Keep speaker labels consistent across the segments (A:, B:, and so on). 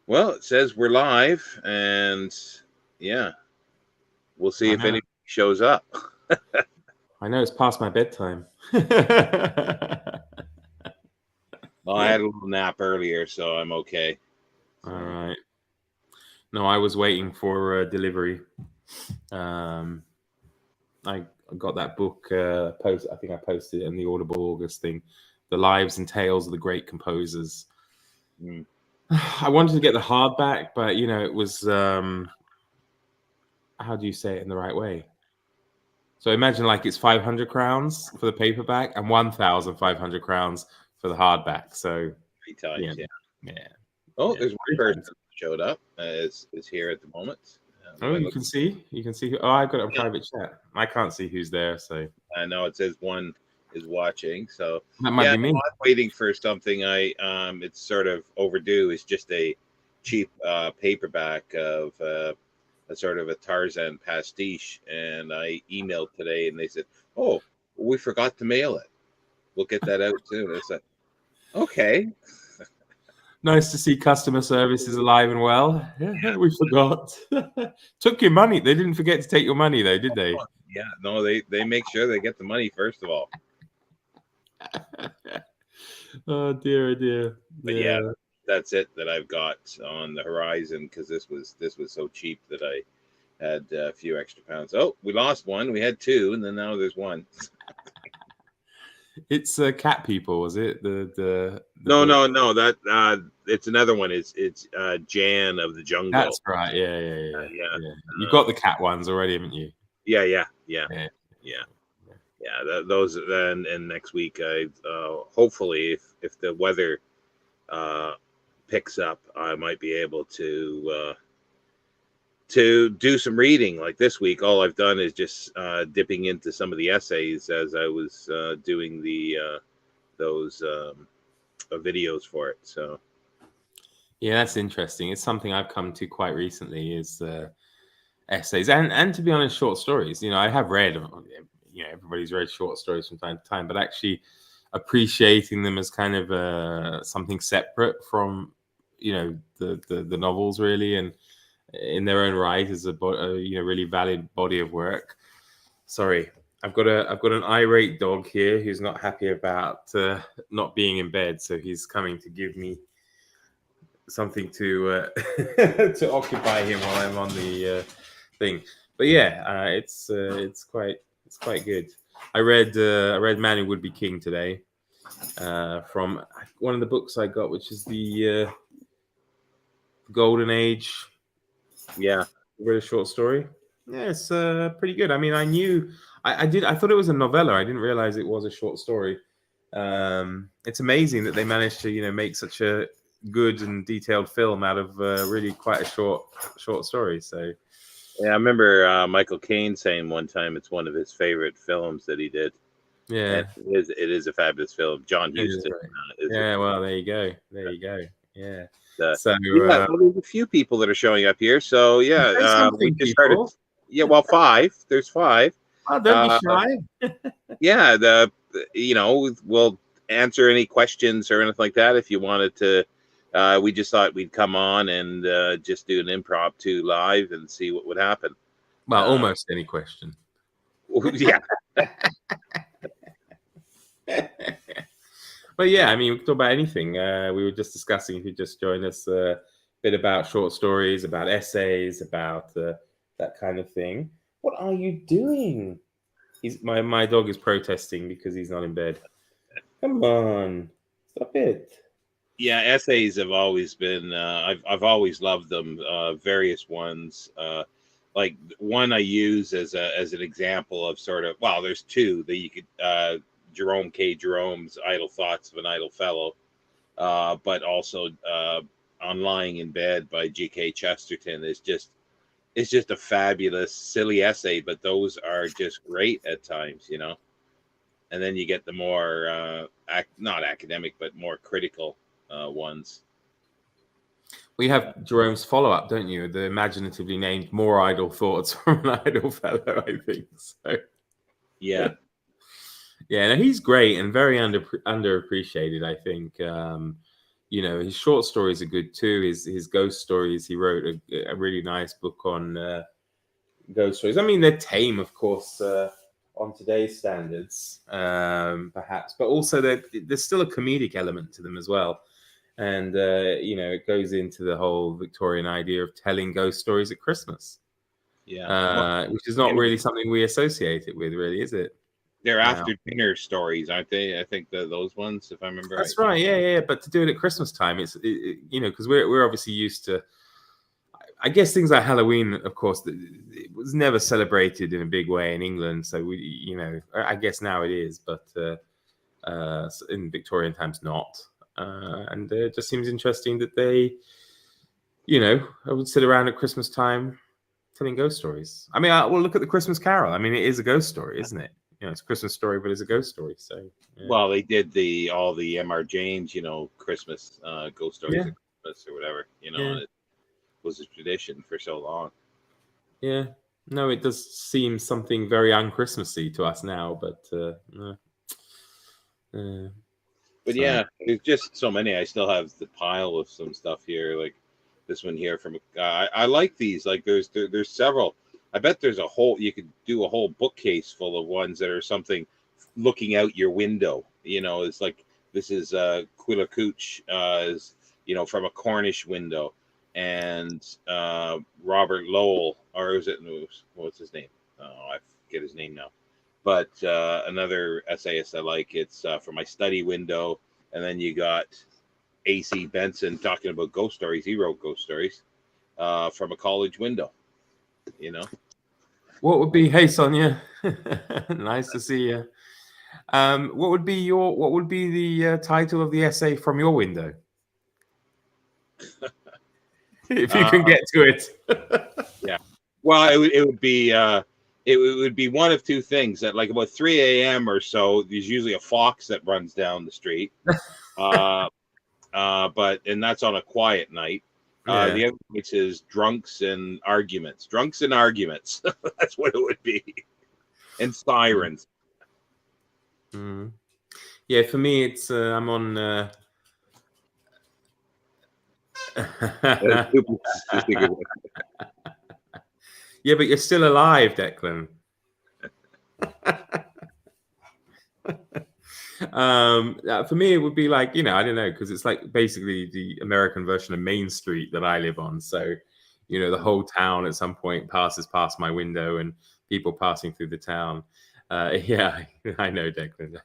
A: Well, it says we're live, and yeah, we'll see
B: I
A: if
B: know.
A: anybody shows up.
B: I know it's past my bedtime.
A: Well, I had a little nap earlier, so I'm okay.
B: All
A: So,
B: right. No, I was waiting for delivery. Um, I got that book post. I think I posted it in the Audible August thing, "The Lives and Tales of the Great Composers."
A: mm,
B: I wanted to get the hardback, but it was how do you say it in the right way? So imagine like it's 500 crowns for the paperback and 1,500 crowns for the hardback. So
A: 3 times, yeah.
B: yeah,
A: Oh,
B: yeah,
A: there's one
B: three
A: person
B: times.
A: who showed up. Is here at the moment.
B: Oh,
A: When
B: you can see. You can see who. Oh, I've got it on
A: yeah,
B: private chat. I can't see who's there, so
A: I know it says one is watching. So
B: that might
A: yeah,
B: be
A: no,
B: me.
A: I'm waiting for something. It's sort of overdue. It's just a cheap paperback of a sort of a Tarzan pastiche, and I emailed today, and they said, "Oh, we forgot to mail it. We'll get that out soon." I said, "Okay."
B: Nice to see customer service is alive and well. Yeah, we forgot. Took your money. They didn't forget to take your money, though, did they?
A: Yeah, no, they make sure they get the money first of all.
B: Oh dear, oh dear.
A: But yeah,
B: Yeah.
A: that's it that I've got on the horizon because this was so cheap that I had a few extra pounds. Oh, we lost one. We had two, and then now there's one.
B: It's Cat People, was it? The
A: No,
B: book.
A: no, no. That it's another one. It's Jan of the Jungle.
B: That's right. Yeah, yeah, yeah,
A: Yeah,
B: yeah. You got the cat ones already, haven't you?
A: yeah, yeah, yeah,
B: Yeah.
A: yeah. Yeah, those then and next week I hopefully if the weather uh picks up I might be able to do some reading. Like this week all I've done is just dipping into some of the essays as I was doing the those videos for it. So
B: Yeah, that's interesting. It's something I've come to quite recently is essays and to be honest, short stories. I have read, everybody's read short stories from time to time, but actually appreciating them as kind of something separate from the novels really, and in their own right as a really valid body of work. Sorry, I've got an irate dog here who's not happy about not being in bed, so he's coming to give me something to to occupy him while I'm on the thing. But yeah, it's quite good. I read Man Who Would Be King today from one of the books I got, which is the Golden Age.
A: yeah,
B: Read a short story. Yeah, it's pretty good. I mean, I thought it was a novella. I didn't realize it was a short story. It's amazing that they managed to make such a good and detailed film out of really quite a short story. So
A: yeah. I remember Michael Caine saying one time it's one of his favorite films that he did, and
B: yeah,
A: it is a fabulous film. John
B: it is
A: Huston
B: great.
A: is
B: Yeah, well, there you go. There you go. Yeah.
A: the
B: So
A: yeah. Well, there's a few people that are showing up here. So yeah,
B: say
A: we
B: something,
A: just started.
B: people.
A: Yeah, well, five. There's five.
B: Oh, don't be
A: Uh,
B: shy.
A: yeah, we'll answer any questions or anything like that if you wanted to. We just thought we'd come on and just do an impromptu live and see what would happen.
B: Well,
A: Uh,
B: almost any question.
A: yeah,
B: But yeah, I mean, we can talk about anything. We were just discussing, if you just joined us, a bit about short stories, about essays, about that kind of thing. What are you doing? My dog is protesting because he's not in bed. Come on, stop it.
A: yeah. Essays have always been. I've always loved them. Various ones. Like one I use as an example of sort of. Well, there's two that you could. Jerome K. Jerome's "Idle Thoughts of an Idle Fellow," but also "On Lying in Bed" by G.K. Chesterton is just it's just a fabulous, silly essay, but those are just great at times. And then you get the more not academic, but more critical ones.
B: We have Jerome's follow-up, don't you? The imaginatively named "More Idle Thoughts from an Idle Fellow," I think. So
A: Yeah,
B: yeah, no, he's great and very underappreciated, I think. you know, his short stories are good too. His ghost stories, he wrote a really nice book on ghost stories. I mean, they're tame, of course, on today's standards, perhaps, but also there's still a comedic element to them as well. And you know, it goes into the whole Victorian idea of telling ghost stories at Christmas.
A: Yeah,
B: Which is not really something we associate it with, really, is it?
A: they're
B: Now.
A: after dinner stories, aren't they? I think those ones, if I remember
B: That's
A: right.
B: right. Yeah. But to do it at Christmas time, you know, because we're obviously used to. I guess things like Halloween, of course, it was never celebrated in a big way in England. So we, you know, I guess now it is, but in Victorian times, not. And it just seems interesting that they, you know, would sit around at Christmas time telling ghost stories. I mean, well, look at the Christmas Carol. I mean, it is a ghost story, isn't it? You know, it's a Christmas story, but it's a ghost story. So, yeah.
A: Well, they did all the M.R. James, you know, Christmas ghost stories at Christmas or whatever, you know, and it was a tradition for so long.
B: Yeah. No, it does seem something very un-Christmassy to us now, but
A: but yeah, there's just so many. I still have the pile of some stuff here, like this one here from. I like these. Like there's several. I bet there's a whole. You could do a whole bookcase full of ones that are something looking out your window. You know, it's like this is Quilla Cooch, is, you know, from a Cornish window, and Robert Lowell, or is it? What's his name? Oh, I forget his name now. But another essayist I like, it's from my study window. And then you got A.C. Benson talking about ghost stories. He wrote ghost stories from a college window, you know.
B: What would be, hey, Sonia, nice to see you. What would be the title of the essay from your window? If you can get to it.
A: Yeah. Well, it would be it would be one of two things. At like about 3 a.m. or so, there's usually a fox that runs down the street. But and that's on a quiet night. The other which is drunks and arguments. Drunks and arguments. That's what it would be. And sirens.
B: Mm. Yeah, for me, it's I'm on. Yeah, but you're still alive, Declan. For me, it would be like, you know, I don't know, because it's like basically the American version of Main Street that I live on. So, you know, the whole town at some point passes past my window and people passing through the town. Yeah, I know, Declan.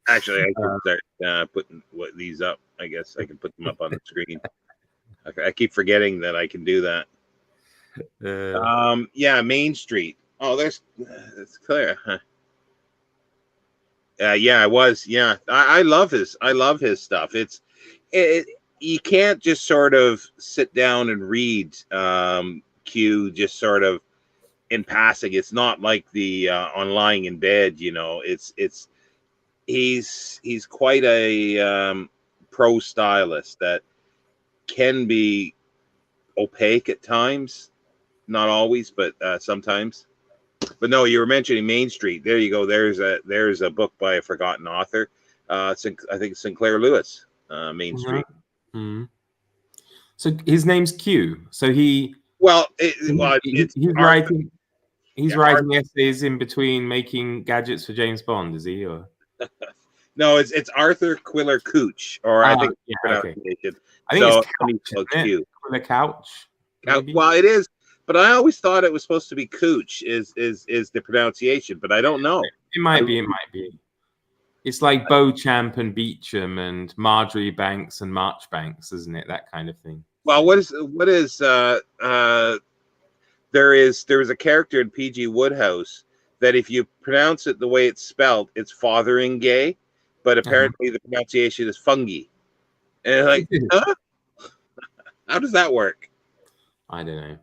A: Actually, I can start putting these up. I guess I can put them up on the screen. I keep forgetting that I can do that. Yeah, Main Street. Oh, that's clear. Huh? Yeah, I was. Yeah, I love his stuff. You can't just sort of sit down and read Q just sort of in passing. It's not like the on lying in bed. You know, he's quite a prose stylist that can be opaque at times, not always, but sometimes. But no, you were mentioning Main Street. There you go. There's a book by a forgotten author. I think Sinclair Lewis. Main Street.
B: Mm-hmm. So his name's Q. So he's writing. He's writing essays in between making gadgets for James Bond. Is he? Or
A: no, it's Arthur Quiller Cooch, or I think pronunciation.
B: I think it's Q. Quiller Couch.
A: Well, it is. But I always thought it was supposed to be Cooch is the pronunciation, but I don't know.
B: It might be. It's like Beauchamp and Beecham and Marjorie Banks and Marchbanks, isn't it? That kind of thing.
A: Well, there was a character in P.G. Wodehouse that if you pronounce it the way it's spelled, it's Fotheringay, but apparently the pronunciation is fungi. And like, huh? How does that work?
B: I don't know.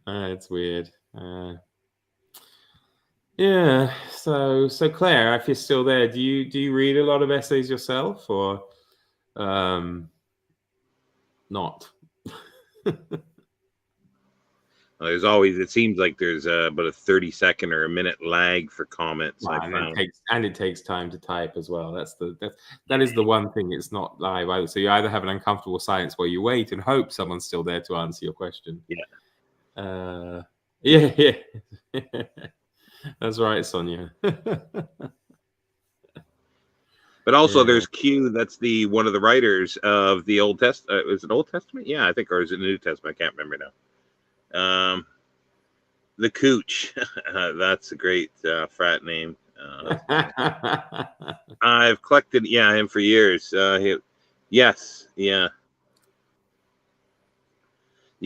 B: It's weird. Yeah. So Claire, if you're still there, do you read a lot of essays yourself, or not?
A: There's always, it seems like there's about a 30-second or a minute lag for comments.
B: Wow,
A: I found.
B: it takes time to type as well. That is the one thing. It's not live either. So you either have an uncomfortable silence where you wait and hope someone's still there to answer your question.
A: Yeah.
B: Yeah. That's right, Sonia.
A: But also, there's Q. That's the one of the writers of the Old Testament. Is it Old Testament? Yeah, I think, or is it New Testament? I can't remember now. The Cooch. That's a great frat name. I've collected, him for years. Yes, yeah.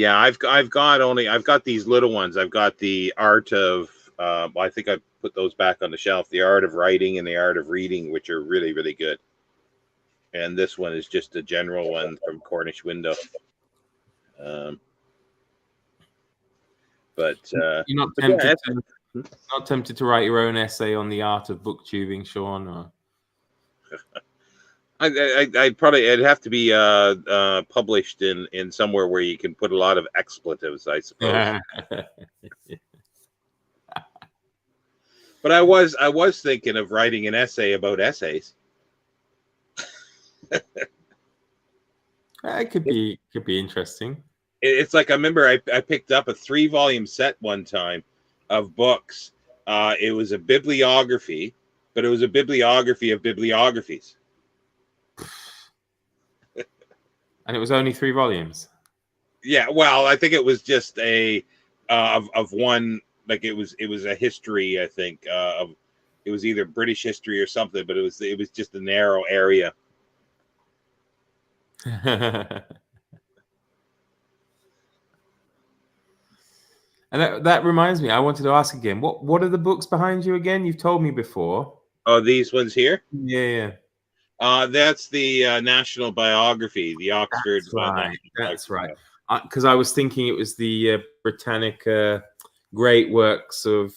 A: I've got these little ones. I've got the art of. I think I put those back on the shelf. The art of writing and the art of reading, which are really, really good. And this one is just a general one from Cornish Window. But
B: you're not tempted to write your own essay on the art of booktubing, Sean? Or?
A: I'd have to be published in somewhere where you can put a lot of expletives, I suppose. But I was thinking of writing an essay about essays.
B: It could be interesting.
A: It's like, I remember I picked up a 3-volume set one time of books. It was a bibliography, but it was a bibliography of bibliographies.
B: And it was only 3 volumes.
A: Yeah, well, I think it was just a of one. Like, it was a history, I think, of, it was either British history or something, but it was just a narrow area.
B: And that reminds me, I wanted to ask again, what are the books behind you again? You've told me before.
A: Oh, these ones here?
B: Yeah.
A: That's the National Biography, the Oxford.
B: That's right. Because I was thinking it was the Britannica Great Works of.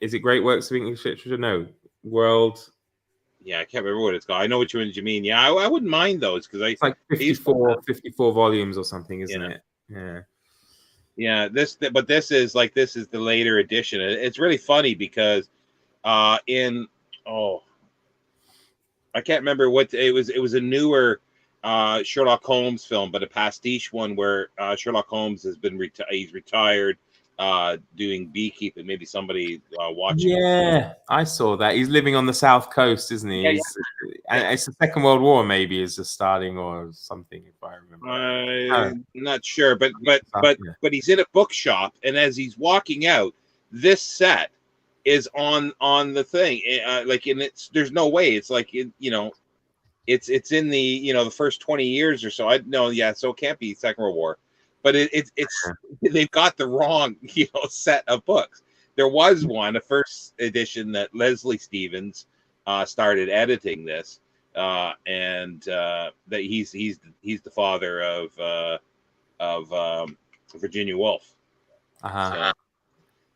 B: Is it Great Works of English Literature? No, World.
A: Yeah, I can't remember what it's called. I know which ones you mean. Yeah, I wouldn't mind those, because
B: it's like 54 volumes or something, isn't it? Yeah.
A: Yeah, this is the later edition. It's really funny because I can't remember what it was. It was a newer Sherlock Holmes film, but a pastiche one where Sherlock Holmes has been he's retired, doing beekeeping. Maybe somebody watching.
B: Yeah, I saw that. He's living on the south coast, isn't he?
A: Yeah.
B: It's the Second World War, maybe, is just starting or something, if I remember.
A: I'm not sure, but he's in a bookshop, and as he's walking out, this set is on the thing, there's no way. It's like, it's in the the first 20 years or so. So it can't be Second World War, but it's they've got the wrong set of books. There was a first edition that Leslie Stevens started editing this, and that he's the father of Virginia Woolf. So,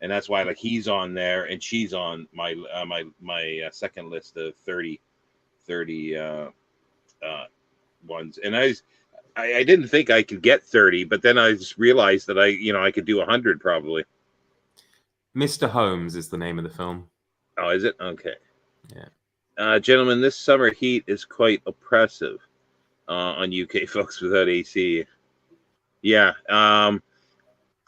A: and that's why, like, he's on there and she's on my second list of 30 ones. And I didn't think I could get 30, but then I just realized that I could do 100 probably.
B: Mr. Holmes is the name of the film.
A: Oh, is it? Okay.
B: Yeah.
A: Gentlemen, this summer heat is quite oppressive on UK folks without AC. Yeah.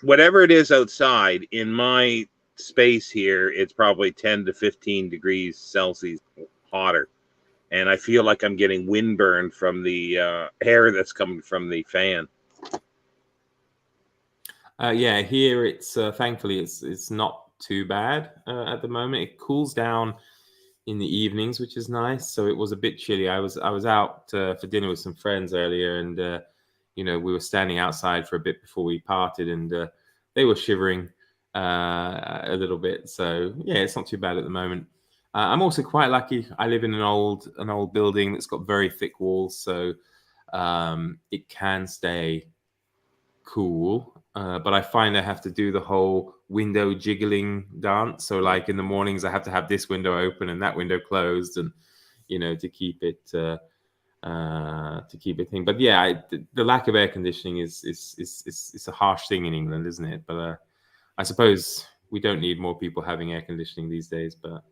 A: Whatever it is outside, in my space here, it's probably 10 to 15 degrees Celsius hotter. And I feel like I'm getting windburn from the air that's coming from the fan.
B: Here it's thankfully it's not too bad at the moment. It cools down in the evenings, which is nice. So it was a bit chilly. I was out for dinner with some friends earlier, and we were standing outside for a bit before we parted, and they were shivering a little bit. So yeah, it's not too bad at the moment. I'm also quite lucky. I live in an old building that's got very thick walls, so it can stay cool. But I find I have to do the whole window jiggling dance. So like in the mornings, I have to have this window open and that window closed, and to keep it to keep it thing. But yeah, the lack of air conditioning is a harsh thing in England, isn't it? But I suppose we don't need more people having air conditioning these days. But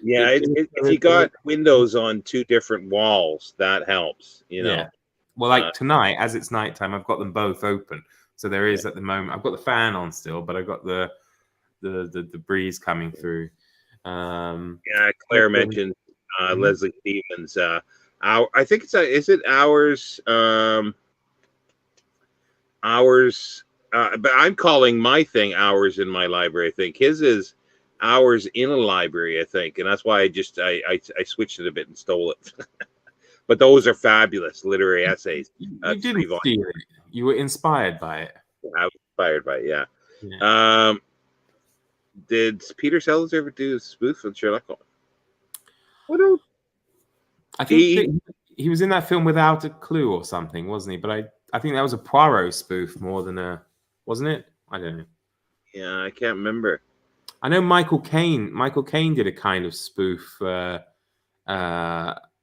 A: Yeah, if you got windows on two different walls, that helps.
B: Yeah. Well, like tonight, as it's nighttime, I've got them both open. So there is at the moment. I've got the fan on still, but I've got the breeze coming through.
A: Yeah, Claire mentioned Leslie Stevens. I think is it hours? Hours. But I'm calling my thing hours in my library. I think his is hours in a library. I think, and that's why I switched it a bit and stole it. But those are fabulous literary essays.
B: You didn't steal it. You were inspired by it.
A: I was inspired by it. Yeah. Did Peter Sellers ever do a spoof on Sherlock Holmes?
B: I think he was in that film Without a Clue or something, wasn't he? But I think that was a Poirot spoof more than wasn't it? I don't know.
A: Yeah, I can't remember.
B: I know Michael Caine did a kind of spoof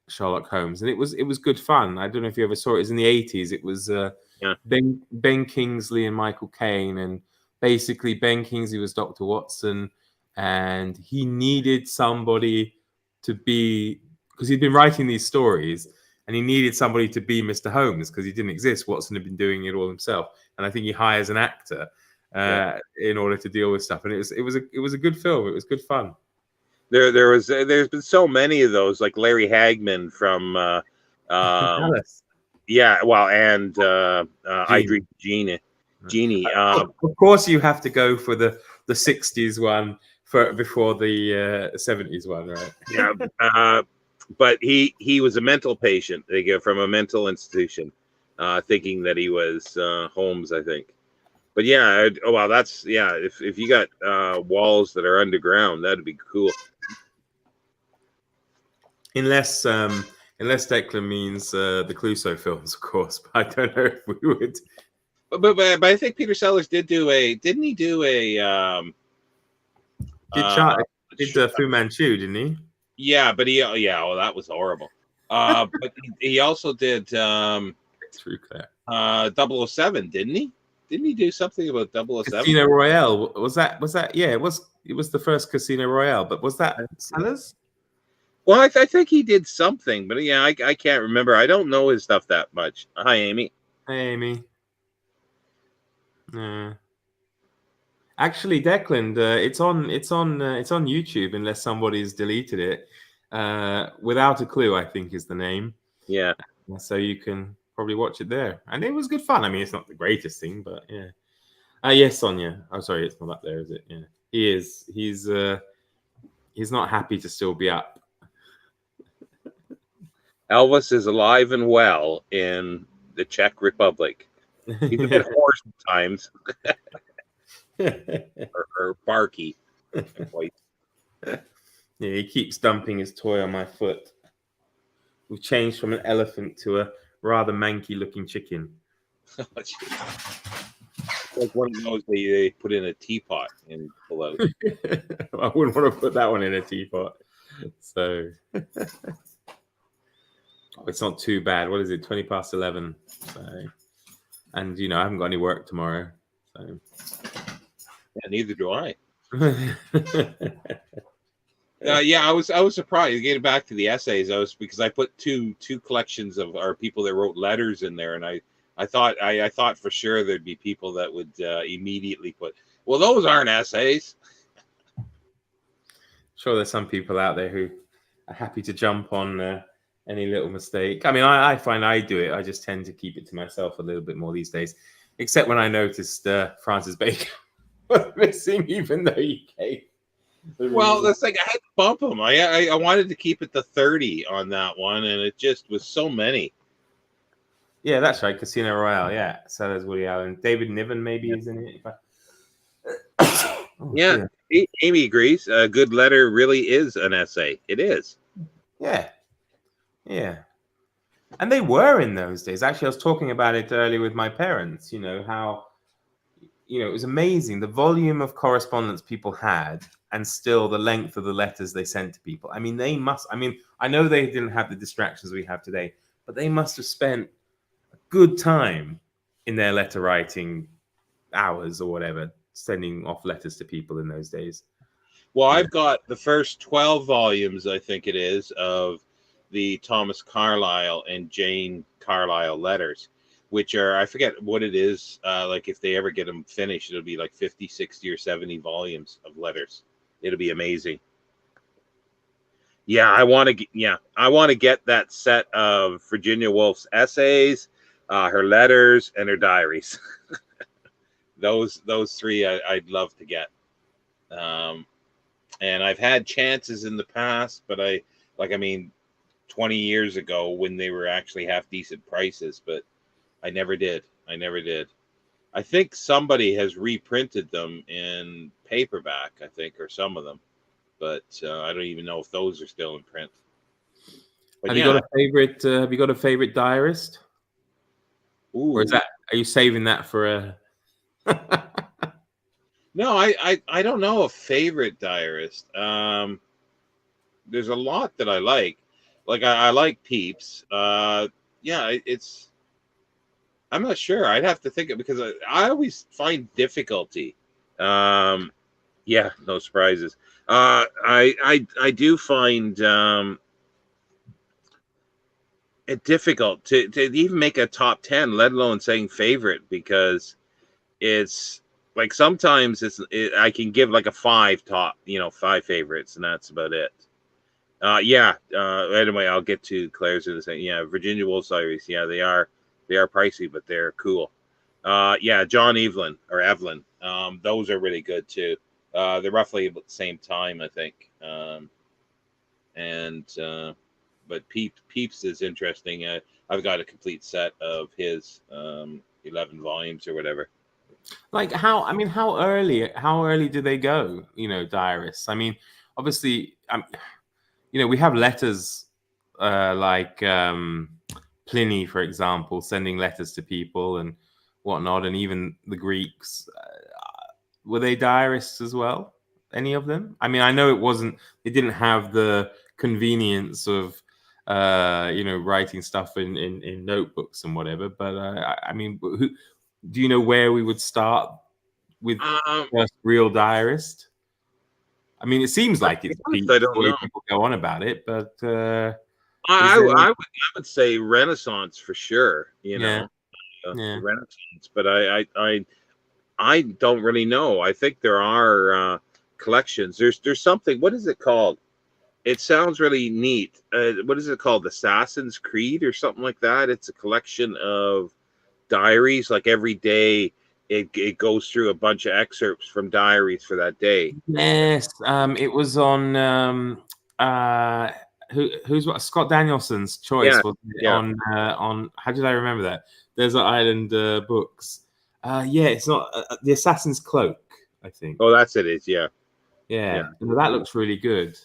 B: Sherlock Holmes, and it was good fun. I don't know if you ever saw it. It was in the 80s. It was Ben Kingsley and Michael Caine, and basically Ben Kingsley was Dr. Watson, and he needed somebody to be, because he'd been writing these stories, and he needed somebody to be Mr. Holmes because he didn't exist. Watson had been doing it all himself, and I think he hires an actor in order to deal with stuff. And it was a good film. It was good fun.
A: There's been so many of those, like Larry Hagman from yeah, well, and I Dream Genie.
B: Of course, you have to go for the 60s one before the 70s one, right?
A: Yeah, but he was a mental patient. They go from a mental institution, thinking that he was Holmes, I think. But yeah, that's If you got walls that are underground, that'd be cool.
B: Unless Declan means the Clouseau films, of course. But I don't know if we would.
A: But I think Peter Sellers didn't he do a
B: did Fu Manchu, didn't he?
A: Yeah, but well, that was horrible. But he also did
B: True Claire.
A: 007, didn't he? Didn't he do something about 007?
B: Casino Royale, was that yeah, it was the first Casino Royale, but was that Sellers?
A: Well, I think he did something, but yeah, I can't remember. I don't know his stuff that much. Hi, Amy.
B: Hey, Amy. Actually, Declan, it's on YouTube unless somebody's deleted it. Without a Clue, I think is the name.
A: Yeah.
B: So you can probably watch it there, and it was good fun. I mean, it's not the greatest thing, but yeah. Yes, Sonia. Oh, sorry, it's not up there, is it? Yeah, he is. He's not happy to still be up.
A: Elvis is alive and well in the Czech Republic. He's a bit hoarse at times. or barky.
B: Yeah, he keeps dumping his toy on my foot. We've changed from an elephant to a rather manky looking chicken.
A: Like one of those they put in a teapot and pull out.
B: I wouldn't want to put that one in a teapot. So it's not too bad. What is it? 11:20. So, and I haven't got any work tomorrow. So
A: yeah, neither do I. Yeah, I was surprised. Getting back to the essays, because I put two collections of our people that wrote letters in there, and I thought for sure there'd be people that would immediately put, well, those aren't essays.
B: Sure, there's some people out there who are happy to jump on any little mistake. I mean, I find I do it. I just tend to keep it to myself a little bit more these days, except when I noticed Francis Bacon was missing, even though he came.
A: Well, that's like I had to bump him. I wanted to keep it to 30 on that one, and it just was so many.
B: Yeah, that's right. Casino Royale. Yeah, Sellers, Woody Allen, David Niven maybe is in it.
A: Yeah, Amy agrees. A good letter really is an essay. It is.
B: Yeah. And they were in those days. Actually, I was talking about it earlier with my parents. How it was amazing the volume of correspondence people had, and still the length of the letters they sent to people. I mean, I know they didn't have the distractions we have today, but they must have spent a good time in their letter writing hours or whatever, sending off letters to people in those days.
A: Well, I've got the first 12 volumes, I think it is, of the Thomas Carlyle and Jane Carlyle letters, which are, I forget what it is. Like if they ever get them finished, it'll be like 50, 60 or 70 volumes of letters. It'll be amazing. Yeah, I want to get that set of Virginia Woolf's essays, her letters, and her diaries. those three I'd love to get. And I've had chances in the past, but I mean, 20 years ago when they were actually half decent prices, but I never did. I think somebody has reprinted them in paperback, I think, or some of them, but I don't even know if those are still in print. But
B: have you got a favorite? Have you got a favorite diarist?
A: Ooh.
B: Or are you saving that for a?
A: No, I don't know a favorite diarist. There's a lot that I like. Like I like Pepys. Yeah, I'm not sure. I'd have to think it because I always find difficulty. Yeah, no surprises. I do find it difficult to even make a top 10, let alone saying favorite, because it's like sometimes I can give like a 5 top, 5 favorites, and that's about it. Anyway, I'll get to Claire's in a second. Yeah, Virginia Woolf's diaries. Yeah, they are pricey, but they're cool. John Evelyn. Those are really good too. They're roughly about the same time, I think. But Pepys is interesting. I've got a complete set of his 11 volumes or whatever.
B: Like how early do they go? Diarists. I mean, obviously, we have letters like Pliny, for example, sending letters to people and whatnot, and even the Greeks. Were they diarists as well? Any of them? I mean, I know they didn't have the convenience of writing stuff in notebooks and whatever, but I mean, do you know where we would start with first real diarist? I mean, it seems like it's Pete.
A: I don't know.
B: People go on about it, but
A: I would say Renaissance for sure. Renaissance, but I don't really know. I think there are collections. There's something. What is it called? It sounds really neat. What is it called? Assassin's Creed or something like that. It's a collection of diaries. Like every day, it goes through a bunch of excerpts from diaries for that day.
B: Yes, it was on who's what Scott Danielson's choice, wasn't it? On how did I remember that? Desert Island Books. It's not the Assassin's Cloak, I think.
A: Oh, that's it. Yeah.
B: Well, that looks really good.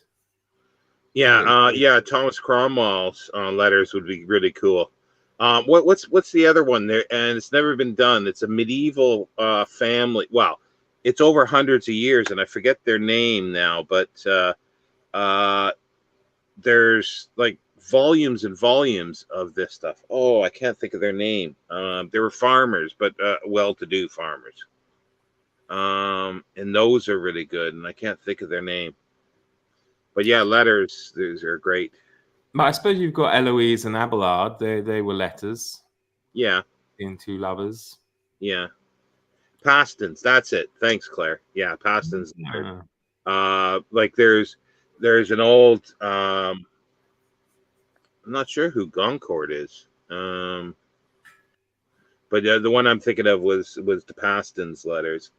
A: Thomas Cromwell's letters would be really cool. What's the other one there? And it's never been done. It's a medieval family. Well, it's over hundreds of years, and I forget their name now. But there's like volumes and volumes of this stuff. Oh, I can't think of their name. They were farmers, but well-to-do farmers. And those are really good, and I can't think of their name. But yeah, letters, these are great.
B: But I suppose you've got Eloise and Abelard. They were letters.
A: Yeah.
B: In Two Lovers.
A: Yeah. Pastons, that's it. Thanks, Claire. Yeah, Pastons. Like there's an old I'm not sure who Goncourt is. But the one I'm thinking of was the Pastons letters.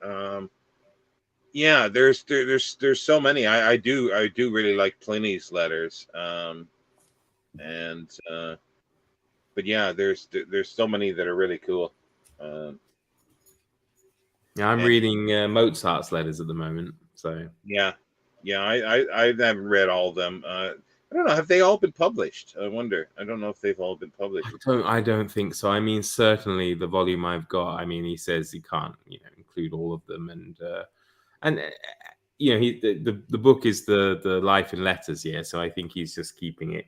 A: There's so many. I do really like Pliny's letters. But yeah, there's so many that are really cool.
B: I'm reading Mozart's letters at the moment. So
A: I haven't read all of them. I don't know. Have they all been published? I wonder. I don't know if they've all been published.
B: I don't think so. I mean, certainly the volume I've got. I mean, he says he can't, include all of them, and the book is the Life in Letters. Yeah, so I think he's just keeping it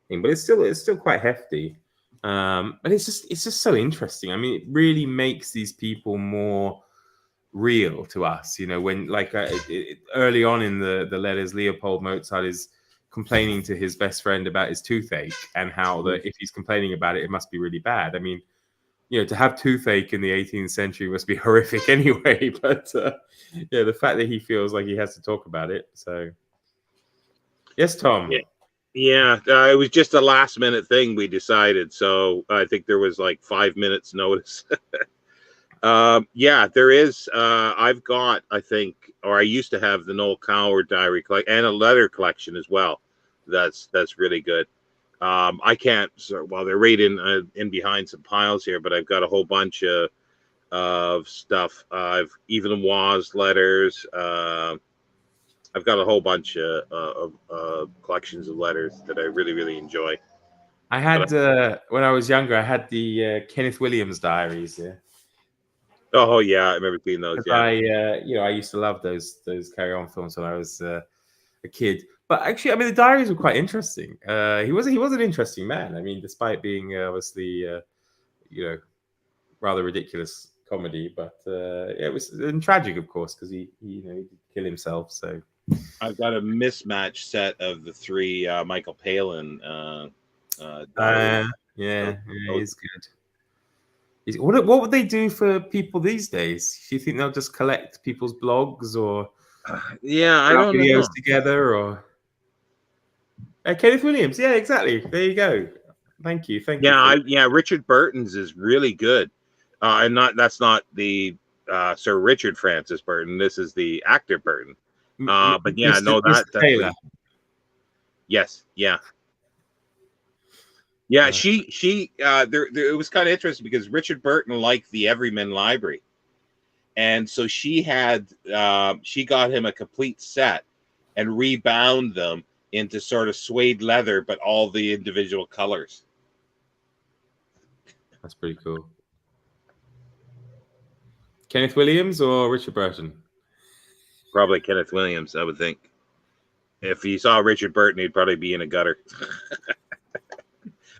B: in, but it's still quite hefty. But it's just so interesting. I mean, it really makes these people more real to us, when like early on in the letters, Leopold Mozart is complaining to his best friend about his toothache, and how if he's complaining about it, it must be really bad. I mean, to have toothache in the 18th century must be horrific anyway, but the fact that he feels like he has to talk about it. So yes, Tom.
A: Yeah, it was just a last minute thing we decided, so I think there was like 5 minutes notice. Yeah, there is. I've got, I think, or I used to have the Noel Coward diary and a letter collection as well. That's really good. I can't. Well, they're right in behind some piles here, but I've got a whole bunch of stuff. I've even Waz letters. I've got a whole bunch of collections of letters that I really enjoy.
B: I had when I was younger, I had the Kenneth Williams diaries. Yeah.
A: Oh yeah, I remember seeing those. Yeah,
B: I used to love those Carry On films when I was a kid. But actually, I mean, the diaries were quite interesting. He was an interesting man. I mean, despite being obviously rather ridiculous comedy, but it was tragic, of course, because he did kill himself. So
A: I've got a mismatched set of the three Michael Palin.
B: He's good. What would they do for people these days? Do you think they'll just collect people's blogs, or
A: I don't know,
B: videos together, or Kenneth Williams? Yeah, exactly. There you go. Thank you.
A: Richard Burton's is really good, and that's not the Sir Richard Francis Burton. This is the actor Burton. But yeah, Mr.
B: Taylor.
A: Yes, yeah. Yeah, she it was kind of interesting because Richard Burton liked the Everyman Library, and so she got him a complete set and rebound them into sort of suede leather, but all the individual colors.
B: That's pretty cool. Kenneth Williams or Richard Burton?
A: Probably Kenneth Williams, I would think. If you saw Richard Burton, he'd probably be in a gutter.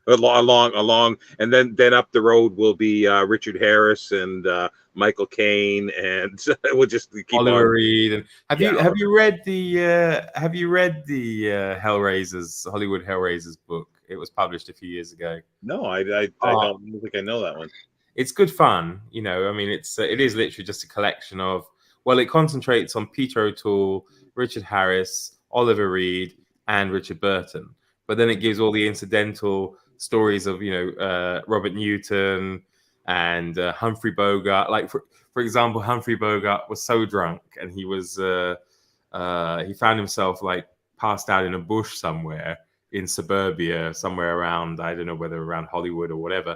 A: along, and then up the road will be Richard Harris and Michael Caine, and we'll just keep
B: Oliver Reed. And have you read the Hellraisers, Hollywood Hellraisers book? It was published a few years ago.
A: No, I don't think I know that one.
B: It's good fun, I mean, it is literally just a collection of. Well, it concentrates on Peter O'Toole, Richard Harris, Oliver Reed, and Richard Burton. But then it gives all the incidental stories of Robert Newton and Humphrey Bogart. Like for example, Humphrey Bogart was so drunk, and he was he found himself like passed out in a bush somewhere in suburbia, somewhere around, I don't know whether around Hollywood or whatever.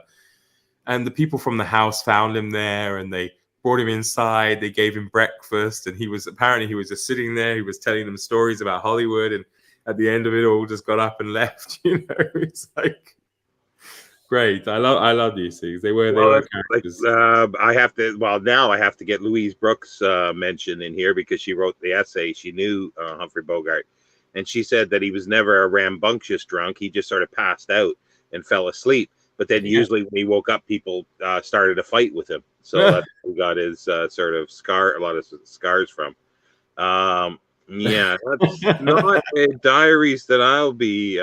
B: And the people from the house found him there, and they brought him inside. They gave him breakfast, and he was just sitting there. He was telling them stories about Hollywood, and at the end of it all, just got up and left. It's like great. I love these things. They were characters.
A: I have to. Well, now I have to get Louise Brooks mentioned in here because she wrote the essay. She knew Humphrey Bogart, and she said that he was never a rambunctious drunk. He just sort of passed out and fell asleep. But then usually when he woke up, people started a fight with him. So that's where he got his sort of a lot of scars from. That's not diaries that I'll be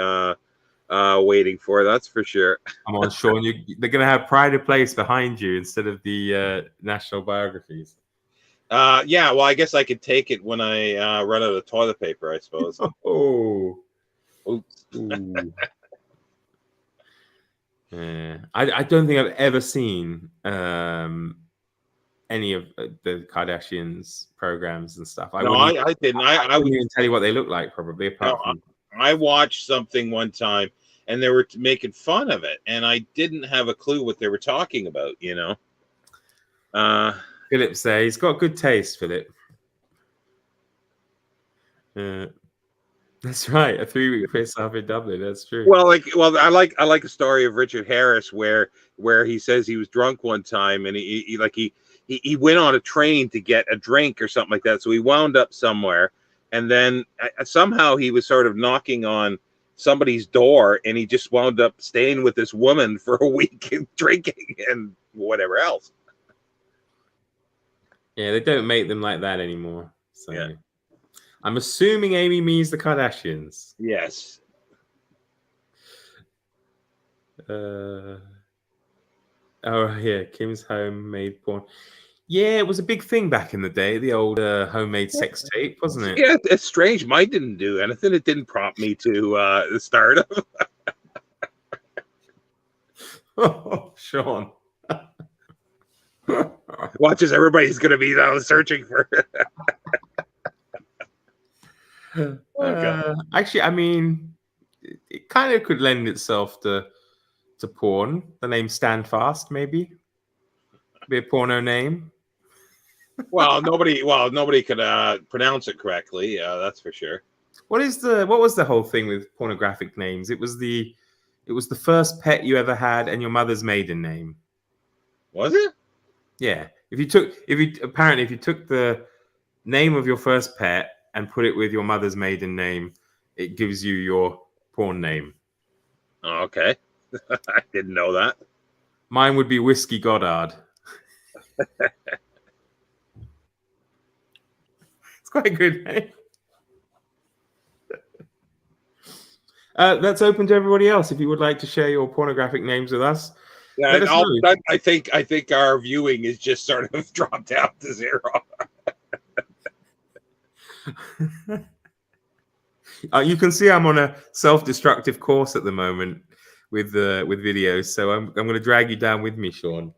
A: waiting for. That's for sure.
B: Come on, Sean. They're going to have Pride of Place behind you instead of the national biographies.
A: Well, I guess I could take it when I run out of toilet paper, I suppose.
B: Oh.
A: Oops.
B: Yeah, I don't think I've ever seen any of the Kardashians programs and stuff.
A: I didn't. I
B: wouldn't even tell you what they look like, probably.
A: I watched something one time, and they were making fun of it, and I didn't have a clue what they were talking about.
B: Philip says he's got good taste, Philip. That's right. A 3-week piss off in Dublin. That's true.
A: Well, I like a story of Richard Harris where he says he was drunk one time, and he went on a train to get a drink or something like that. So he wound up somewhere, and then somehow he was sort of knocking on somebody's door, and he just wound up staying with this woman for a week and drinking and whatever else.
B: Yeah, they don't make them like that anymore. So
A: Yeah.
B: I'm assuming Amy means the Kardashians.
A: Yes.
B: Oh yeah, Kim's homemade porn. Yeah, it was a big thing back in the day, the old homemade sex tape, wasn't it?
A: Yeah, it's strange. Mine didn't do anything. It didn't prompt me to start.
B: Oh, Sean.
A: Watch as everybody's going to be searching for.
B: Actually, I mean, it kind of could lend itself to porn. The name Standfast, maybe. Be a porno name.
A: Well, nobody could pronounce it correctly. That's for sure.
B: What was the whole thing with pornographic names? It was the first pet you ever had and your mother's maiden name.
A: Was it?
B: Yeah. If you took the name of your first pet and put it with your mother's maiden name, it gives you your porn name.
A: Oh, okay. I didn't know that.
B: Mine would be Whiskey Goddard. It's quite a good name. That's open to everybody else. If you would like to share your pornographic names with us,
A: yeah, I think our viewing is just sort of dropped down to zero.
B: You can see I'm on a self-destructive course at the moment with videos, so I'm going to drag you down with me, Sean.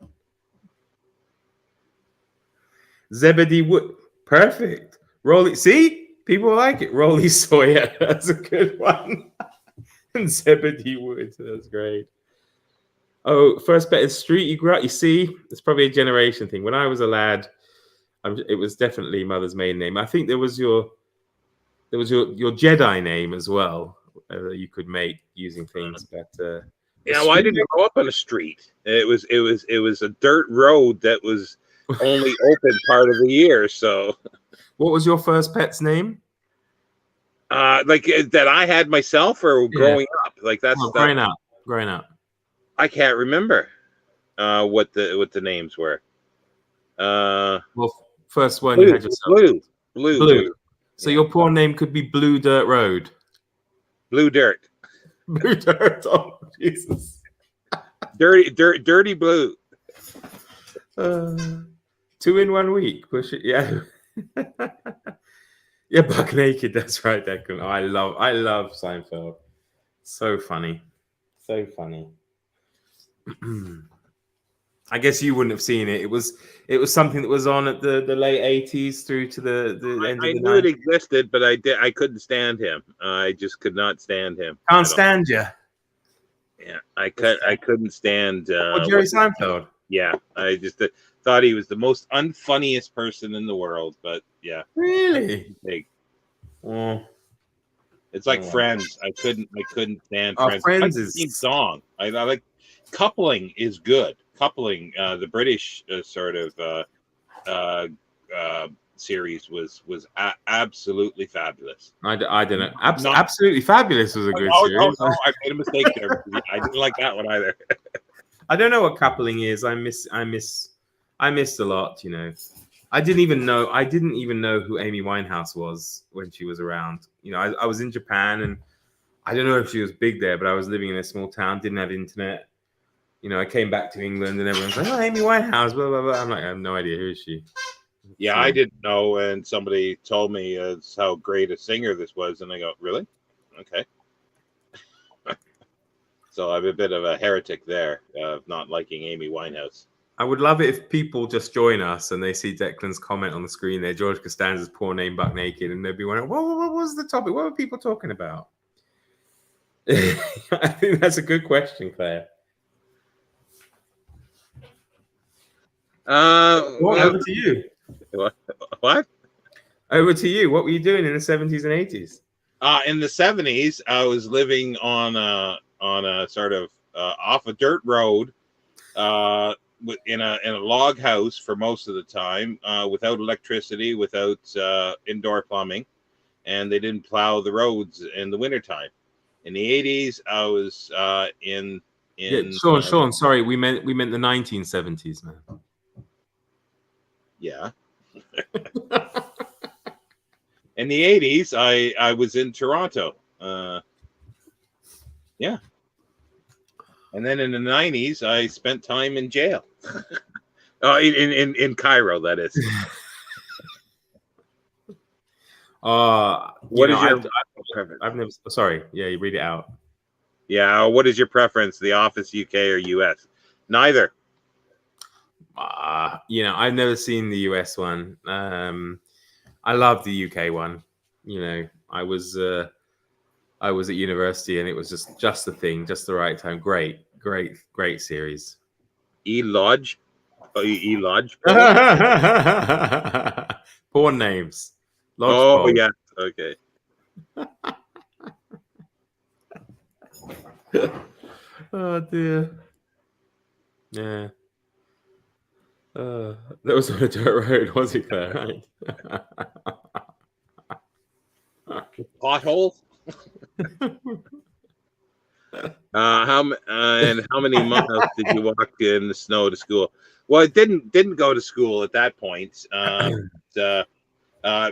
B: Zebedee Wood, perfect. Rolly, see, people like it. Rolly Sawyer, that's a good one. And Zebedee Wood, that's great. Oh, first pet is Street. You grew up. You see, it's probably a generation thing. When I was a lad, it was definitely mother's maiden name. I think there was your Jedi name as well. You could make using things, but
A: yeah. Well, I didn't grow up on a street. It was a dirt road that was only open part of the year. So,
B: what was your first pet's name?
A: Like that I had myself, or growing up. Like that's
B: growing up.
A: I can't remember what the names were.
B: Well, first one
A: Blue,
B: you had yourself.
A: Blue.
B: So your porn name could be Blue Dirt Road.
A: Blue Dirt.
B: Blue Dirt. Oh, Jesus.
A: Dirty Blue.
B: 2 in 1 week. Push it. Yeah. Yeah, Buck Naked. That's right, Declan. Oh, I love Seinfeld. So funny. So funny. I guess you wouldn't have seen it. It was something that was on at the late 80s through to the end of the 90s. I knew
A: it existed, but I couldn't stand him. I just could not stand him.
B: Can't stand you.
A: Yeah, I couldn't stand
B: Jerry Seinfeld.
A: Yeah, I just thought he was the most unfunniest person in the world. But yeah,
B: really
A: big.
B: Oh.
A: It's like Friends. I couldn't stand Friends.
B: Friends
A: is theme song. I like. Coupling is good. Coupling, the British sort of series was absolutely fabulous.
B: I don't know. Absolutely Fabulous was a good series.
A: No, I made a mistake there. I didn't like that one either.
B: I don't know what coupling is. I missed a lot. You know, I didn't even know who Amy Winehouse was when she was around. You know, I was in Japan, and I don't know if she was big there, but I was living in a small town, didn't have internet. You know, I came back to England and everyone's like, "Oh, Amy Winehouse, blah blah blah." I'm like, I have no idea, who is she?
A: Yeah, I didn't know, and somebody told me how great a singer this was, and I go, "Really? Okay." So I'm a bit of a heretic there of not liking Amy Winehouse.
B: I would love it if people just join us and they see Declan's comment on the screen there, George Costanza's poor name, Buck Naked, and they'd be wondering, what was the topic? What were people talking about? I think that's a good question, Claire. Over to you.
A: What?
B: Over to you. What were you doing in the 70s and 80s?
A: In the 70s, I was living on a sort of off a dirt road, in a log house for most of the time, without electricity, without indoor plumbing, and they didn't plow the roads in the wintertime. In the 80s, I was in
B: Sean. Sorry, we meant the 1970s, man.
A: Yeah. In the 80s, I was in Toronto. Yeah. And then in the 90s, I spent time in jail. In Cairo, that is.
B: What is your preference? I've never. Sorry, yeah, you read it out.
A: Yeah, what is your preference? The Office, UK or US? Neither.
B: I've never seen the US one. I love the UK one. I was at university and it was just the thing, just the right time. Great series.
A: E-Lodge. E-Lodge.
B: Porn names.
A: Lodgepole. Yeah. Okay.
B: Oh dear. Yeah. That was on a dirt road, was it, Claire? Right.
A: Potholes. How many miles did you walk in the snow to school? Well, it didn't go to school at that point,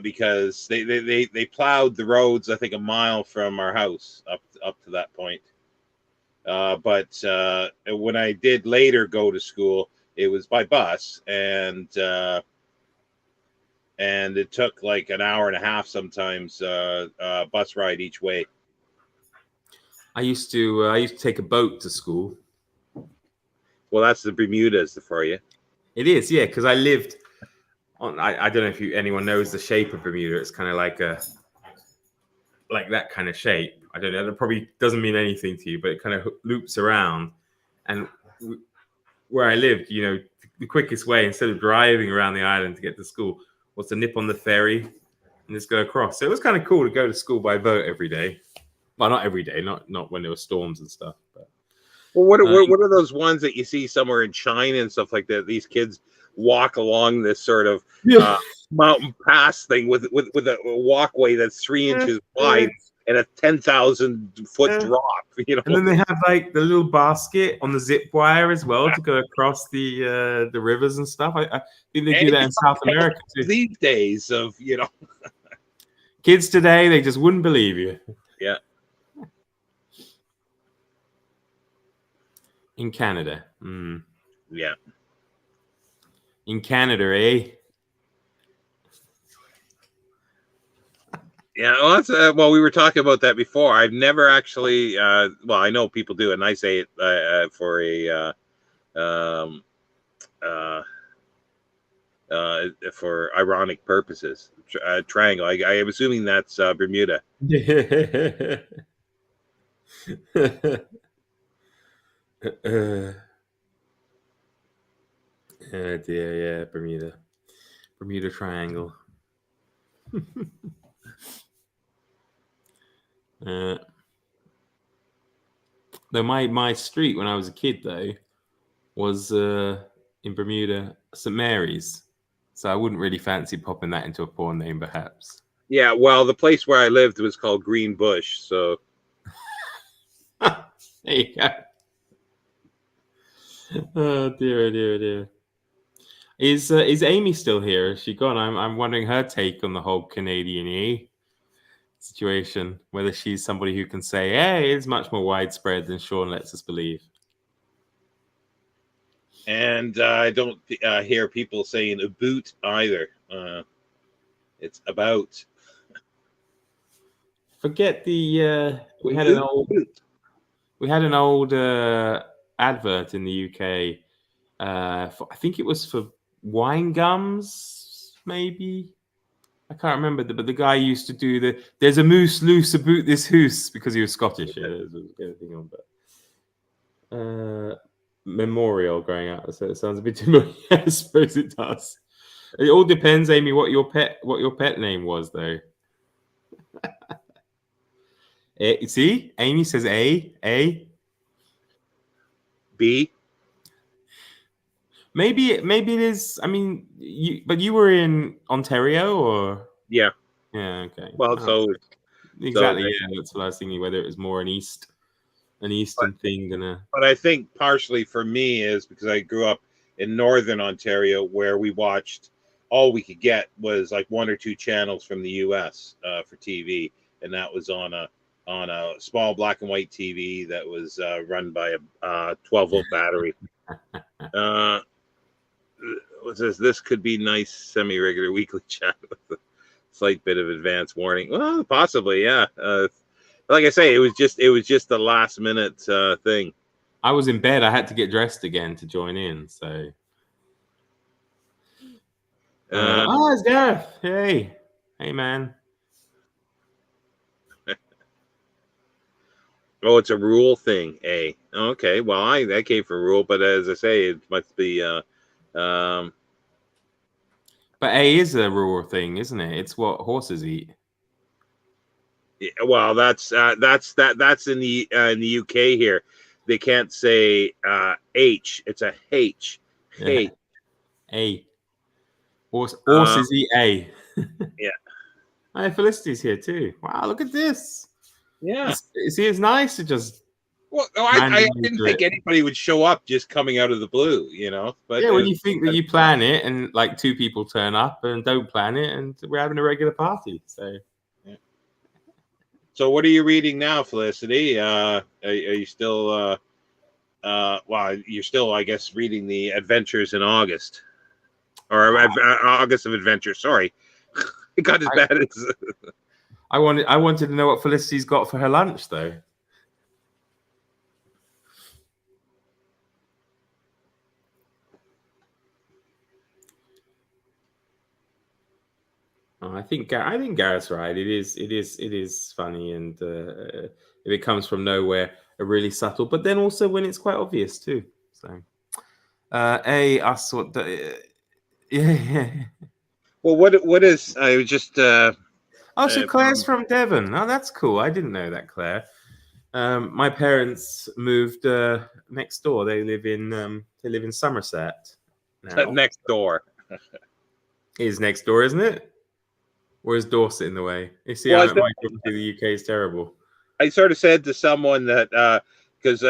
A: because they plowed the roads. I think a mile from our house up to that point. But when I did later go to school, it was by bus, and it took like an hour and a half sometimes bus ride each way.
B: I used to take a boat to school.
A: Well, that's the Bermudas for you.
B: It is, yeah, because I lived on. I don't know if anyone knows the shape of Bermuda. It's kind of like that kind of shape. I don't know. That probably doesn't mean anything to you, but it kind of loops around. And where I lived, the quickest way, instead of driving around the island to get to school, was to nip on the ferry and just go across. So it was kind of cool to go to school by boat every day. Well, not every day, not when there were storms and stuff. But
A: what are those ones that you see somewhere in China and stuff like that? These kids walk along this sort of mountain pass thing with a walkway that's 3 inches wide and a 10,000 foot drop.
B: And then they have like the little basket on the zip wire as well to go across the rivers and stuff. I think they do that in South America too.
A: These days of
B: kids today, they just wouldn't believe you.
A: Yeah.
B: In Canada.
A: Yeah.
B: In Canada, eh?
A: Yeah, well, that's well, we were talking about that before. I've never actually. Well, I know people do it, and I say it for for ironic purposes. Triangle. I am assuming that's Bermuda.
B: Oh dear, yeah, Bermuda Triangle. Though my street when I was a kid though was in Bermuda, St. Mary's, so I wouldn't really fancy popping that into a porn name, perhaps.
A: Yeah, well, the place where I lived was called Green Bush, so
B: there you go. Oh dear. Is Amy still here? Is she gone? I'm wondering her take on the whole Canadian situation. Whether she's somebody who can say, "Hey, it's much more widespread than Sean lets us believe."
A: And I don't hear people saying about either. It's about.
B: Forget the. We had an old advert in the UK. I think it was for wine gums, maybe. I can't remember, but the guy used to do there's a moose loose about this hoose, because he was Scottish. Memorial going out, so it sounds a bit too much. I suppose it does. It all depends, Amy, what your pet name was, though. See, Amy says A.
A: B.
B: Maybe it is. I mean, you were in Ontario, or
A: yeah.
B: Okay.
A: Well, so
B: Exactly. Yeah, that's what I was thinking. Whether it was more an eastern thing than a.
A: But I think partially for me is because I grew up in northern Ontario, where we watched all we could get was like one or two channels from the U.S. For TV, and that was on a small black and white TV that was run by a 12-volt battery. This could be nice semi-regular weekly chat with a slight bit of advance warning. Well, possibly, yeah. Like I say, it was just the last minute thing.
B: I was in bed. I had to get dressed again to join in. So, it's Gareth. Hey, man.
A: Oh, it's a rule thing. Okay. Well, that came from rule, but as I say, it must be.
B: But A is a rural thing, isn't it? It's what horses eat.
A: Yeah, well, that's in the UK here. They can't say H. It's a H. H.
B: A. Horses eat A.
A: Yeah.
B: Hey, Felicity's here too. Wow, look at this.
A: Yeah.
B: See, it's nice to just.
A: Well, I didn't think anybody would show up just coming out of the blue, you know. But
B: yeah, when you think that you plan it and like two people turn up and don't plan it, and we're having a regular party.
A: So what are you reading now, Felicity? Are you still well, you're still, I guess, reading the Adventures in August, or August of Adventure. Sorry, it got as bad as.
B: I wanted to know what Felicity's got for her lunch, though. Oh, I think Gareth's right. It is funny, and if it comes from nowhere, really subtle. But then also when it's quite obvious too. So, us what the yeah.
A: Well, what is? I was just.
B: So Claire's from Devon. Oh, that's cool. I didn't know that, Claire. My parents moved next door. They live in Somerset now.
A: Next door.
B: Is next door, isn't it? Or is Dorset in the way? You see, my geography of the UK is terrible.
A: I sort of said to someone that because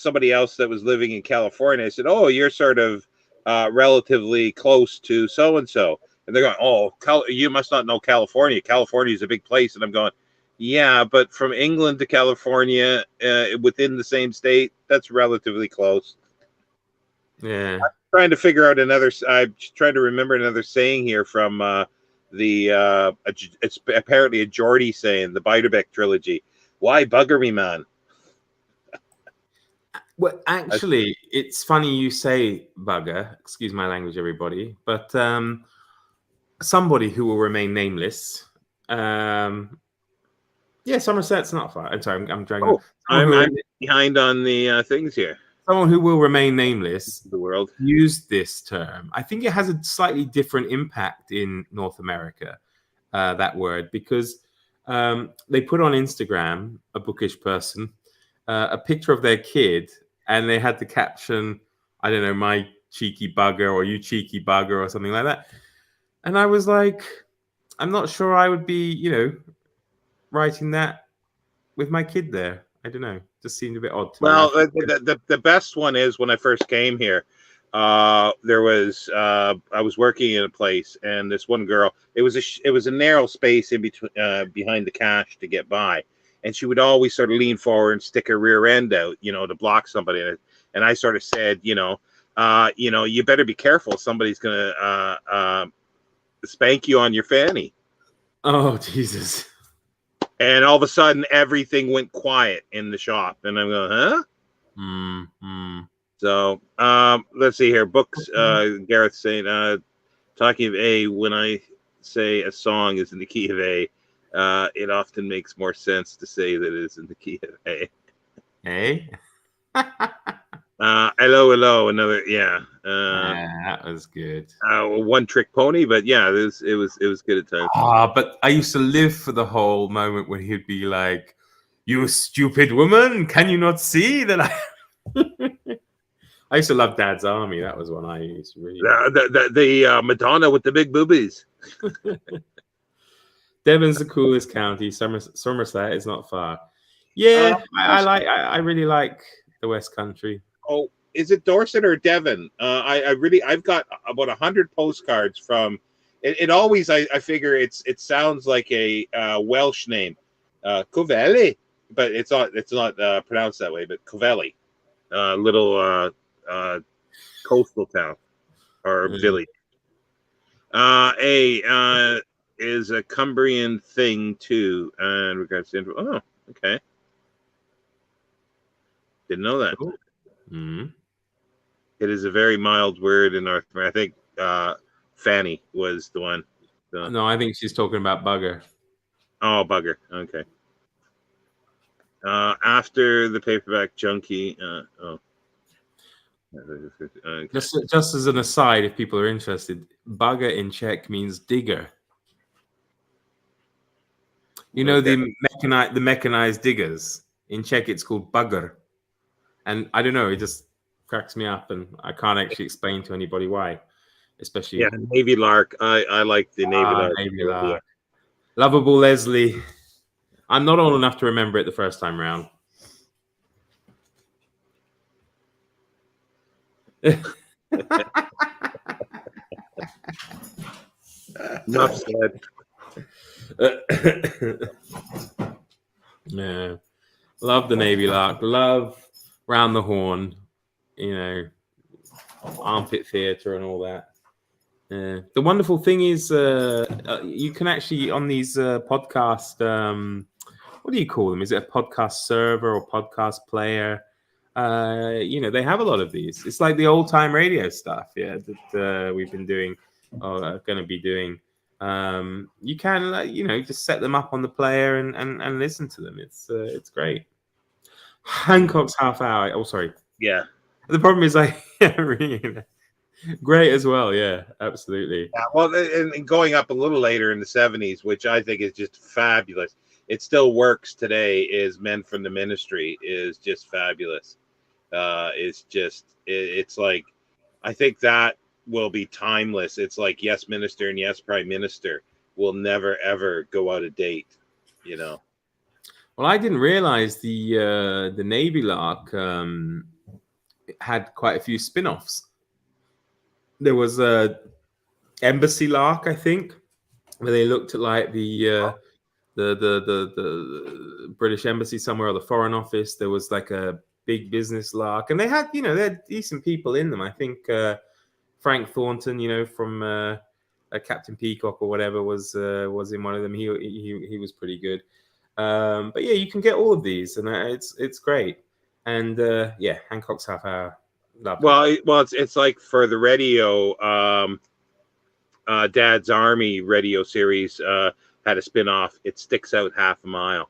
A: somebody else that was living in California, I said, "Oh, you're sort of relatively close to so and so," and they're going, "Oh, you must not know California. California is a big place," and I'm going, "Yeah, but from England to California within the same state, that's relatively close."
B: Yeah,
A: I'm trying to figure out another. I'm trying to remember another saying here from. It's apparently a Geordie saying, the Biderbeck trilogy. Why bugger me, man?
B: Well, actually, it's funny you say bugger. Excuse my language, everybody. But somebody who will remain nameless. Yeah, Somerset's not far. I'm sorry, I'm dragging.
A: Oh, I'm behind on the things here.
B: Someone who will remain nameless.
A: The world
B: used this term. I think it has a slightly different impact in North America. That word, because they put on Instagram, a bookish person, a picture of their kid, and they had the caption, I don't know, "my cheeky bugger," or "you cheeky bugger," or something like that. And I was like, I'm not sure I would be, writing that with my kid there. I don't know. Just seemed a bit odd to me.
A: Well, the best one is when I first came here. There was I was working in a place, and this one girl. It was a narrow space in between behind the cash to get by, and she would always sort of lean forward and stick her rear end out, to block somebody. And I sort of said, you better be careful. Somebody's gonna spank you on your fanny.
B: Oh, Jesus.
A: And all of a sudden, everything went quiet in the shop. And I'm going, huh?
B: Mm-hmm.
A: So let's see here. Books, Gareth saying, talking of A, when I say a song is in the key of A, it often makes more sense to say that it is in the key of A.
B: Hey?
A: Hello, another, yeah.
B: That was good.
A: One trick pony, but yeah, it was good at times.
B: But I used to live for the whole moment when he'd be like, "You stupid woman, can you not see that I?" I used to love Dad's Army. That was one I used to really.
A: The Madonna with the big boobies.
B: Devon's the coolest county. Somerset is not far. Yeah, I really like the West Country.
A: Oh, is it Dorset or Devon? I've got about 100 postcards from. It always I figure it sounds like a Welsh name, Coveli, but it's not pronounced that way. But Coveli, little coastal town or village. Is a Cumbrian thing too, in regards to. Oh, okay. Didn't know that.
B: Cool. Mm-hmm.
A: It is a very mild word in North America. I think Fanny was the one.
B: No, I think she's talking about bugger.
A: Oh, bugger. Okay. After the paperback junkie. Okay.
B: Just as an aside, if people are interested, bugger in Czech means digger. You know, the mechanized diggers in Czech, it's called bugger, and I don't know, it just cracks me up, and I can't actually explain to anybody why. Especially
A: Navy Lark. I like the Navy Lark.
B: Navy Lark. Lovable Leslie. I'm not old enough to remember it the first time round.
A: Enough said.
B: Yeah, love the Navy Lark. Love Round the Horn. You know, Armpit Theatre and all that. The wonderful thing is, you can actually on these podcast. What do you call them? Is it a podcast server or podcast player? You know, they have a lot of these. It's like the old time radio stuff, that we've been doing or are going to be doing. You can, you know, just set them up on the player and listen to them. It's great. Hancock's Half Hour. Oh, sorry.
A: Yeah.
B: The problem is, great as well. Yeah, absolutely.
A: Yeah, well, and going up a little later in the 70s, which I think is just fabulous. It still works today. Is Men from the Ministry is just fabulous. It's like, I think that will be timeless. It's like Yes Minister and Yes Prime Minister will never ever go out of date. You know.
B: Well, I didn't realize the Navy Lark had quite a few spin-offs. There was a Embassy Lark, I think, where they looked at like the British Embassy somewhere or the Foreign Office. There was like a Big Business Lark, and they had decent people in them. I think Frank Thornton, from Captain Peacock or whatever, was in one of them. He was pretty good. But yeah, you can get all of these, and it's great. And Hancock's Half Hour.
A: Well, it's like for the radio, Dad's Army radio series had a spin-off. It Sticks Out Half a Mile.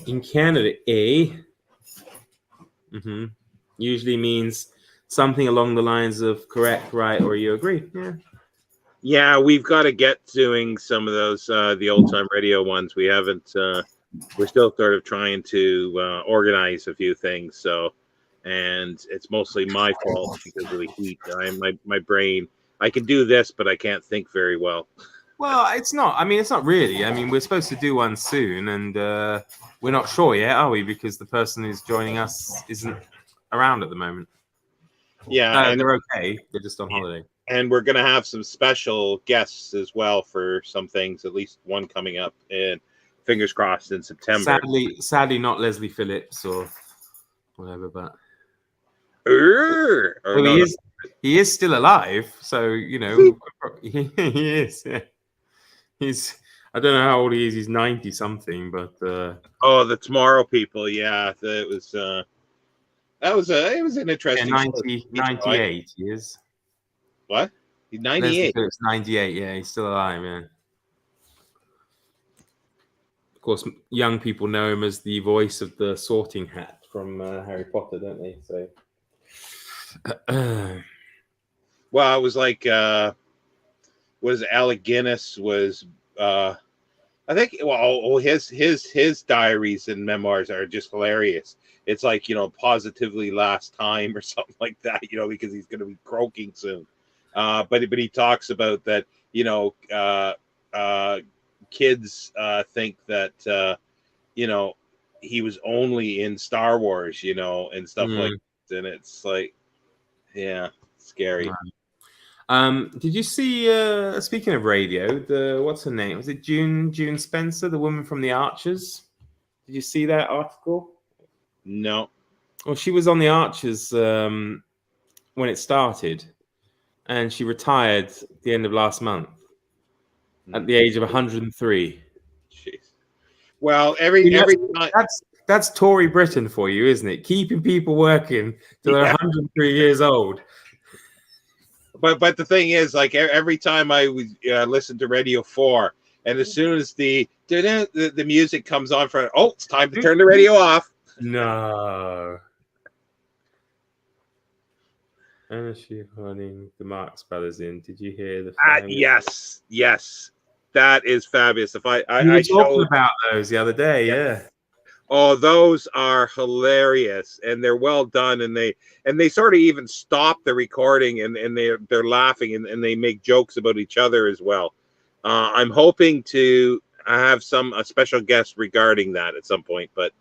B: In Canada, usually means something along the lines of correct, right, or you agree.
A: Yeah, we've got to get doing some of those the old time radio ones. We haven't. We're still sort of trying to organize a few things. So, and it's mostly my fault because of the heat. My brain. I can do this, but I can't think very well.
B: Well, it's not. I mean, it's not really. I mean, we're supposed to do one soon, and we're not sure yet, are we? Because the person who's joining us isn't around at the moment.
A: Yeah,
B: and they're okay. They're just on holiday.
A: And we're going to have some special guests as well for some things. At least one coming up in. Fingers crossed in September.
B: Sadly, not Leslie Phillips or whatever, but he is still alive. So he is. Yeah. He's. I don't know how old he is. He's 90 something, but
A: the Tomorrow People. Yeah, it was an interesting.
B: 98 he is.
A: What? He's 98.
B: Leslie Phillips, 98. Yeah, he's still alive. Yeah. Of course, young people know him as the voice of the Sorting Hat from Harry Potter, don't they? So,
A: well, it was like, was Alec Guinness was, I think, his diaries and memoirs are just hilarious. It's like, positively last time or something like that, because he's going to be croaking soon. But he talks about that, kids think that he was only in Star Wars, and stuff like that. And it's like, yeah, scary.
B: Did you see? Speaking of radio, what's her name? Was it June Spencer, the woman from The Archers? Did you see that article?
A: No.
B: Well, she was on The Archers when it started, and she retired at the end of last month at the age of 103.
A: Jeez. Well, every time.
B: That's Tory Britain for you, isn't it? Keeping people working till they're 103 years old.
A: But the thing is, like, every time I would listen to Radio 4, and as soon as the music comes on for, it's time to turn the radio off.
B: No. And she running the Marx Brothers in. Did you hear the?
A: Yes, that is fabulous. If I
B: talking about those the other day, yeah.
A: Oh, those are hilarious, and they're well done, and they sort of even stop the recording, and they're laughing, and they make jokes about each other as well. I'm hoping to have a special guest regarding that at some point, but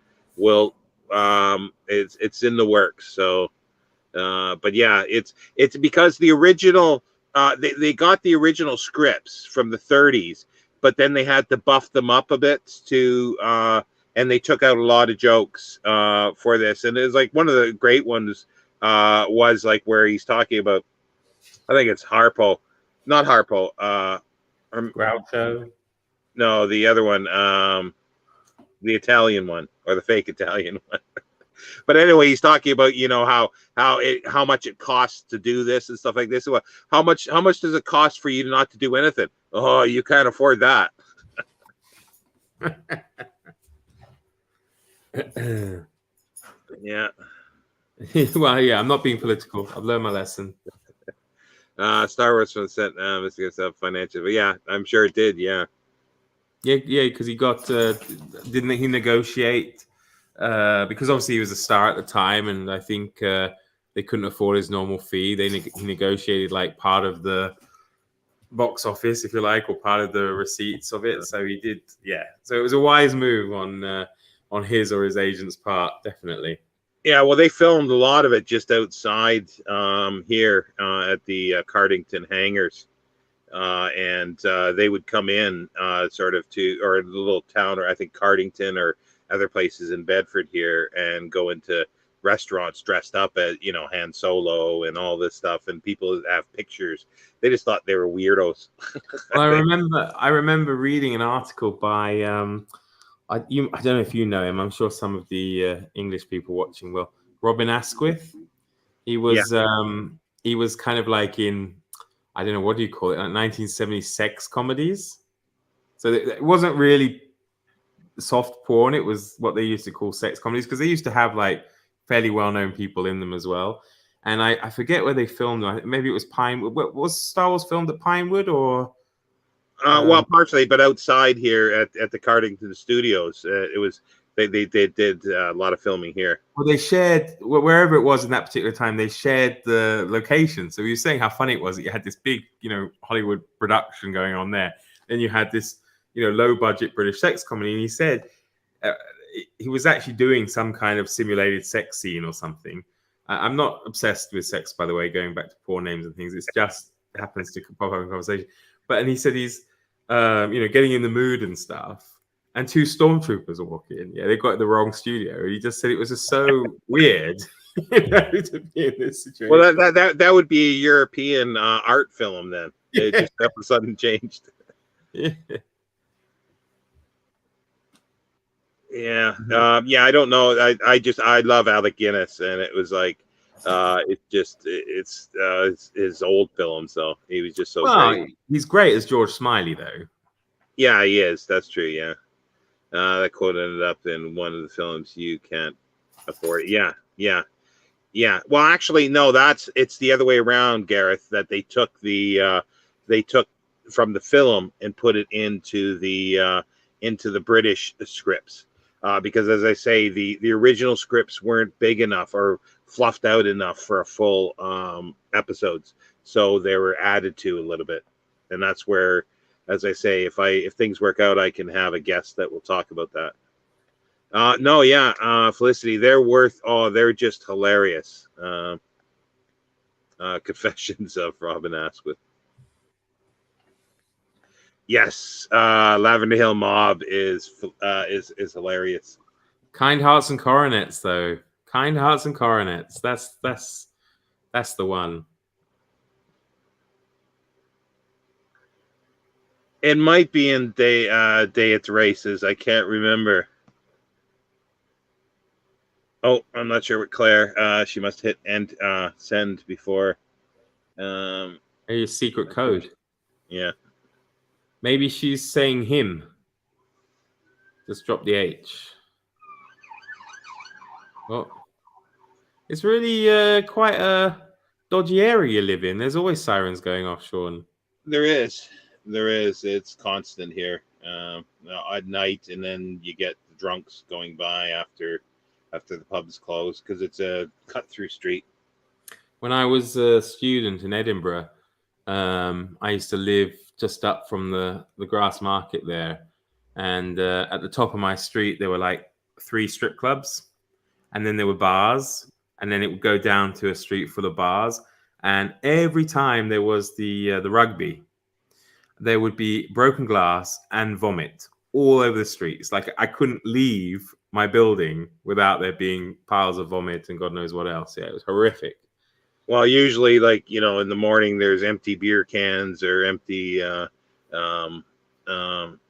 A: it's in the works. So, but yeah, it's because the original they got the original scripts from the 30s, but then they had to buff them up a bit to. And they took out a lot of jokes for this. And it was like one of the great ones was like where he's talking about, I think it's Harpo, not Harpo.
B: Groucho?
A: No, the other one, the Italian one, or the fake Italian one. But anyway, he's talking about, how much it costs to do this and stuff like this. How much does it cost for you not to do anything? Oh, you can't afford that. Yeah.
B: Well, yeah, I'm not being political. I've learned my lesson.
A: Star Wars from the set, Mr. Financial, but yeah, I'm sure it did. Yeah,
B: because he got didn't he negotiate? Because obviously he was a star at the time, and I think they couldn't afford his normal fee. He negotiated like part of the box office, if you like, or part of the receipts of it. So he did, yeah. So it was a wise move on his or his agent's part, definitely.
A: Yeah, well, they filmed a lot of it just outside here at the Cardington hangars, and they would come in sort of or the little town, or I think Cardington or other places in Bedford here, and go into restaurants dressed up as Han Solo and all this stuff, and people have pictures. They just thought they were weirdos.
B: Well, I remember reading an article by I don't know if you know him. I'm sure some of the English people watching will. Robin Asquith. He was he was kind of like in, I don't know, what do you call it, like 1970s sex comedies. So it wasn't really soft porn. It was what they used to call sex comedies, because they used to have like fairly well-known people in them as well. And I forget where they filmed them. Maybe it was Pinewood. Was Star Wars filmed at Pinewood or?
A: Well, partially, but outside here at the Cardington Studios, it was they did a lot of filming here.
B: Well, they shared wherever it was in that particular time. They shared the location. So you were saying how funny it was that you had this big, Hollywood production going on there. Then you had this, low budget British sex comedy, and he said he was actually doing some kind of simulated sex scene or something. I'm not obsessed with sex, by the way, going back to porn names and things. It just happens to pop up in conversation. And he said he's, getting in the mood and stuff. And two stormtroopers walk in. Yeah, they got the wrong studio. He just said it was just so weird, to be in this situation.
A: Well, that would be a European art film then. Yeah. It just all of a sudden changed. Yeah. Yeah. Yeah. I don't know. I love Alec Guinness, and it was like, it's his old film, so he was just so great.
B: He's great as George Smiley, though.
A: Yeah, he is. That's true. Yeah, that quote ended up in one of the films you can't afford. Yeah. Well, actually, no. It's the other way around, Gareth. That they took from the film and put it into the British scripts. Because, as I say, the original scripts weren't big enough or fluffed out enough for a full episodes. so they were added to a little bit, and that's where, as I say, if things work out, I can have a guest that will talk about that. No, yeah, Felicity, they're just hilarious. Confessions of Robin Asquith. Yes, Lavender Hill Mob is hilarious.
B: Kind Hearts and Coronets, though. Kind Hearts and Coronets. That's the one.
A: It might be in Day It's Races. I can't remember. Oh, I'm not sure what Claire. She must hit send before.
B: Maybe a secret code.
A: Yeah.
B: Maybe she's saying him. Just drop the H. Oh. It's really quite a dodgy area you live in. There's always sirens going off, Sean.
A: There is. It's constant here at night, and then you get the drunks going by after the pubs close because it's a cut-through street.
B: When I was a student in Edinburgh, I used to live just up from the Grass Market there. And at the top of my street, there were like 3 strip clubs. And then there were bars. And then it would go down to a street full of bars. And every time there was the rugby, there would be broken glass and vomit all over the streets. Like I couldn't leave my building without there being piles of vomit and God knows what else. Yeah, it was horrific.
A: Well, usually, like, in the morning, there's empty beer cans or empty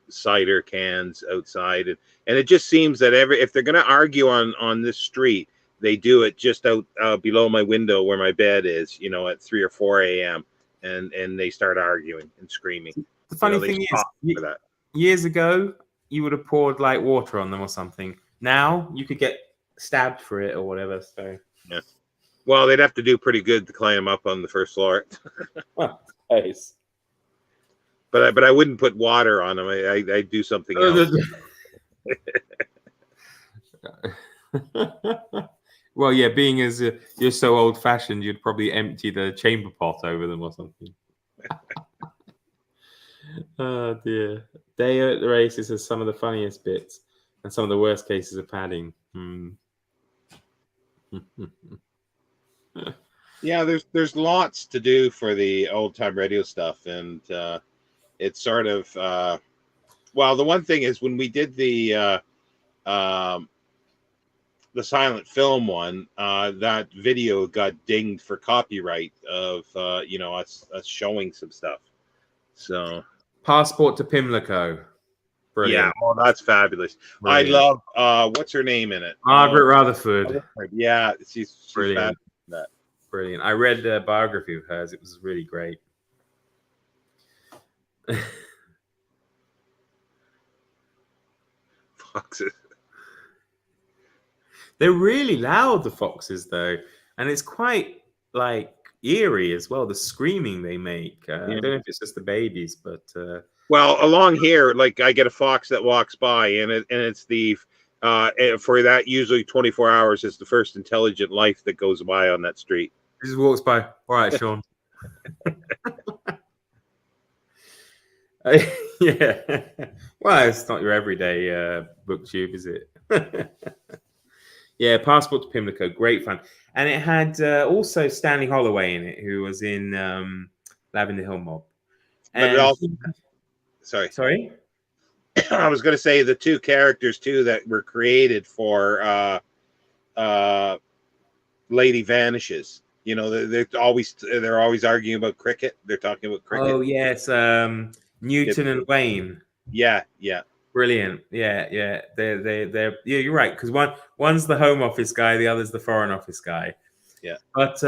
A: cider cans outside, and it just seems that if they're going to argue on this street, they do it just out below my window where my bed is, at 3 or 4 a.m. and they start arguing and screaming.
B: The funny thing is, years ago, you would have poured like water on them or something. Now you could get stabbed for it or whatever. So
A: yeah. Well, they'd have to do pretty good to climb up on the first floor.
B: Well, nice.
A: But I wouldn't put water on them. I'd do something else.
B: Well, yeah, being as you're so old-fashioned, you'd probably empty the chamber pot over them or something. Oh dear. Day at the races has some of the funniest bits and some of the worst cases of padding.
A: Yeah, there's lots to do for the old time radio stuff, and it's sort of well, the one thing is when we did the silent film one, that video got dinged for copyright of us showing some stuff. So
B: Passport to Pimlico. Brilliant.
A: Yeah, well, that's fabulous. Brilliant. I love what's her name in it?
B: Margaret Rutherford.
A: Yeah, she's
B: brilliant.
A: That.
B: Brilliant. I read a biography of hers. It was really great.
A: Foxes.
B: They're really loud, the foxes, though. And it's quite, like, eerie as well, the screaming they make. I don't know if it's just the babies, but...
A: Well, along here, like, I get a fox that walks by, and it's the... for that, usually 24 hours is the first intelligent life that goes by on that street.
B: He just walks by. All right, Sean. Yeah. Well, it's not your everyday booktube, is it? Yeah, Passport to Pimlico, great fun. And it had also Stanley Holloway in it, who was in Lavender Hill Mob.
A: But it also...
B: Sorry?
A: I was going to say the 2 characters, too, that were created for Lady Vanishes. You know, they're always arguing about cricket. They're talking about cricket.
B: Oh, yes. Newton and Wayne.
A: Yeah.
B: Brilliant. Yeah. They're you're right, because one's the Home Office guy, the other's the Foreign Office guy.
A: Yeah.
B: But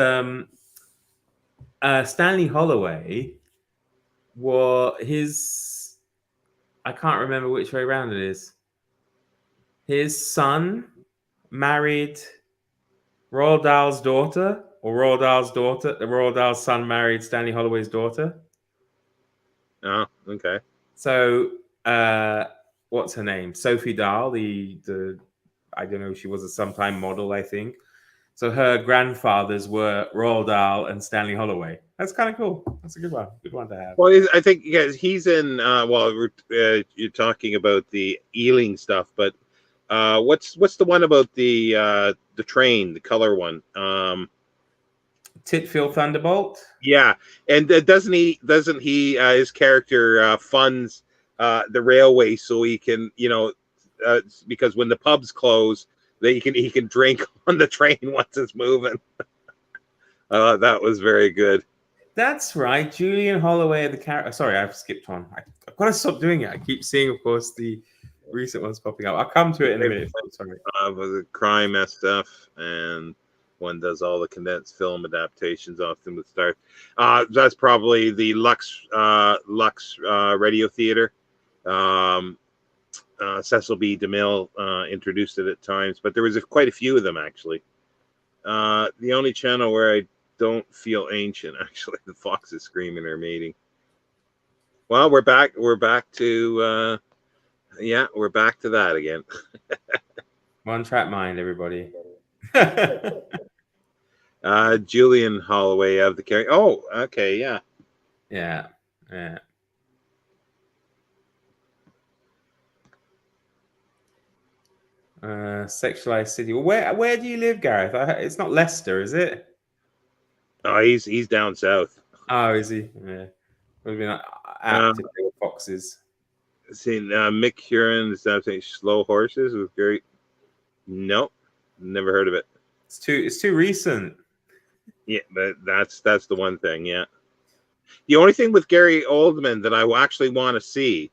B: Stanley Holloway I can't remember which way around it is. His son married Roald Dahl's daughter, or Roald Dahl's son married Stanley Holloway's daughter.
A: Oh, okay.
B: So, what's her name? Sophie Dahl, the I don't know, she was a sometime model, I think. So her grandfathers were Roald Dahl and Stanley Holloway. That's kind of cool. That's a good one. Good one to have.
A: Well, I think he's in. You're talking about the Ealing stuff, but what's the one about the train, the color one?
B: Titfield Thunderbolt.
A: Yeah, and doesn't he his character funds the railway so he can because when the pubs close, he can drink on the train once it's moving. That was very good.
B: That's right, Julian Holloway, the character. Sorry, I've skipped on. I've got to stop doing it. I keep seeing, of course, the recent ones popping up. I'll come to it in a minute. Sorry.
A: Was it crime SF, and one does all the condensed film adaptations, often with stars. That's probably the Lux Radio Theater. Cecil B. DeMille introduced it at times, but there was quite a few of them actually. The only channel where I don't feel ancient, actually, the foxes screaming their mating. Well, we're back to we're back to that again.
B: One track mind, everybody.
A: Julian Holloway of the carry. Oh, okay, yeah.
B: Sexualized city. Well, where do you live, Gareth? It's not Leicester, is it?
A: Oh, he's down south.
B: Oh, is he? Yeah. Would have been apt to kill foxes.
A: Seen Mick Huron's Slow Horses was great. Nope, never heard of it.
B: It's too recent.
A: Yeah, but that's the one thing. Yeah, the only thing with Gary Oldman that I actually want to see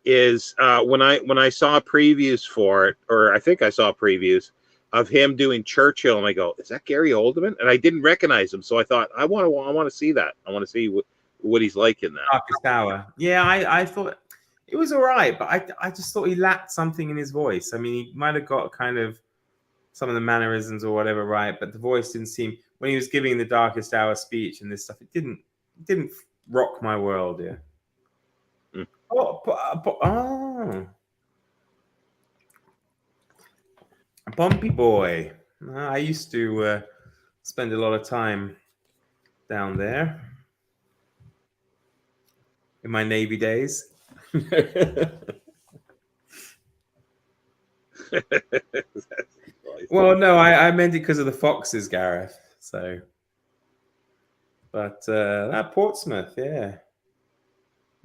A: is when I saw previews for it, or I think I saw previews of him doing Churchill, and I go, is that Gary Oldman? And I didn't recognize him, so I thought I want to see that. I want to see what he's like in that.
B: Darkest Hour. Yeah, I thought it was all right, but I just thought he lacked something in his voice. I mean, he might have got kind of some of the mannerisms or whatever right, but the voice didn't seem, when he was giving the Darkest Hour speech and this stuff, it didn't rock my world. Yeah.
A: Mm.
B: Bumpy Boy. I used to spend a lot of time down there in my Navy days. Well, no, I meant it because of the foxes, Gareth. So, but that Portsmouth, yeah.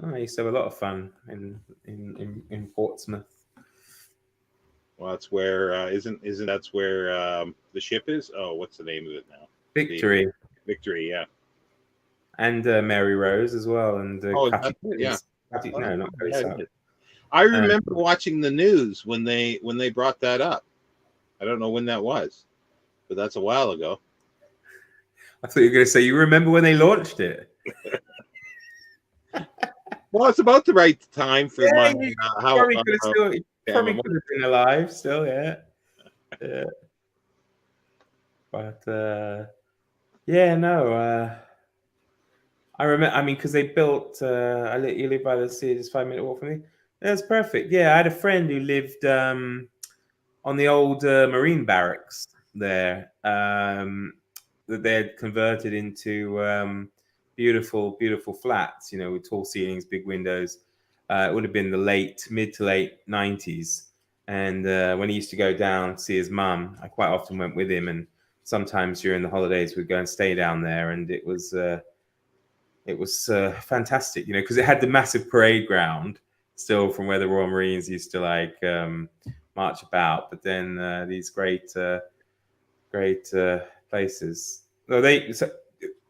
B: I used to have a lot of fun in Portsmouth.
A: Well, that's where isn't that's where the ship is? Oh, what's the name of it now?
B: Victory.
A: Victory, yeah.
B: And Mary Rose as well, and
A: yeah.
B: No, not very sad.
A: I remember watching the news when they brought that up. I don't know when that was, but that's a while ago.
B: I thought you were going to say you remember when they launched it.
A: Well, it's about the right time for my how.
B: Probably could have been alive still, yeah. But I remember. I mean, because they built. You live by the sea, just 5-minute walk from me. That's perfect. Yeah, I had a friend who lived on the old Marine barracks there. That they had converted into beautiful flats, with tall ceilings, big windows. It would have been the mid to late 90s. And when he used to go down to see his mum, I quite often went with him. And sometimes during the holidays, we'd go and stay down there. And it was fantastic, because it had the massive parade ground still from where the Royal Marines used to march about. But then these great places. Well, there you go.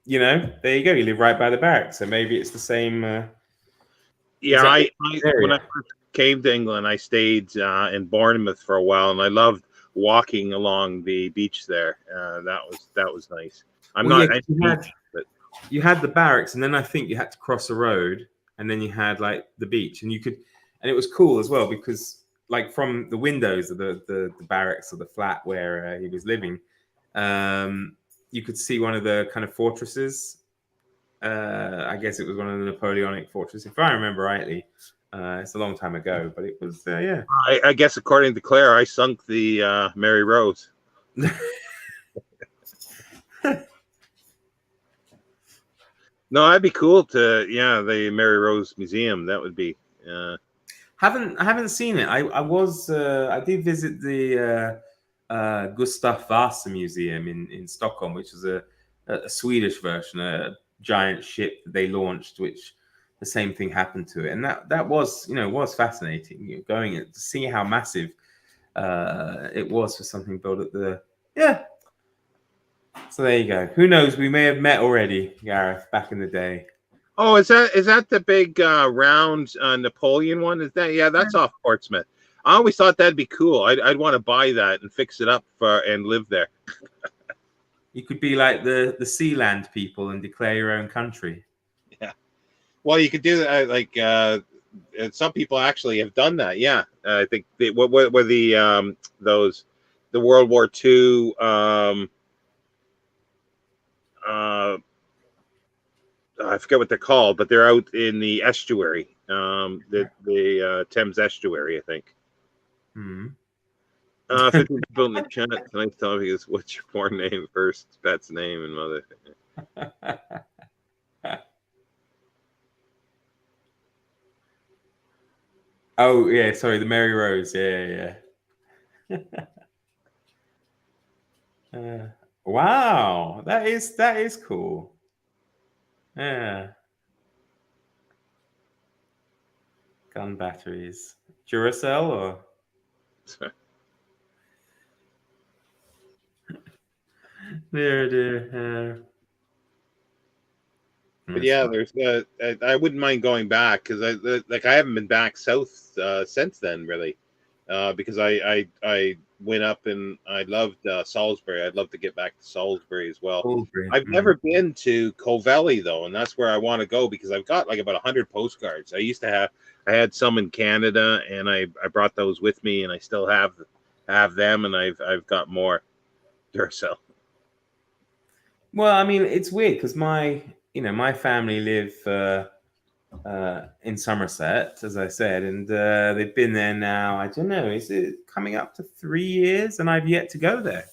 B: You live right by the barracks, so maybe it's the same.
A: When I first came to England, I stayed in Bournemouth for a while, and I loved walking along the beach there. That was nice.
B: You had the barracks, and then I think you had to cross a road, and then you had the beach, and it was cool as well because from the windows of the barracks or the flat where he was living, you could see one of the kind of fortresses. I guess it was one of the Napoleonic fortresses, if I remember rightly. It's a long time ago, but it was, yeah.
A: I guess according to Claire, I sunk the Mary Rose. No, that'd be cool to the Mary Rose Museum. That would be.
B: Haven't seen it. I did visit the Gustav Vasa Museum in Stockholm, which is a Swedish version, a giant ship that they launched, which the same thing happened to it, and that was was fascinating. Going to see how massive it was for something built at the So there you go. Who knows? We may have met already, Gareth, back in the day.
A: Oh, is that the big round Napoleon one? Is that that's off Portsmouth. I always thought that'd be cool. I'd want to buy that and fix it up and live there.
B: You could be like the Sealand people and declare your own country.
A: Yeah. Well, you could do that. Like some people actually have done that. Yeah, I think what were the those the World War II. I forget what they're called, but they're out in the estuary, the Thames estuary, I think. 15 people in the chat. Tonight's topic is what's your porn name first, pet's name, and mother.
B: Oh yeah, sorry, the Mary Rose. Yeah. Wow, that is cool. Yeah. Gun batteries. Duracell or dear.
A: But yeah, there's I wouldn't mind going back because I haven't been back south since then really, because I went up and I loved Salisbury. I'd love to get back to Salisbury as well.
B: Salisbury.
A: I've never been to Covelli though, and that's where I want to go because I've got like about 100 postcards. I had some in Canada, and I brought those with me, and I still have them, and I've got more Duracell.
B: Well, I mean, it's weird because my family live in Somerset, as I said, and they've been there now. I don't know, is it coming up to 3 years, and I've yet to go there.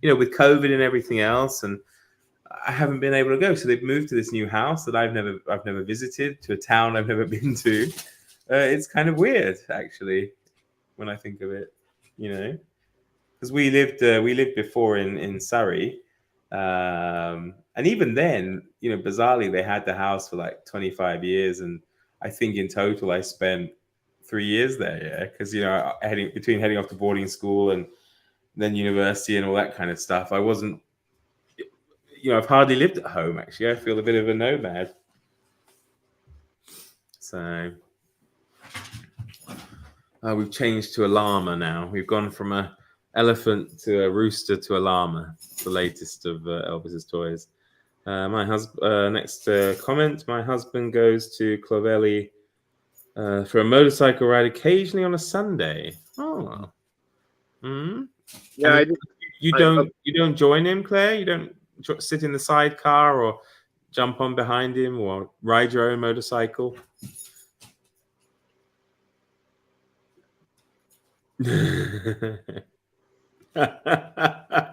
B: With COVID and everything else, and I haven't been able to go. So they've moved to this new house that I've never visited, to a town I've never been to. It's kind of weird, actually, when I think of it. Because we lived before in Surrey. And even then, bizarrely, they had the house for like 25 years. And I think in total, I spent 3 years there. Yeah. Because, heading off to boarding school and then university and all that kind of stuff, I wasn't, I've hardly lived at home, actually. I feel a bit of a nomad. So we've changed to a llama now. We've gone from a elephant to a rooster to a llama, the latest of Elvis's toys. My husband. Next comment. My husband goes to Clovelly for a motorcycle ride occasionally on a Sunday. Oh,
A: Yeah,
B: you don't join him, Claire. You don't sit in the sidecar or jump on behind him or ride your own motorcycle.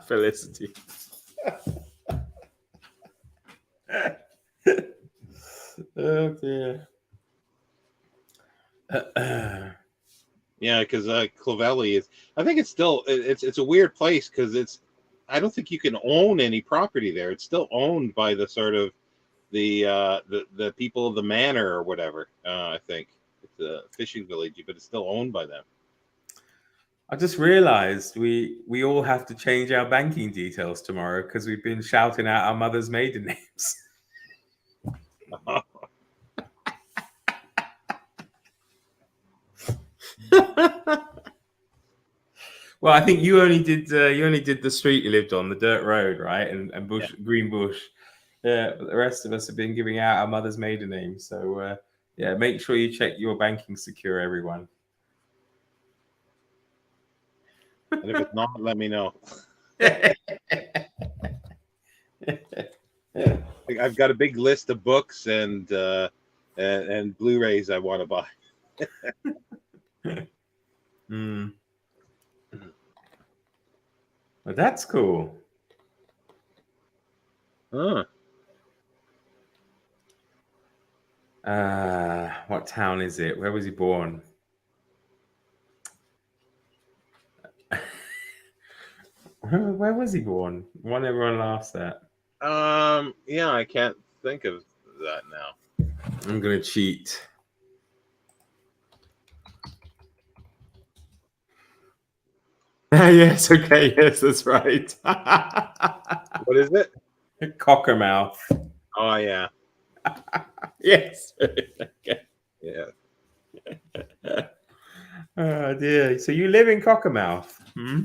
B: Felicity. Oh dear.
A: Yeah, because Clovelly is. I think it's still it's a weird place because I don't think you can own any property there. It's still owned by the sort of the people of the manor or whatever. I think it's a fishing village, but it's still owned by them.
B: I just realized we all have to change our banking details tomorrow because we've been shouting out our mother's maiden names. Well, I think you only did the street you lived on, the dirt road, right? And bush, yeah. Green bush. Yeah, but the rest of us have been giving out our mother's maiden name. So yeah, make sure you check your banking secure, everyone.
A: And if it's not, let me know. I've got a big list of books and Blu-rays I want to buy.
B: Well, that's cool.
A: Huh.
B: What town is it? Where was he born? Where was he born? One everyone laughs at.
A: Yeah, I can't think of that now.
B: I'm gonna cheat. Yes, okay, yes, that's right.
A: What is it?
B: Cockermouth.
A: Oh yeah,
B: Yes. Okay.
A: yeah.
B: Oh dear. So you live in Cockermouth? Hmm?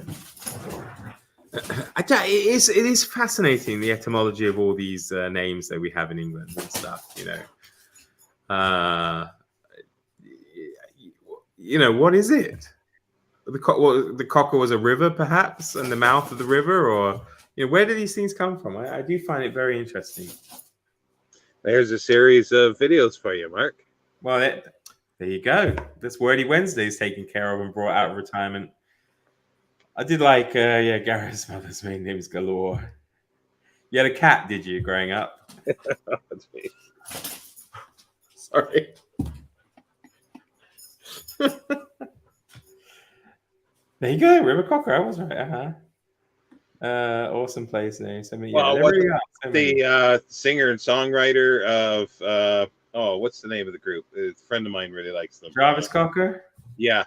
B: It is fascinating, the etymology of all these names that we have in England and stuff. What is it? The Cocker was a river, perhaps, and the mouth of the river, or where do these things come from? I do find it very interesting.
A: There's a series of videos for you, Mark.
B: Well, there you go. This Wordy Wednesday is taken care of and brought out of retirement. I did like, Gareth's mother's main name's galore. You had a cat, did you, growing up?
A: That's me.
B: Sorry. There you go, River Cocker. I was right. Awesome place name. So many,
A: Well,
B: there
A: what
B: really are. So many.
A: the singer and songwriter of what's the name of the group? A friend of mine really likes them.
B: Jarvis Cocker?
A: Yeah.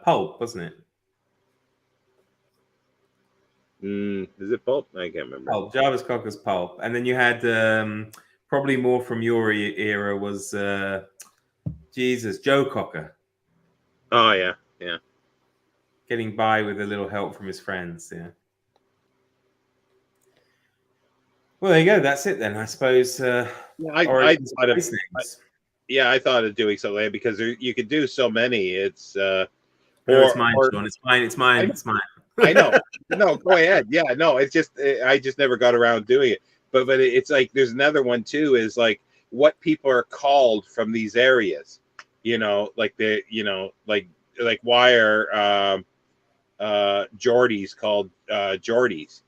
B: Pulp, wasn't it?
A: Is it Pulp? I can't remember.
B: Pulp. Jarvis Cocker's Pulp. And then you had probably more from your era was Joe Cocker.
A: Oh yeah.
B: Getting by with a little help from his friends. Yeah. Well, there you go. That's it then, I suppose.
A: I thought of doing something because you could do so many. It's
B: it's mine, Sean. It's mine. It's mine.
A: I know. No, go ahead. Yeah, no, it's just I just never got around doing it. But it's like there's another one too. Is like what people are called from these areas. Like like why are Geordies called Geordies?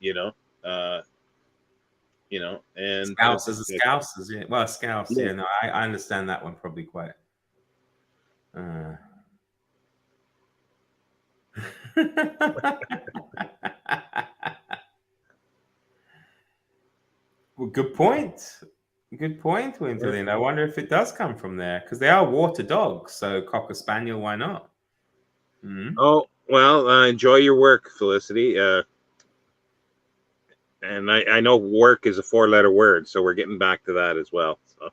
A: And
B: Scousers are Scousers. Yeah. Well, Scouse. Yeah. No, I understand that one probably quite. Well, good point. Good point, Winterland. I wonder if it does come from there because they are water dogs. So Cocker Spaniel, why not? Mm-hmm.
A: Oh well, enjoy your work, Felicity. And I know work is a 4-letter word, so we're getting back to that as well. So.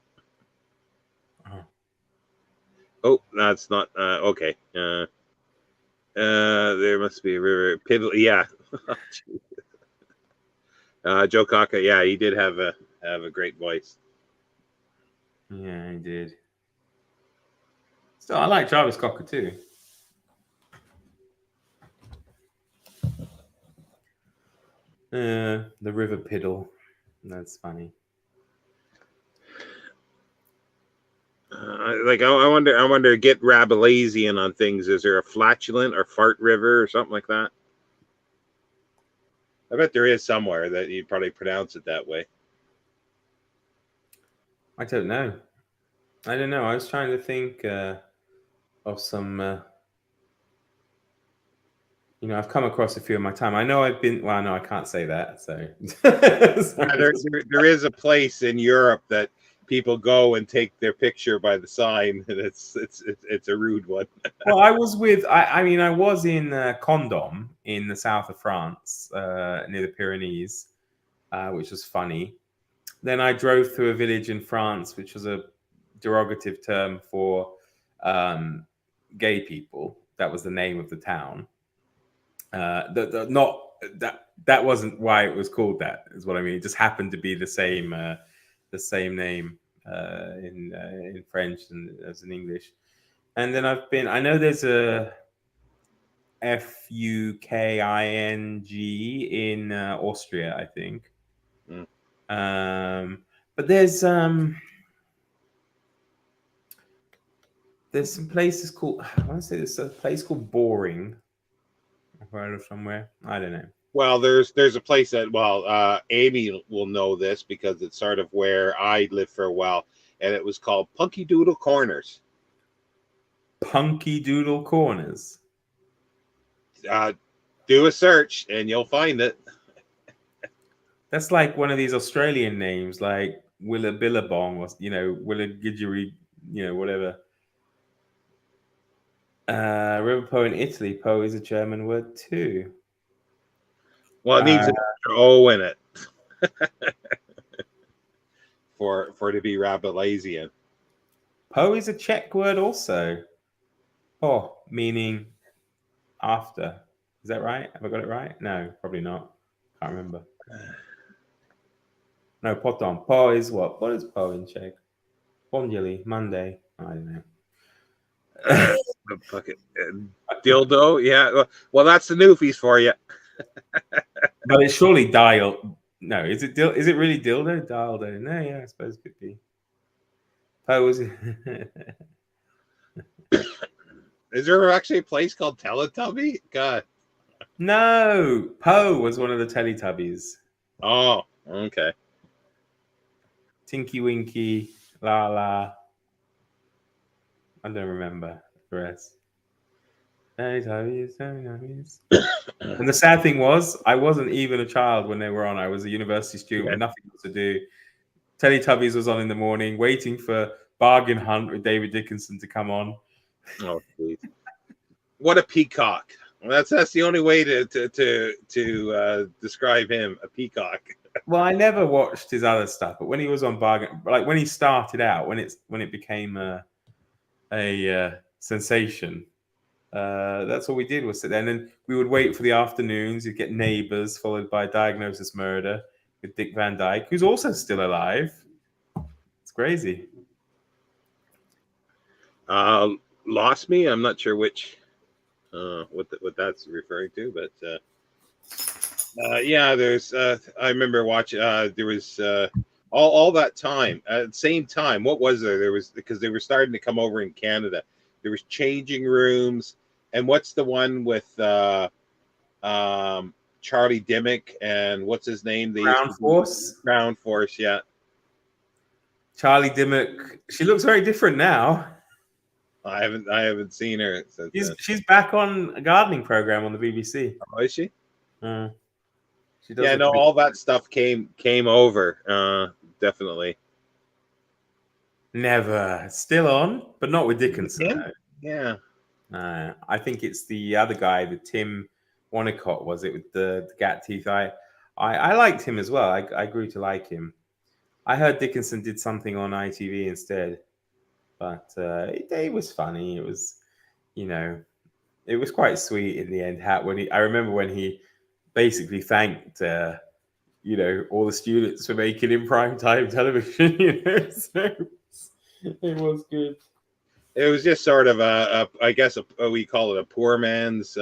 A: Oh, that's not okay. There must be a river. Yeah. Joe Cocker, yeah, he did have a great voice.
B: Yeah, he did. Still, I like Jarvis Cocker too. The River Piddle. That's funny.
A: I wonder. Get Rabelaisian on things. Is there a flatulent or fart river or something like that? I bet there is somewhere that you probably pronounce it that way.
B: I don't know. I was trying to think of some. I've come across a few in my time. I know I've been. Well, no, I can't say that. So
A: there is a place in Europe that people go and take their picture by the sign, and it's a rude one.
B: Well, I was with. I was in Condom in the south of France, near the Pyrenees, which was funny. Then I drove through a village in France, which was a derogative term for gay people. That was the name of the town. Not that wasn't why it was called that. Is what I mean. It just happened to be the same name in French as in English. And then I know there's a Fuking in Austria, I think. But there's some places called, I want to say there's a place called Boring. I've heard of somewhere. I don't know.
A: Well, there's a place that Amy will know this because it's sort of where I lived for a while, and it was called Punky Doodle Corners.
B: Punky Doodle Corners.
A: Do a search and you'll find it.
B: That's like one of these Australian names, like Willa Billabong, or Willa Gidgery, whatever. River Po in Italy. Po is a German word too.
A: Well, it needs an extra O in it for to be Rabelaisian.
B: Po is a Czech word also. Po, meaning after. Is that right? Have I got it right? No, probably not. Can't remember. No, potom. Po is what? What is po in Czech? Pondělí, Monday. I don't know.
A: Fuck it. Dildo, yeah. Well, that's the newfies for you.
B: But it's surely dial. No, is it really dildo? Dildo. No, yeah, I suppose it could be. Po was.
A: Is there actually a place called Teletubby? God.
B: No, Po was one of the Teletubbies.
A: Oh, okay.
B: Tinky Winky, La La. I don't remember the rest. Teletubbies. And the sad thing was, I wasn't even a child when they were on. I was a university student with nothing else to do. Teletubbies was on in the morning, waiting for Bargain Hunt with David Dickinson to come on.
A: Oh, please. What a peacock. That's the only way to describe him, a peacock.
B: Well, I never watched his other stuff, but when he was on Bargain, like when he started out, when it became a sensation, that's all we did was sit there, and then we would wait for the afternoons. You'd get Neighbours, followed by Diagnosis Murder with Dick Van Dyke, who's also still alive. It's crazy.
A: Lost Me. I'm not sure which what that's referring to, but yeah, there's I remember watching there was all that time at the same time. What was there was, because they were starting to come over in Canada, there was Changing Rooms, and what's the one with Charlie Dimmock and what's his name,
B: Ground Force.
A: Ground Force, yeah.
B: Charlie Dimmock, she looks very different now.
A: I haven't seen her since.
B: She's back on a gardening program on the BBC.
A: Oh, is she?
B: She does.
A: Yeah, no, all that stuff came over. Definitely.
B: Never. Still on, but not with Dickinson.
A: Yeah.
B: I think it's the other guy, the Tim Wannicott, was it, with the gat teeth? I liked him as well. I grew to like him. I heard Dickinson did something on ITV instead. But it was funny. It was, it was quite sweet in the end. I remember when he basically thanked, all the students for making him primetime television. So it was good.
A: It was just sort of I guess we call it a poor man's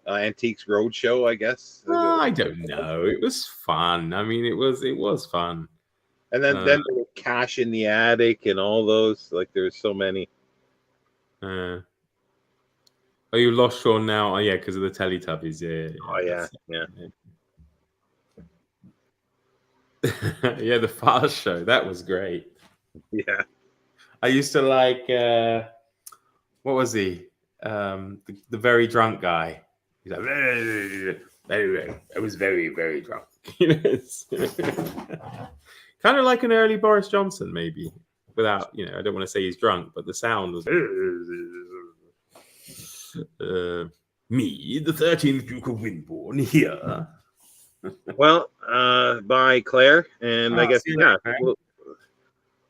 A: Antiques Roadshow, I guess.
B: I don't know. It was fun. I mean, it was fun.
A: And then there was Cash in the Attic and all those. Like, there's so many.
B: Oh, you lost Sean now? Oh, yeah, because of the Teletubbies. Yeah.
A: Oh, yeah.
B: Yeah, the Fast Show. That was great.
A: Yeah.
B: I used to like, what was he? The very drunk guy. He's like, I was very, very drunk. Kind of like an early Boris Johnson, maybe. Without, I don't want to say he's drunk, but the sound was... me, the 13th Duke of Wimborne, here.
A: Well, bye, Claire. And I guess,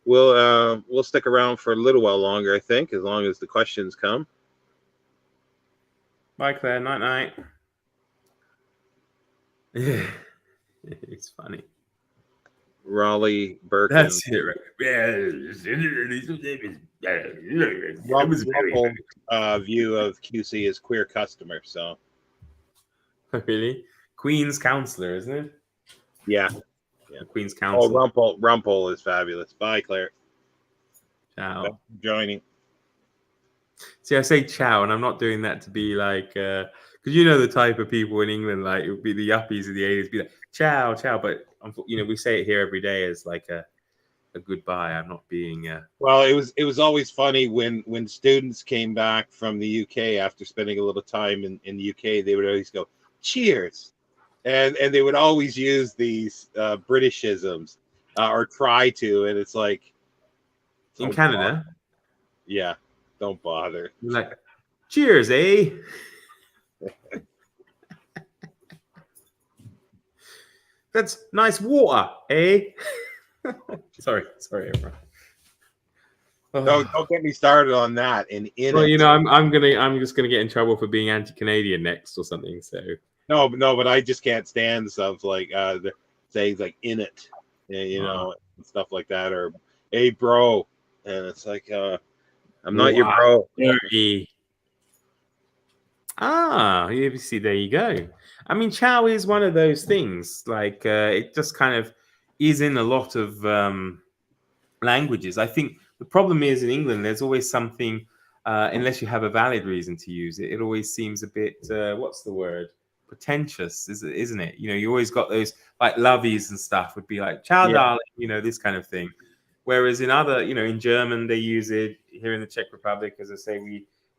A: we'll stick around for a little while longer, I think, as long as the questions come.
B: Bye, Claire. Night-night. It's funny.
A: Raleigh Burke.
B: That's it, right?
A: Rob's view of QC is queer customer, so.
B: Really? Queen's Counselor, isn't it?
A: Yeah.
B: Queen's Counselor.
A: Oh, Rumpel is fabulous. Bye, Claire.
B: Ciao.
A: Thanks for joining.
B: See, I say ciao, and I'm not doing that to be like, Because you know the type of people in England, like it would be the yuppies of the 80s, be like, ciao, ciao. But, you know, we say it here every day as like a goodbye. I'm not being...
A: Well, it was always funny when students came back from the UK after spending a little time in the UK, they would always go, cheers. And they would always use these Britishisms or try to. And it's like...
B: in Canada?
A: Bother. Yeah, don't bother.
B: Like, cheers, eh? That's nice water, eh? sorry, everyone.
A: Don't get me started on that. And
B: well, you know, I'm just gonna get in trouble for being anti-Canadian next or something. So
A: no, but I just can't stand stuff like saying like in it, you know, and stuff like that, or hey bro, and it's like I'm not your bro.
B: Dirty. You see, there you go. I mean, ciao is one of those things. Like it just kind of is in a lot of languages. I think the problem is in England, there's always something, unless you have a valid reason to use it, it always seems a bit, what's the word? Pretentious, isn't it? You know, you always got those like lovies and stuff would be like, ciao, darling, you know, this kind of thing. Whereas in other, you know, in German, they use it. Here in the Czech Republic, as I say,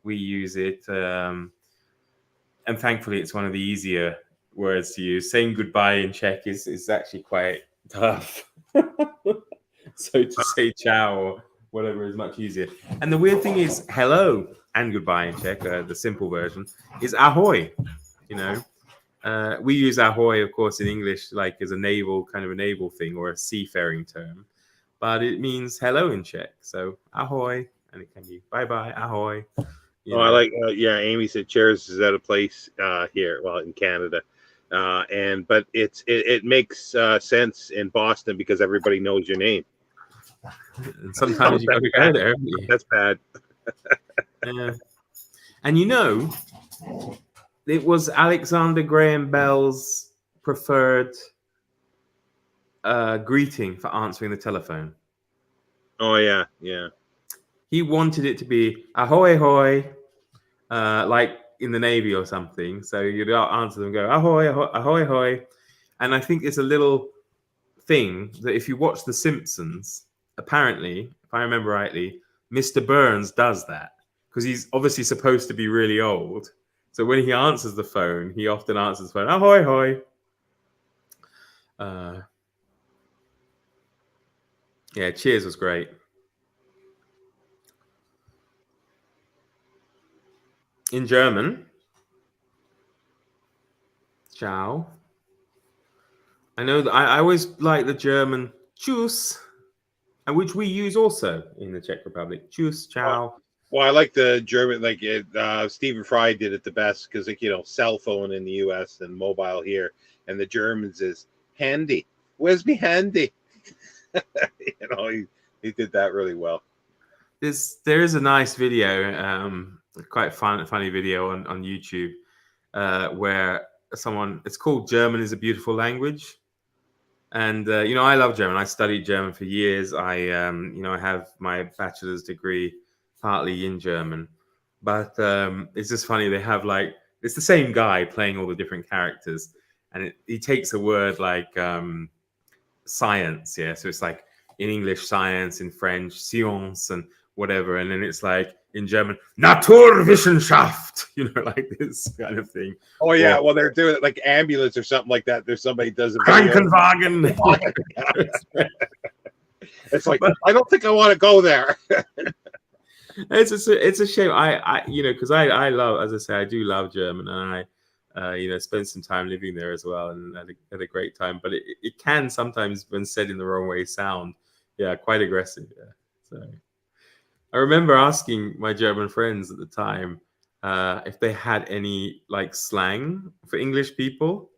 B: we use it. And thankfully, it's one of the easier words to use. Saying goodbye in Czech is actually quite tough. So to say ciao or whatever is much easier. And the weird thing is hello and goodbye in Czech, the simple version, is ahoy. You know, we use ahoy, of course, in English, like as a naval thing or a seafaring term. But it means hello in Czech. So ahoy, and it can be bye-bye, ahoy.
A: I like, Amy said cheers is at a place here, well, in Canada. But it makes sense in Boston because everybody knows your name.
B: And sometimes you got to go there.
A: That's bad.
B: And you know, it was Alexander Graham Bell's preferred greeting for answering the telephone.
A: Oh, yeah.
B: He wanted it to be ahoy, ahoy, like in the Navy or something. So you'd answer them and go ahoy, ahoy, ahoy, ahoy. And I think it's a little thing that if you watch The Simpsons, apparently, if I remember rightly, Mr. Burns does that because he's obviously supposed to be really old. So when he answers the phone, he often answers the phone, ahoy, ahoy. Yeah, cheers was great. In German, ciao. I know that I always like the German tschüss, which we use also in the Czech Republic. Tschüss, ciao.
A: Well, I like the German, like Stephen Fry did it the best because, like, you know, cell phone in the U.S. and mobile here, and the Germans is handy. Where's me handy? You know, he did that really well.
B: There is a nice video, quite funny video on YouTube, where it's called German is a Beautiful Language. And, you know, I love German. I studied German for years. I have my bachelor's degree partly in German. But it's just funny. They have it's the same guy playing all the different characters. And he takes a word like science. Yeah. So it's like in English, science, in French, science, and whatever. And then it's like in German, Naturwissenschaft, you know, like this kind of thing.
A: Oh, yeah. Well, they're doing it like ambulance or something like that. There's somebody does a
B: Krankenwagen.
A: It's like, I don't think I want to go there.
B: It's a shame. I you know, because I love, as I say, I do love German, and I you know, spent some time living there as well, and had a great time. But it can sometimes, when said in the wrong way, sound quite aggressive. Yeah. So I remember asking my German friends at the time if they had any like slang for English people,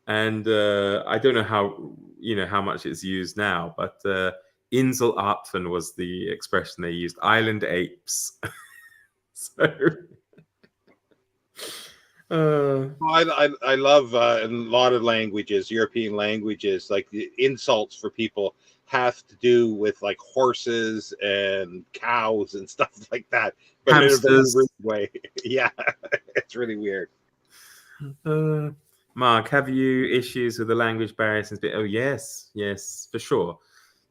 B: and I don't know how much it's used now, but Inselarpfen was the expression they used. Island apes. So
A: I love in a lot of languages, European languages, like the insults for people have to do with like horses and cows and stuff like that, but
B: hamsters.
A: in a very rude way. Yeah, it's really weird.
B: Mark, have you issues with the language barrier since? Oh, yes, for sure.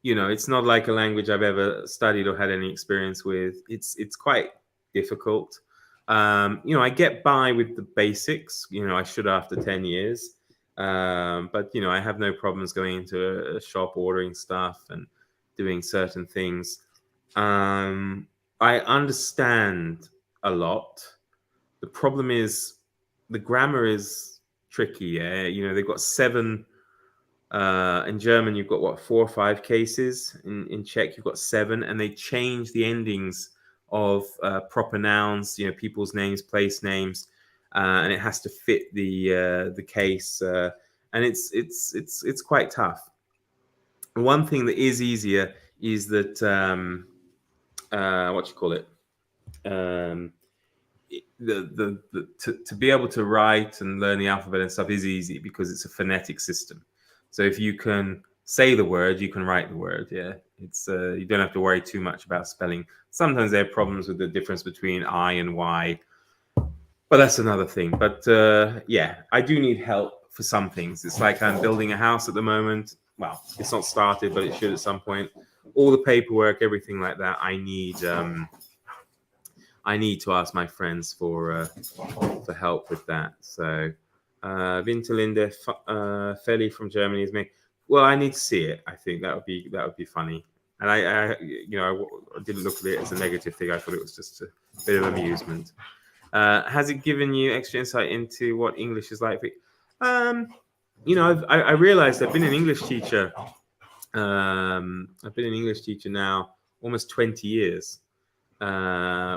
B: It's not like a language I've ever studied or had any experience with. It's quite difficult. I get by with the basics. I should after 10 years. But I have no problems going into a shop, ordering stuff and doing certain things. I understand a lot. The problem is the grammar is tricky. Yeah, they've got 7. In German, you've got what, 4 or 5 cases. In Czech, you've got 7, and they change the endings of proper nouns. People's names, place names, and it has to fit the case. And it's quite tough. One thing that is easier is that what you call it. To be able to write and learn the alphabet and stuff is easy because it's a phonetic system. So if you can say the word, you can write the word. Yeah, it's you don't have to worry too much about spelling. Sometimes there are problems with the difference between I and Y, but that's another thing. But yeah, I do need help for some things. It's like I'm building a house at the moment. Well, it's not started, but it should at some point. All the paperwork, everything like that, I need to ask my friends for help with that. So Winterlinde Feli from Germany is me. Well, I need to see it. I think that would be funny. And I didn't look at it as a negative thing. I thought it was just a bit of amusement. Has it given you extra insight into what English is like? I realized I've been an English teacher. I've been an English teacher now almost 20 years.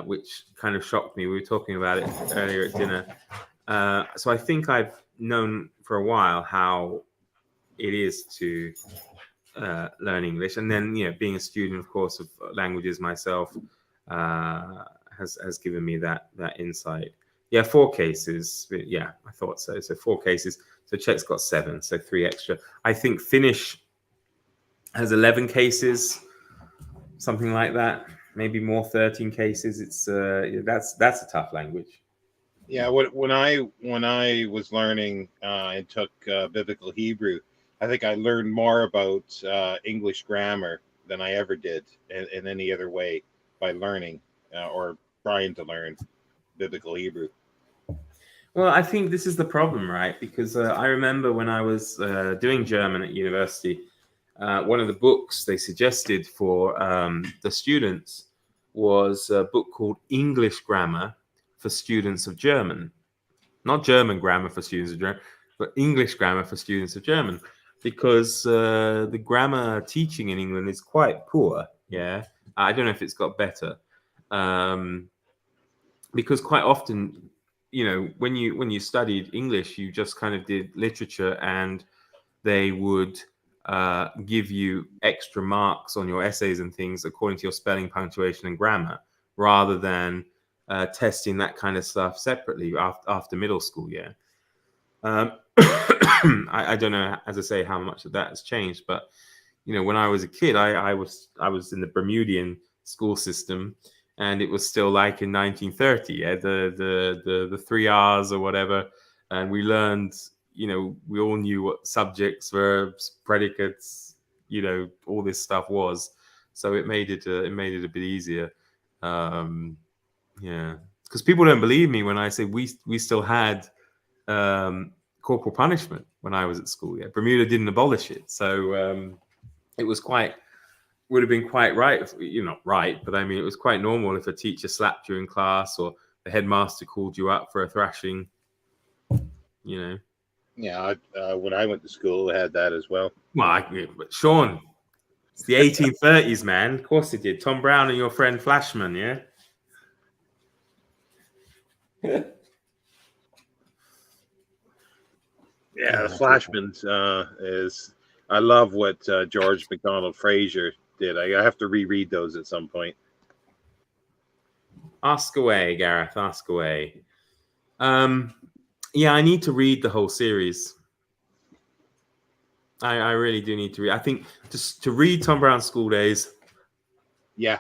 B: Which kind of shocked me. We were talking about it earlier at dinner. So I think I've known for a while how it is to learn English, and then being a student, of course, of languages myself has given me that insight. Yeah, 4 cases. Yeah, I thought so. So 4 cases. So Czech's got 7, so 3 extra. I think Finnish has 11 cases, something like that. Maybe more, 13 cases. It's that's a tough language.
A: Yeah, when I was learning and took biblical Hebrew, I think I learned more about English grammar than I ever did in any other way by learning or trying to learn biblical Hebrew.
B: Well, I think this is the problem, right? Because I remember when I was doing German at university, one of the books they suggested for the students was a book called English Grammar for Students of German. Not German grammar for students of German, but English grammar for students of German. Because the grammar teaching in England is quite poor. Yeah, I don't know if it's got better. Because quite often, when you studied English, you just kind of did literature, and they would give you extra marks on your essays and things according to your spelling, punctuation, and grammar, rather than testing that kind of stuff separately after middle school. Yeah. I don't know, as I say, how much of that has changed, but when I was a kid, I was in the Bermudian school system, and it was still like in 1930. Yeah, the 3 R's or whatever, and we learned. We all knew what subjects, verbs, predicates, all this stuff was. So it made it a bit easier. Yeah, because people don't believe me when I say we still had corporal punishment when I was at school. Yeah, Bermuda didn't abolish it, so it was would have been quite right. Not right, but I mean, it was quite normal if a teacher slapped you in class or the headmaster called you up for a thrashing.
A: Yeah, when I went to school, I had that as well.
B: Well, but Sean, it's the 1830s, man. Of course it did. Tom Brown and your friend Flashman, yeah?
A: Yeah, the Flashmans is. I love what George MacDonald Fraser did. I have to reread those at some point.
B: Ask away, Gareth. Ask away. Yeah, I need to read the whole series. I really do need to read. I think just to read Tom Brown's School Days.
A: Yeah.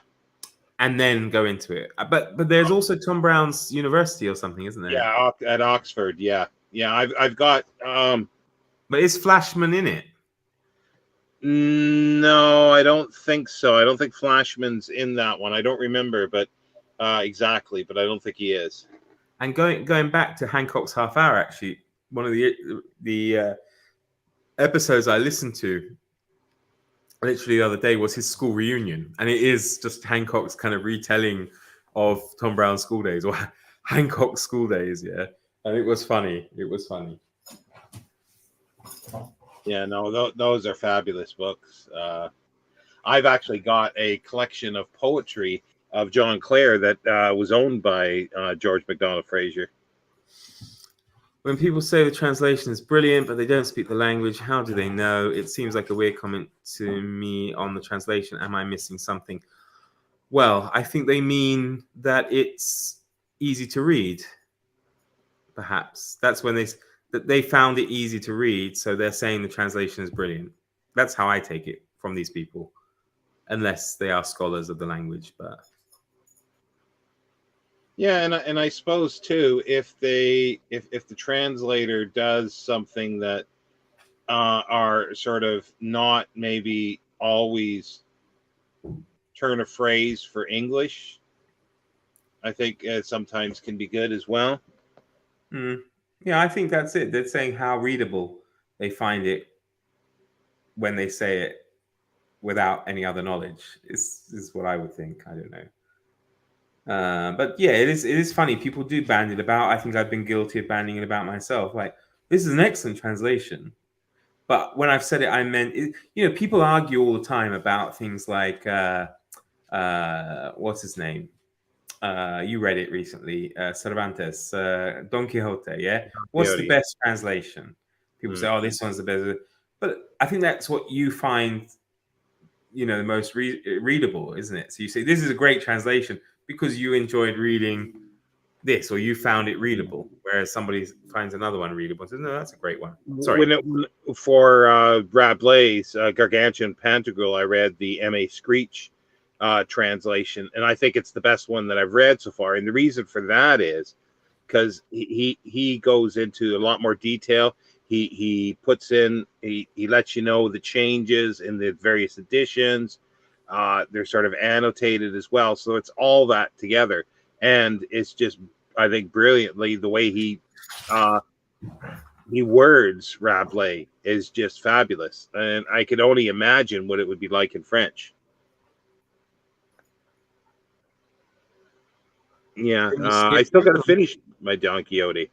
B: and then go into it. But there's also Tom Brown's University or something, isn't there?
A: Yeah, at Oxford. Yeah, yeah. I've got.
B: But is Flashman in it?
A: No, I don't think so. I don't think Flashman's in that one. I don't remember, but exactly. But I don't think he is.
B: And going back to Hancock's Half Hour, actually, one of the episodes I listened to literally the other day was his school reunion, and it is just Hancock's kind of retelling of Tom Brown's school days or Hancock's school days. Yeah, and it was funny. It was funny.
A: Yeah, no, those are fabulous books. I've actually got a collection of poetry of John Clare that was owned by George MacDonald Fraser.
B: When people say the translation is brilliant, but they don't speak the language, how do they know? It seems like a weird comment to me on the translation. Am I missing something? Well, I think they mean that it's easy to read. Perhaps that's when they found it easy to read, so they're saying the translation is brilliant. That's how I take it from these people, unless they are scholars of the language. But
A: yeah, and I suppose too, if the translator does something that are sort of not maybe always turn a phrase for English, I think sometimes can be good as well.
B: Yeah, I think that's it. They're saying how readable they find it when they say it without any other knowledge. Is what I would think. I don't know. But yeah, it is funny. People do band it about. I think I've been guilty of banding it about myself. Like, this is an excellent translation. But when I've said it, I meant, people argue all the time about things like, what's his name? You read it recently, Cervantes, Don Quixote, yeah? What's the best translation? People say, oh, this one's the best. But I think that's what you find, the most readable, isn't it? So you say, this is a great translation because you enjoyed reading this, or you found it readable, whereas somebody finds another one readable and says, no, that's a great one. Sorry.
A: For Rabelais' Gargantuan Pantagruel, I read the M.A. Screech translation, and I think it's the best one that I've read so far. And the reason for that is because he goes into a lot more detail. He puts in, he lets you know the changes in the various editions. They're sort of annotated as well, so it's all that together, and it's just, I think, brilliantly the way he words Rabelais is just fabulous, and I could only imagine what it would be like in French. Yeah, I still got to finish my Don Quixote.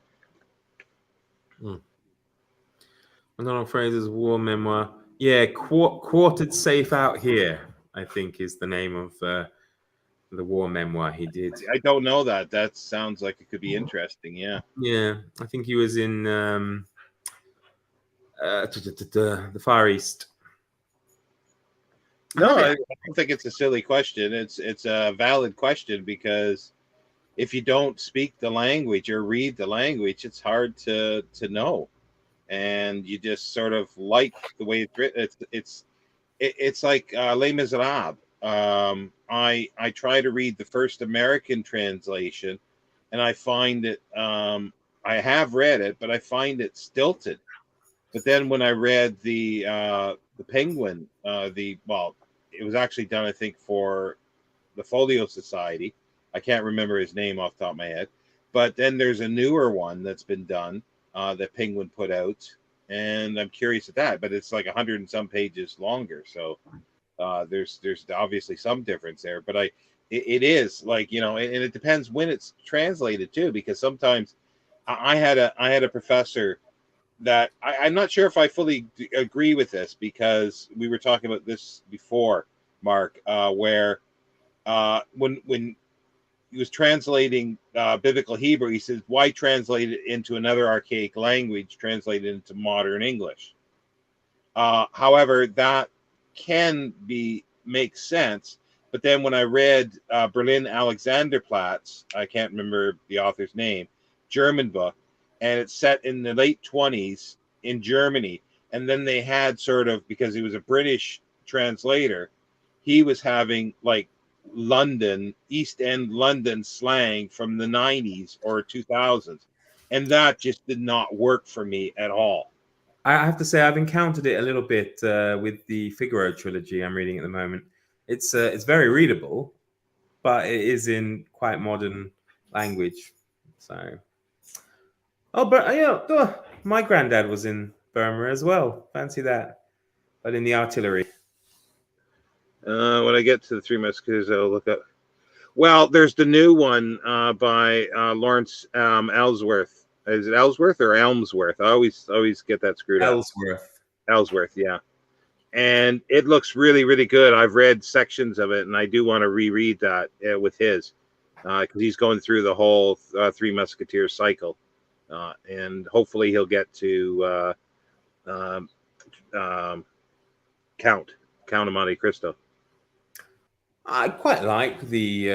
B: Donald Fraser's war memoir. Yeah, Quartered Safe Out Here, I think, is the name of the war memoir he did.
A: I don't know that. That sounds like it could be interesting. Yeah.
B: Yeah, I think he was in the Far East.
A: No, I don't think it's a silly question. It's a valid question, because if you don't speak the language or read the language, it's hard to know, and you just sort of like the way it's written. It's like Les Miserables. I try to read the first American translation, and I find it. I have read it, but I find it stilted. But then when I read the Penguin, it was actually done, I think, for the Folio Society. I can't remember his name off the top of my head. But then there's a newer one that's been done that Penguin put out, and I'm curious at that. But it's like 100 and some pages longer, so there's obviously some difference there. But it is like, and it depends when it's translated too, because sometimes I had a professor that I'm not sure if I fully agree with this, because we were talking about this before, Mark, where when he was translating biblical Hebrew, he says, why translate it into another archaic language, translate it into modern English? However, that can make sense. But then when I read Berlin Alexanderplatz, I can't remember the author's name, German book, and it's set in the late 20s in Germany. And then they had sort of, because he was a British translator, he was having like London, East End London slang from the 90s or 2000s. And that just did not work for me at all.
B: I have to say I've encountered it a little bit with the Figaro trilogy I'm reading at the moment. It's very readable, but it is in quite modern language. So, oh, but yeah, my granddad was in Burma as well. Fancy that, but in the artillery.
A: When I get to the Three Musketeers, I'll look up. Well, there's the new one by Lawrence Ellsworth. Is it Ellsworth or Elmsworth? I always get that screwed up.
B: Ellsworth.
A: Ellsworth, yeah. And it looks really, really good. I've read sections of it, and I do want to reread that with his, because he's going through the whole Three Musketeers cycle, and hopefully he'll get to Count of Monte Cristo.
B: I quite like the.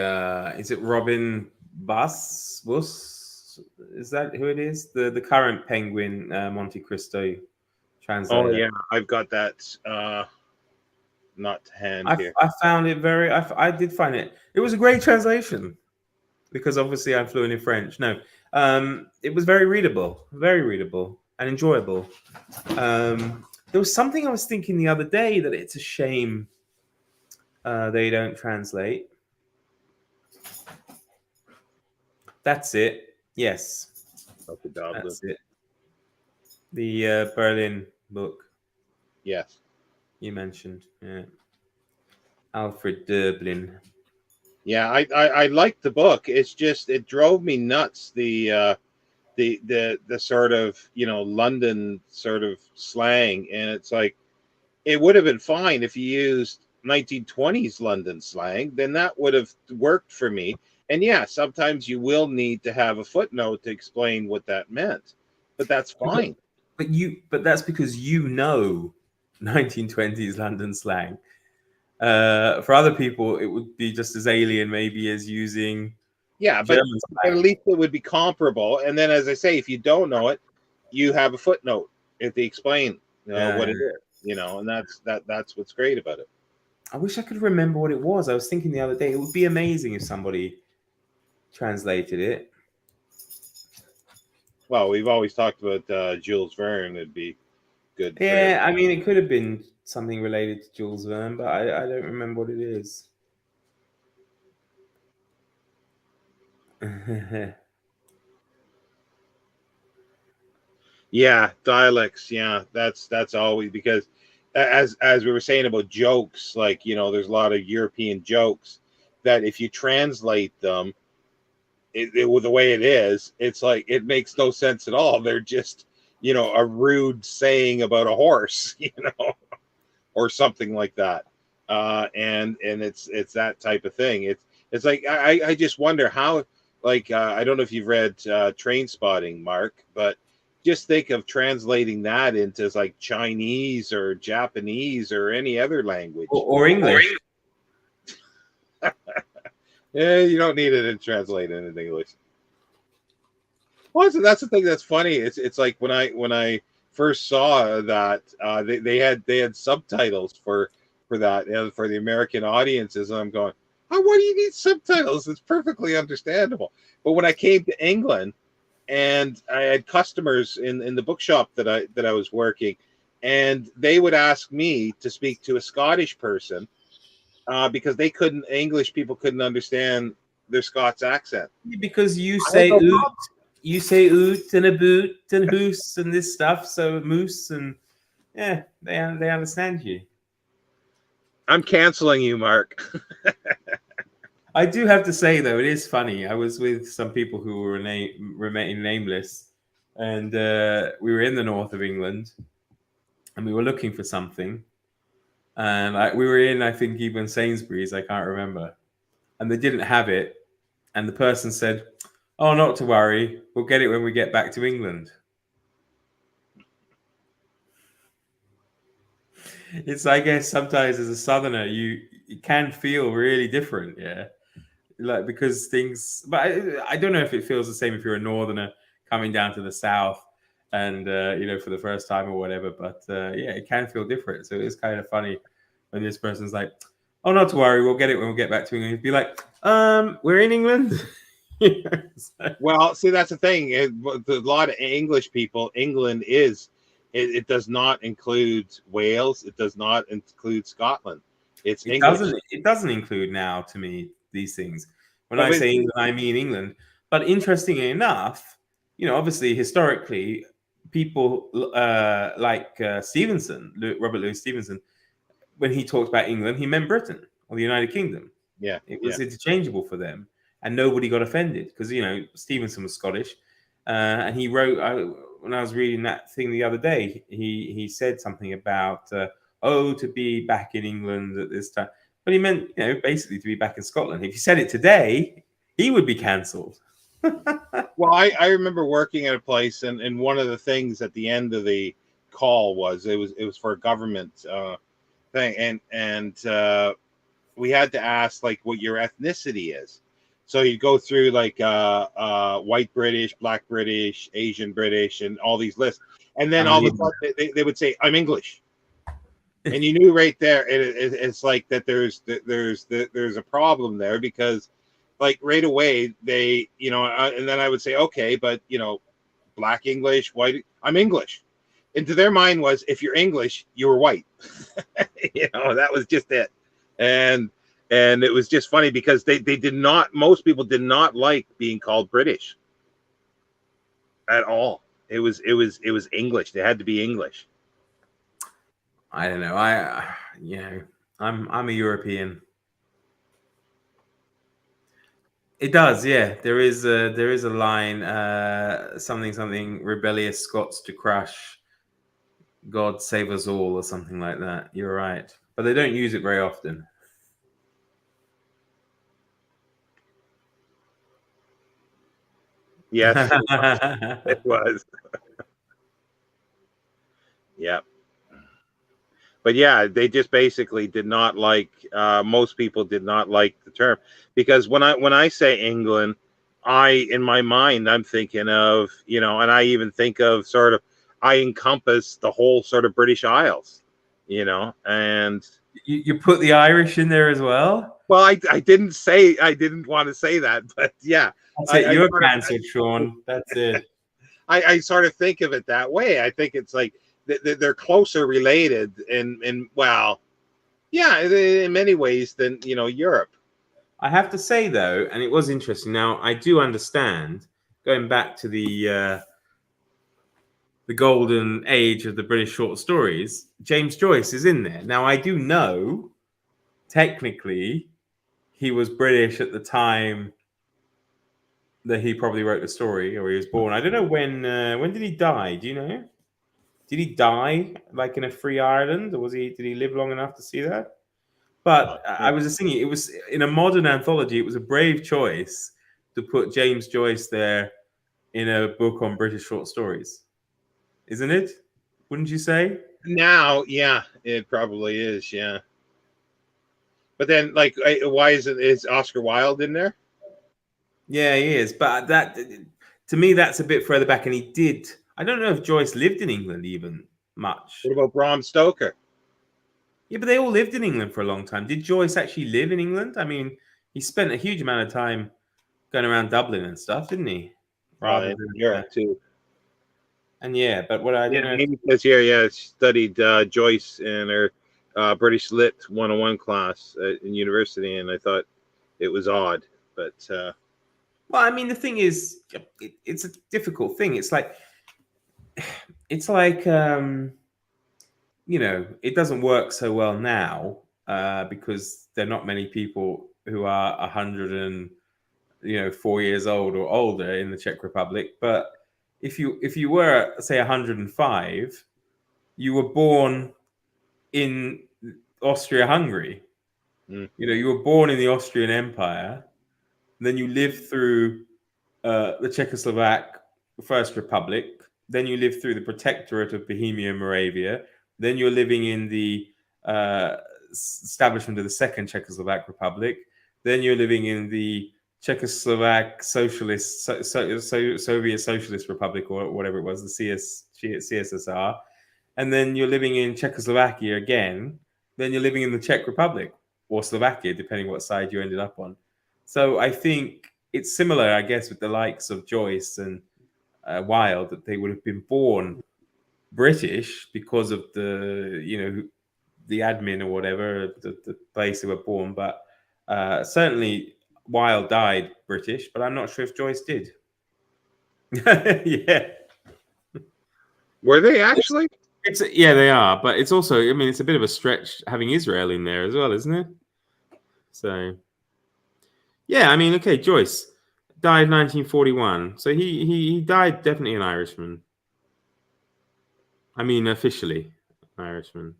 B: Is it Robin Buss? Is that who it is? The current Penguin Monte Cristo translator.
A: Oh yeah, I've got that. Not to hand here.
B: I found it very. I did find it. It was a great translation because obviously I'm fluent in French. No, it was very readable and enjoyable. There was something I was thinking the other day that it's a shame they don't translate. That's it. Yes, that's it. The Berlin book.
A: Yes,
B: you mentioned. Yeah. Alfred Dublin.
A: Yeah, I liked the book. It's just it drove me nuts. The sort of London sort of slang, and it's like it would have been fine if you used 1920s London slang, then that would have worked for me. And yeah, sometimes you will need to have a footnote to explain what that meant, but that's fine.
B: But that's because 1920s London slang. For other people, it would be just as alien, maybe, as using.
A: Yeah, but at least it would be comparable. And then, as I say, if you don't know it, you have a footnote if they explain what it is. And that's what's great about it.
B: I wish I could remember what it was. I was thinking the other day, it would be amazing if somebody translated it.
A: Well, we've always talked about Jules Verne. It'd be good.
B: Yeah, I mean, it could have been something related to Jules Verne, but I don't remember what it is.
A: Yeah, dialects. Yeah, that's always because as we were saying about jokes, like there's a lot of European jokes that if you translate them, with the way it is, it's like it makes no sense at all. They're just a rude saying about a horse, or something like that, and it's that type of thing. It's like I just wonder how. Like I don't know if you've read Train Spotting, Mark, but just think of translating that into like Chinese or Japanese or any other language
B: or English.
A: Yeah, you don't need it to translate into English. Well, that's the thing that's funny. It's like when I first saw that they had subtitles for that for the American audiences, and I'm going, oh, why do you need subtitles? It's perfectly understandable. But when I came to England, and I had customers in the bookshop that I was working, and they would ask me to speak to a Scottish person because English people couldn't understand their Scots accent.
B: Because you say oot and a boot and hoose and this stuff, so moose, and yeah, they understand you.
A: I'm canceling you, Mark.
B: I do have to say, though, it is funny. I was with some people who were remaining nameless, and we were in the north of England, and we were looking for something. And we were in, I think, even Sainsbury's, I can't remember. And they didn't have it. And the person said, oh, not to worry. We'll get it when we get back to England. It's, I guess, sometimes as a southerner, you can feel really different, yeah. Like because things, but I don't know if it feels the same if you're a northerner coming down to the south and for the first time or whatever. But yeah, it can feel different. So it's kind of funny when this person's like, Oh, not to worry, we'll get it when we get back to England. He'd be like, we're in England.
A: Well, see, that's the thing. A lot of English people, England is, it does not include Wales. It does not include Scotland. It's
B: It
A: English.
B: doesn't. It doesn't include now to me these things. When
A: Well,
B: I say England, I mean England. But interestingly enough, obviously historically, people like Stevenson, Robert Louis Stevenson, when he talked about England, he meant Britain or the United Kingdom.
A: yeah,
B: It
A: yeah.
B: was interchangeable for them, and nobody got offended because Stevenson was Scottish, and he wrote. When I was reading that thing the other day, he said something about to be back in England at this time, but he meant basically to be back in Scotland. If he said it today, he would be cancelled.
A: Well, I remember working at a place, and one of the things at the end of the call was it was for a government thing, and we had to ask like what your ethnicity is. So you go through like white British, black British, Asian British, and all these lists, and then all of a sudden they would say, "I'm English," and you knew right there it's like that. There's a problem there because like right away they and then I would say, okay, but black English, white, I'm English. And to their mind was, if you're English, you were white. That was just it. And it was just funny because they did not, most people did not like being called British at all. It was English. They had to be English.
B: I don't know. I'm a European. It does, yeah. There is a line, something rebellious Scots to crush, God save us all, or something like that. You're right, but they don't use it very often.
A: Yes, it was. Yeah. But yeah, they just basically did not like. Most people did not like the term because when I say England, in my mind I'm thinking of and I even think of sort of I encompass the whole sort of British Isles, and
B: you put the Irish in there as well.
A: Well, I didn't want to say that, but yeah,
B: that's it. You're cancelled, Sean. That's it.
A: I sort of think of it that way. I think it's like they're closer related in well, yeah, in many ways than Europe.
B: I have to say though, and it was interesting. Now I do understand going back to the golden age of the British short stories. James Joyce is in there. Now I do know, technically, he was British at the time that he probably wrote the story, or he was born. I don't know when did he die? Do you know? Did he die like in a free Ireland, or did he live long enough to see that? But I was just thinking, it was in a modern anthology, it was a brave choice to put James Joyce there in a book on British short stories, isn't it? Wouldn't you say?
A: Now, yeah, it probably is, yeah. But then, like, why is Oscar Wilde in there?
B: Yeah, he is. But that, to me, that's a bit further back. And he did. I don't know if Joyce lived in England even much.
A: What about Bram Stoker?
B: Yeah, but they all lived in England for a long time. Did Joyce actually live in England? I mean, he spent a huge amount of time going around Dublin and stuff, didn't he?
A: Rather than Europe too.
B: And yeah, but what I don't know.
A: Amy says here, yeah, studied Joyce in her British Lit 101 class in university, and I thought it was odd, but.
B: Well, I mean, the thing is, it's a difficult thing. It's like, it doesn't work so well now because there are not many people who are 104 years old or older in the Czech Republic. But if you were, say, 105, you were born in Austria-Hungary. You were born in the Austrian Empire. Then you lived through the Czechoslovak First Republic. Then you lived through the Protectorate of Bohemia and Moravia. Then you're living in the establishment of the Second Czechoslovak Republic. Then you're living in the Czechoslovak Socialist, Soviet Socialist Republic, or whatever it was, the CSSR. And then you're living in Czechoslovakia again. Then you're living in the Czech Republic. or Slovakia, depending what side you ended up on. So I think it's similar, I guess, with the likes of Joyce and Wilde, that they would have been born British because of the, the admin or whatever, the place they were born. But certainly Wilde died British, but I'm not sure if Joyce did. Yeah.
A: Were they actually?
B: Yeah, they are. But it's also, I mean, it's a bit of a stretch having Israel in there as well, isn't it? So, yeah, I mean, okay, Joyce died 1941. So he died definitely an Irishman. I mean, officially Irishman.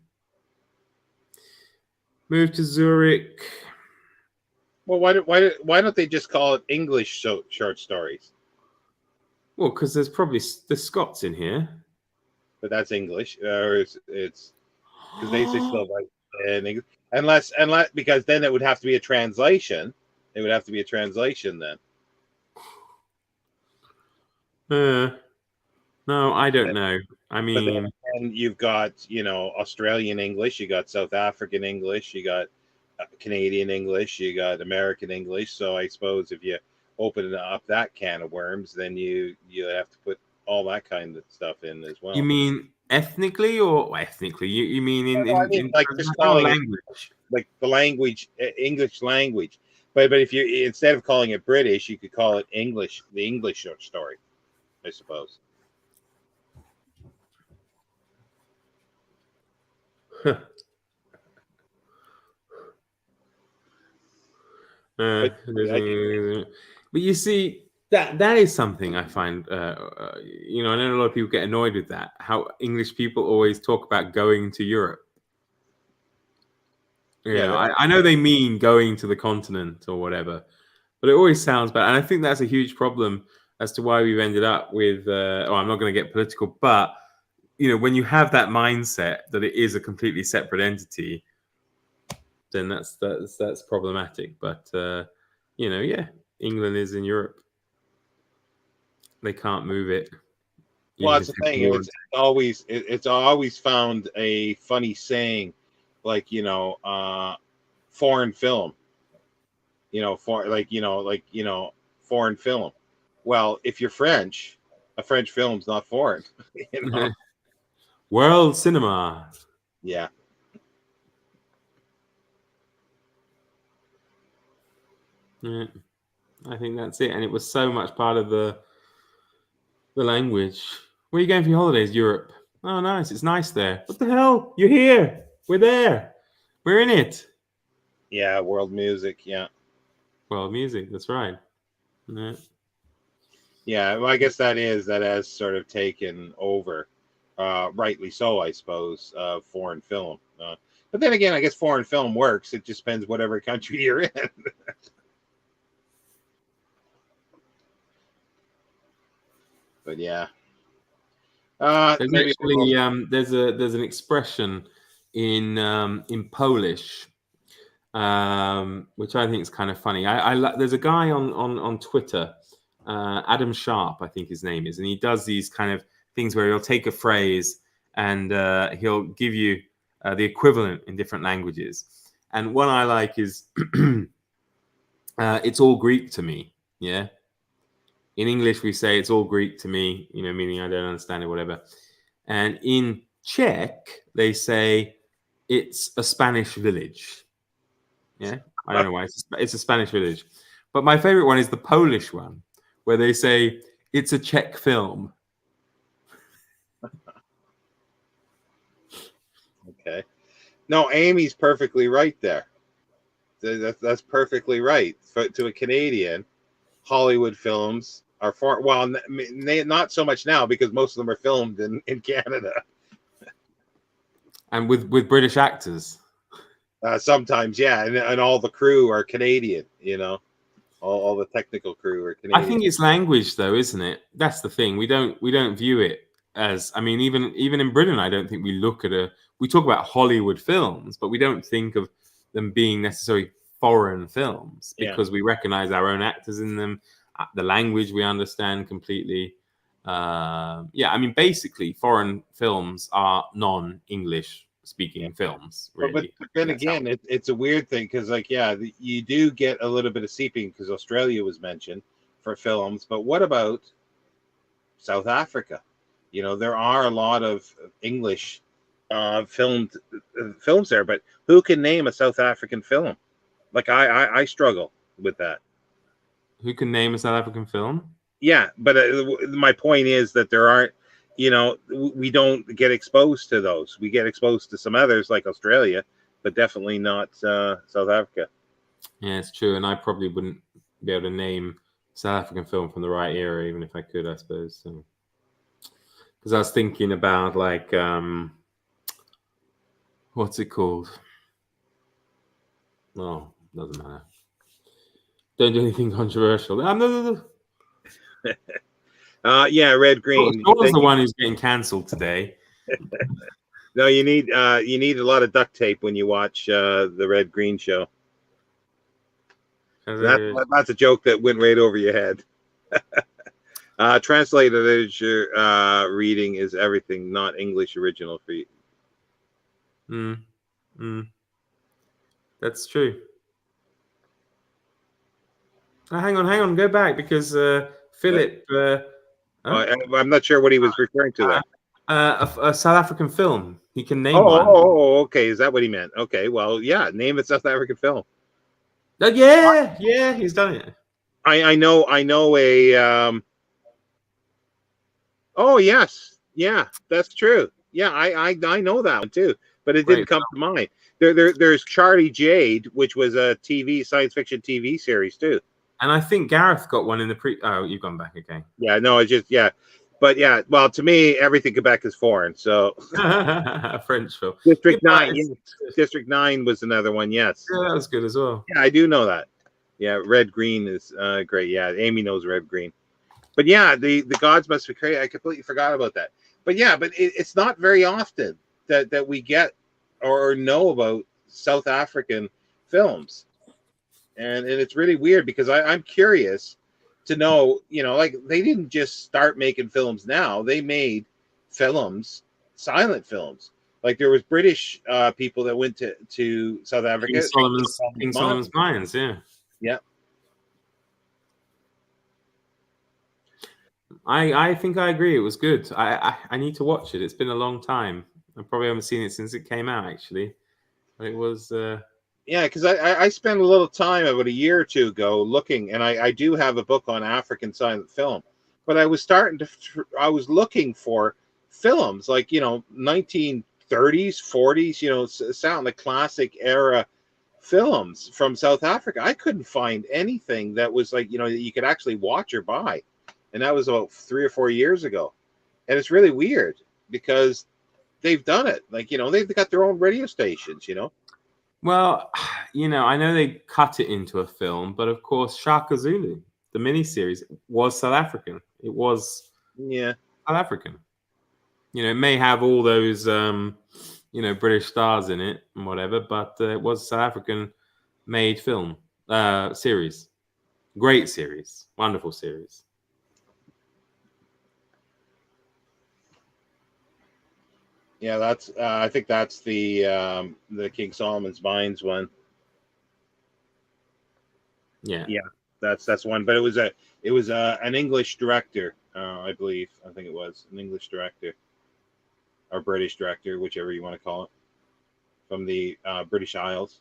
B: Moved to Zurich.
A: Well, why don't they just call it English short stories?
B: Well, because there's Scots in here.
A: But that's English, or it's because they still write in English, unless because then it would have to be a translation. It would have to be a translation then.
B: No, I don't know. I mean,
A: and you've got Australian English, you got South African English, you got Canadian English, you got American English. So I suppose if you open up that can of worms, then you have to put all that kind of stuff in as well.
B: You mean ethnically or ethnically? You mean in
A: like just calling language, like the language, English language. But if you, instead of calling it British, you could call it English, the English short story, I suppose.
B: But you see, that is something I find. I know a lot of people get annoyed with that. How English people always talk about going to Europe. I know they mean going to the continent or whatever, but it always sounds bad. And I think that's a huge problem as to why we've ended up with. I'm not going to get political, but when you have that mindset that it is a completely separate entity, then that's problematic. But England is in Europe. They can't move it.
A: Well, that's the thing. It's always found a funny saying, like foreign film. Foreign film. Well, if you're French, a French film's not foreign.
B: World cinema.
A: Yeah.
B: Yeah, I think that's it. And it was so much part of the language. Where are you going for your holidays? Europe. Oh, nice. It's nice there. What the hell? You're here. We're there. We're in it.
A: Yeah, world music. Yeah.
B: World music. That's right. Yeah.
A: Yeah, well, I guess that has sort of taken over, rightly so, I suppose, foreign film. But then again, I guess foreign film works. It just depends whatever country you're in. But yeah,
B: there's actually there's an expression in Polish, which I think is kind of funny. There's a guy on Twitter, Adam Sharp, I think his name is, and he does these kind of things where he'll take a phrase and he'll give you the equivalent in different languages. And one I like is it's all Greek to me. Yeah. In English, we say it's all Greek to me, meaning I don't understand it, whatever. And in Czech, they say it's a Spanish village. Yeah, I don't know why. It's a Spanish village. But my favorite one is the Polish one, where they say it's a Czech film.
A: Okay. No, Amy's perfectly right there. That's perfectly right. To a Canadian, Hollywood films are not so much now because most of them are filmed in Canada.
B: And with British actors.
A: Sometimes, yeah, and all the crew are Canadian. All the technical crew are Canadian.
B: I think it's language, though, isn't it? That's the thing. We don't view it as. I mean, even in Britain, I don't think we look at we talk about Hollywood films, but we don't think of them being necessarily foreign films because we recognize our own actors in them. The language we understand completely. I mean, basically, foreign films are non-English speaking films,
A: But
B: really.
A: but then
B: That's how.
A: again, it's a weird thing because like you do get a little bit of seeping because Australia was mentioned for films, but what about South Africa? You know, there are a lot of English films there, but who can name a South African film? Like I struggle with that.
B: Who can name a South African film?
A: Yeah, but my point is that there aren't. You know, we don't get exposed to those. We get exposed to some others like Australia, but definitely not South Africa.
B: Yeah, it's true, and I probably wouldn't be able to name South African film from the right era, even if I could, I suppose. So. Because I was thinking about like what's it called? Oh, doesn't matter. Don't do anything controversial. No.
A: Yeah, red green.
B: Sean's the one who's getting cancelled today.
A: No, you need a lot of duct tape when you watch the red green show. That's a joke that went right over your head. Translated literature reading is everything, not English original for you.
B: That's true. Hang on, go back because Philip.
A: I'm not sure what he was referring to there.
B: A South African film. He can name one.
A: Oh, okay. Is that what he meant? Okay, well, yeah. Name a South African film.
B: Yeah, he's done it.
A: I know a. Oh yes, yeah, that's true. Yeah, I know that one too, but it didn't come to mind. There's Charlie Jade, which was a science fiction TV series too.
B: And I think Gareth got one in the pre. Oh, you've gone back. Okay.
A: Yeah, no, it's just but yeah. Well, to me, everything Quebec is foreign. So
B: French film.
A: District 9. Yes. District 9 was another one. Yes.
B: Yeah, that was good as well.
A: Yeah, I do know that. Yeah, red green is great. Yeah, Amy knows red green. But yeah, the gods must be crazy. I completely forgot about that. But yeah, but it's not very often that we get or know about South African films, and it's really weird because I'm curious to know. You know, like they didn't just start making films now; they made films, silent films. Like there was British people that went to South Africa.
B: King Solomon's Mines, yeah.
A: Yeah.
B: I think I agree. It was good. I need to watch it. It's been a long time. I probably haven't seen it since it came out. Actually, it was.
A: Yeah, because I spent a little time about a year or two ago looking, and I do have a book on African silent film, but I was looking for films like 1930s, 40s, sound like classic era films from South Africa. I couldn't find anything that was like that you could actually watch or buy. And that was about 3 or 4 years ago. And it's really weird because they've done it. Like, they've got their own radio stations,
B: Well, I know they cut it into a film, but of course, Shaka Zulu, the miniseries, was South African. It was South African. It may have all those, British stars in it and whatever, but it was a South African made film series. Great series. Wonderful series.
A: Yeah, that's. I think that's the King Solomon's Mines one.
B: Yeah,
A: that's one. But it was an English director, I believe. I think it was an English director or British director, whichever you want to call it, from the British Isles.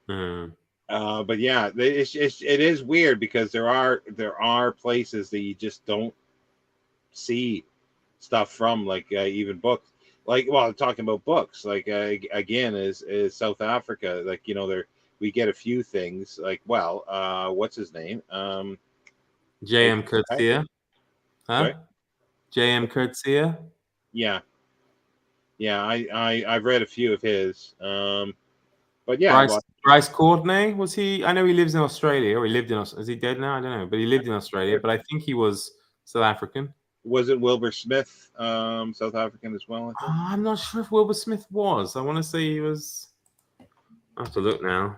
A: But yeah, it is weird because there are places that you just don't see stuff from, like even books. Like, well, talking about books, like again, is South Africa. Like there we get a few things. Like, well, what's his name?
B: J.M. Coetzee.
A: Huh?
B: J.M. Coetzee.
A: Yeah. I've read a few of his. But yeah,
B: Bryce Courtenay, was he? I know he lives in Australia, or he lived in. Is he dead now? I don't know, but he lived in Australia. But I think he was South African.
A: Was it Wilbur Smith, South African as well? I think.
B: I'm not sure if Wilbur Smith was. I want to say he was. I have to look now.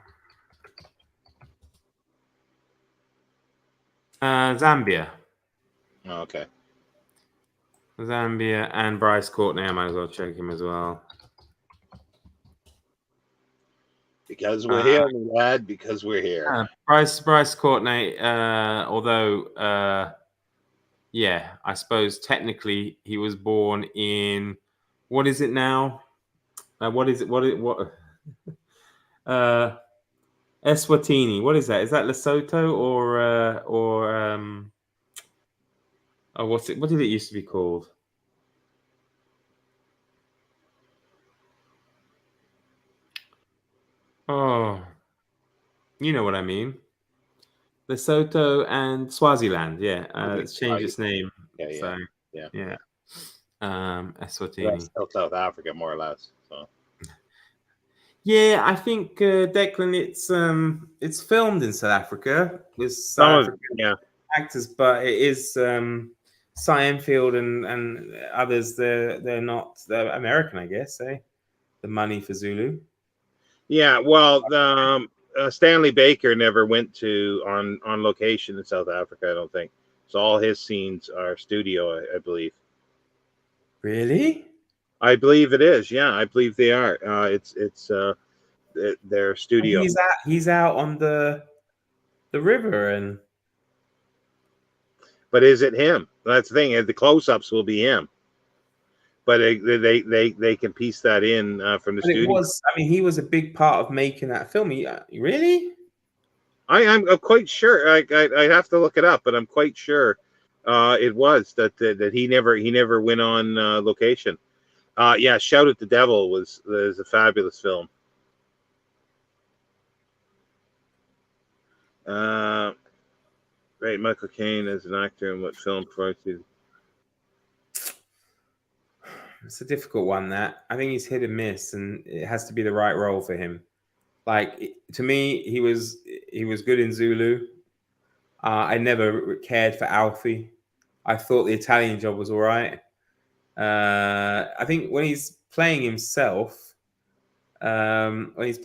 B: Zambia.
A: Oh, okay.
B: Zambia and Bryce Courtney. I might as well check him as well.
A: Because we're here, lad. Because we're here.
B: Bryce Courtney. Although, yeah, I suppose technically he was born in what is it now? What is it? What? Eswatini. What is that? Is that Lesotho or oh, what's it? What did it used to be called? Oh, you know what I mean. Lesotho and Swaziland. Yeah, it's changed its name.
A: Yeah.
B: Eswatini.
A: That's still South Africa, more or less. So.
B: Yeah, I think Declan, it's filmed in South Africa with South African actors, but it is Seinfeld and others. They're not. They're American, I guess. The money for Zulu.
A: Yeah, well, Stanley Baker never went on location in South Africa. I don't think so. All his scenes are studio, I believe.
B: Really?
A: I believe it is. Yeah, I believe they are. It's their studio.
B: He's out on the river and.
A: But is it him? That's the thing. The close-ups will be him. But they can piece that in from the studio.
B: He was a big part of making that film. Really?
A: I'm quite sure. I have to look it up, but I'm quite sure it was that he never went on location. Yeah, Shout at the Devil was a fabulous film. Right, Michael Caine as an actor in what film?
B: It's a difficult one. That I think he's hit and miss, and it has to be the right role for him. Like to me, he was good in Zulu. I never cared for Alfie. I thought the Italian job was all right. I think when he's playing himself, he's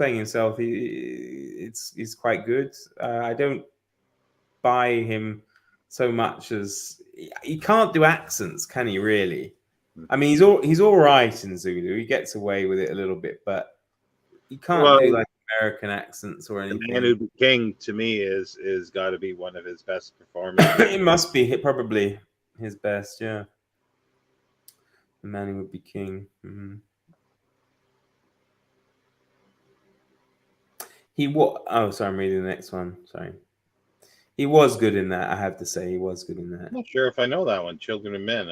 B: quite good. I don't buy him so much as he can't do accents, can he? Really? I mean, he's all right in Zulu. He gets away with it a little bit, but he can't do like American accents or anything.
A: The Man Who Be King to me is got to be one of his best performances.
B: It must be probably his best, yeah. The Man Who Would Be King. Mm-hmm. Oh, sorry, I'm reading the next one. Sorry. He was good in that. I have to say, he was good in that.
A: I'm not sure if I know that one. Children of Men.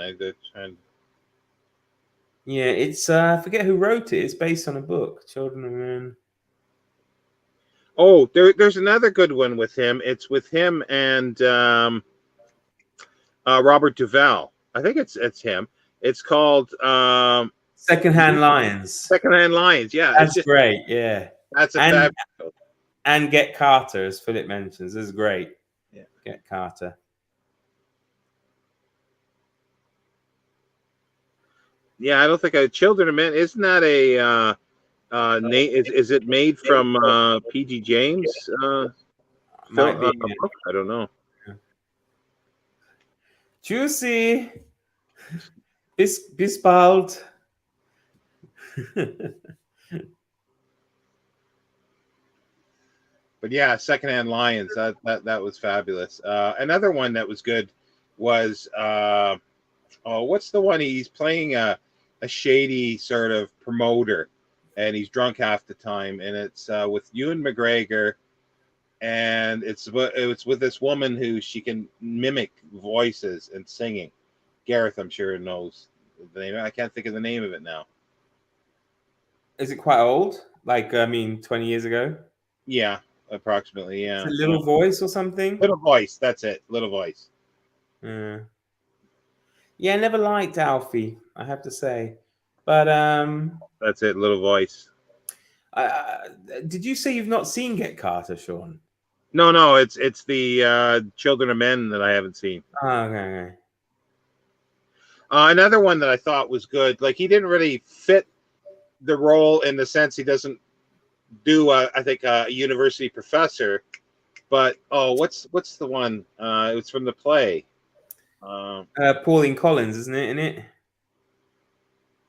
B: Yeah, it's I forget who wrote it. It's based on a book, Children of Men.
A: Oh, there's another good one with him. It's with him and Robert Duvall. I think it's him. It's called
B: Secondhand Lions.
A: Secondhand Lions. Yeah,
B: that's great. Yeah,
A: that's a
B: and Get Carter, as Philip mentions, is great.
A: Yeah,
B: Get Carter.
A: Yeah, I don't think Children of Men. Isn't that a is it made from P.G. James?
B: Might be.
A: I don't know.
B: Juicy. Bisbald.
A: But yeah, Secondhand Lions. That was fabulous. Another one that was good was what's the one? He's playing a shady sort of promoter, and he's drunk half the time, and it's with Ewan McGregor, and it's with this woman who she can mimic voices and singing. Gareth, I'm sure, knows the name. I can't think of the name of it now.
B: Is it quite old? 20 years ago?
A: Yeah, approximately. Yeah.
B: Is it Little Voice or something?
A: Little Voice. That's it. Little Voice.
B: Yeah, I never liked Alfie, I have to say. But
A: that's it, Little Voice.
B: Did you say you've not seen Get Carter, Sean?
A: No, it's the Children of Men that I haven't seen.
B: Oh, okay.
A: Another one that I thought was good. Like, he didn't really fit the role in the sense he doesn't do I think a university professor, but what's the one? It's from the play.
B: Pauline Collins, isn't it? In it?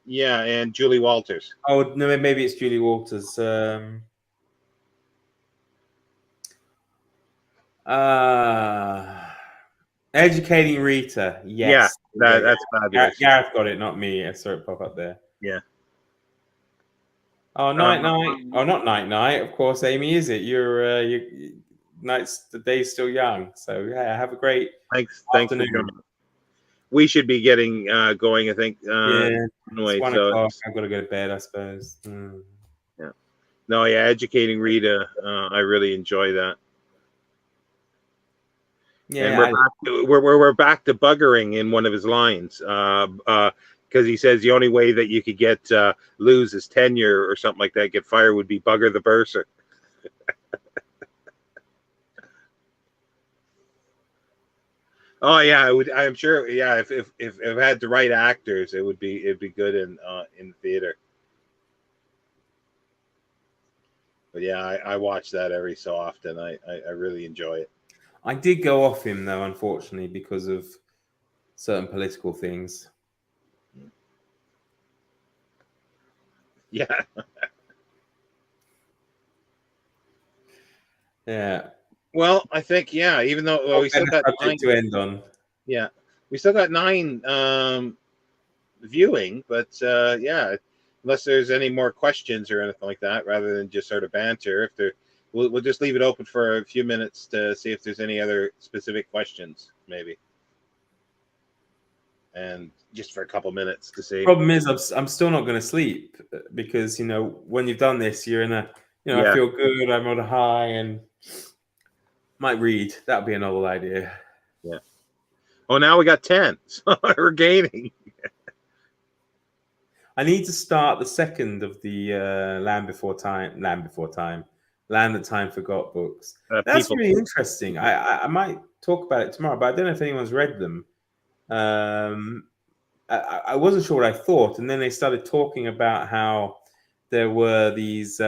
A: Yeah, and Julie Walters.
B: Oh no, maybe it's Julie Walters. Educating Rita.
A: Yeah,
B: Yes.
A: that's fabulous.
B: Gareth got it, not me. I saw it pop up there.
A: Yeah.
B: Oh, night. Oh, not night. Of course, Amy, is it? You night's the day's still young. So yeah, have a great
A: Thanks for
B: afternoon.
A: joining. We should be getting going, I think.
B: Yeah,
A: anyway,
B: it's 1
A: so
B: o'clock. I've got to go to bed, I suppose.
A: Yeah. No, yeah, Educating Rita. I really enjoy that.
B: Yeah,
A: and we're back to buggering in one of his lines. Because he says the only way that you could get lose his tenure or something like that, get fired, would be bugger the bursar. Oh yeah, I would. I'm sure. Yeah, if it had the right actors, it'd be good in theater. But yeah, I watch that every so often. I really enjoy it.
B: I did go off him though, unfortunately, because of certain political things.
A: Yeah.
B: Yeah.
A: Well, I think even though we still got 9
B: to end on.
A: Yeah, we still got 9 viewing, but yeah, unless there's any more questions or anything like that, rather than just sort of banter, if there, we'll just leave it open for a few minutes to see if there's any other specific questions, maybe, and just for a couple minutes to see.
B: Problem is, I'm still not going to sleep because when you've done this, you're in a I feel good, I'm on a high, and might read. That'd be another idea.
A: Yeah. Oh, now we got 10, so we're gaining.
B: I need to start the second of the Land That Time Forgot books. That's really interesting. I might talk about it tomorrow, but I don't know if anyone's read them. I wasn't sure what I thought, and then they started talking about how there were these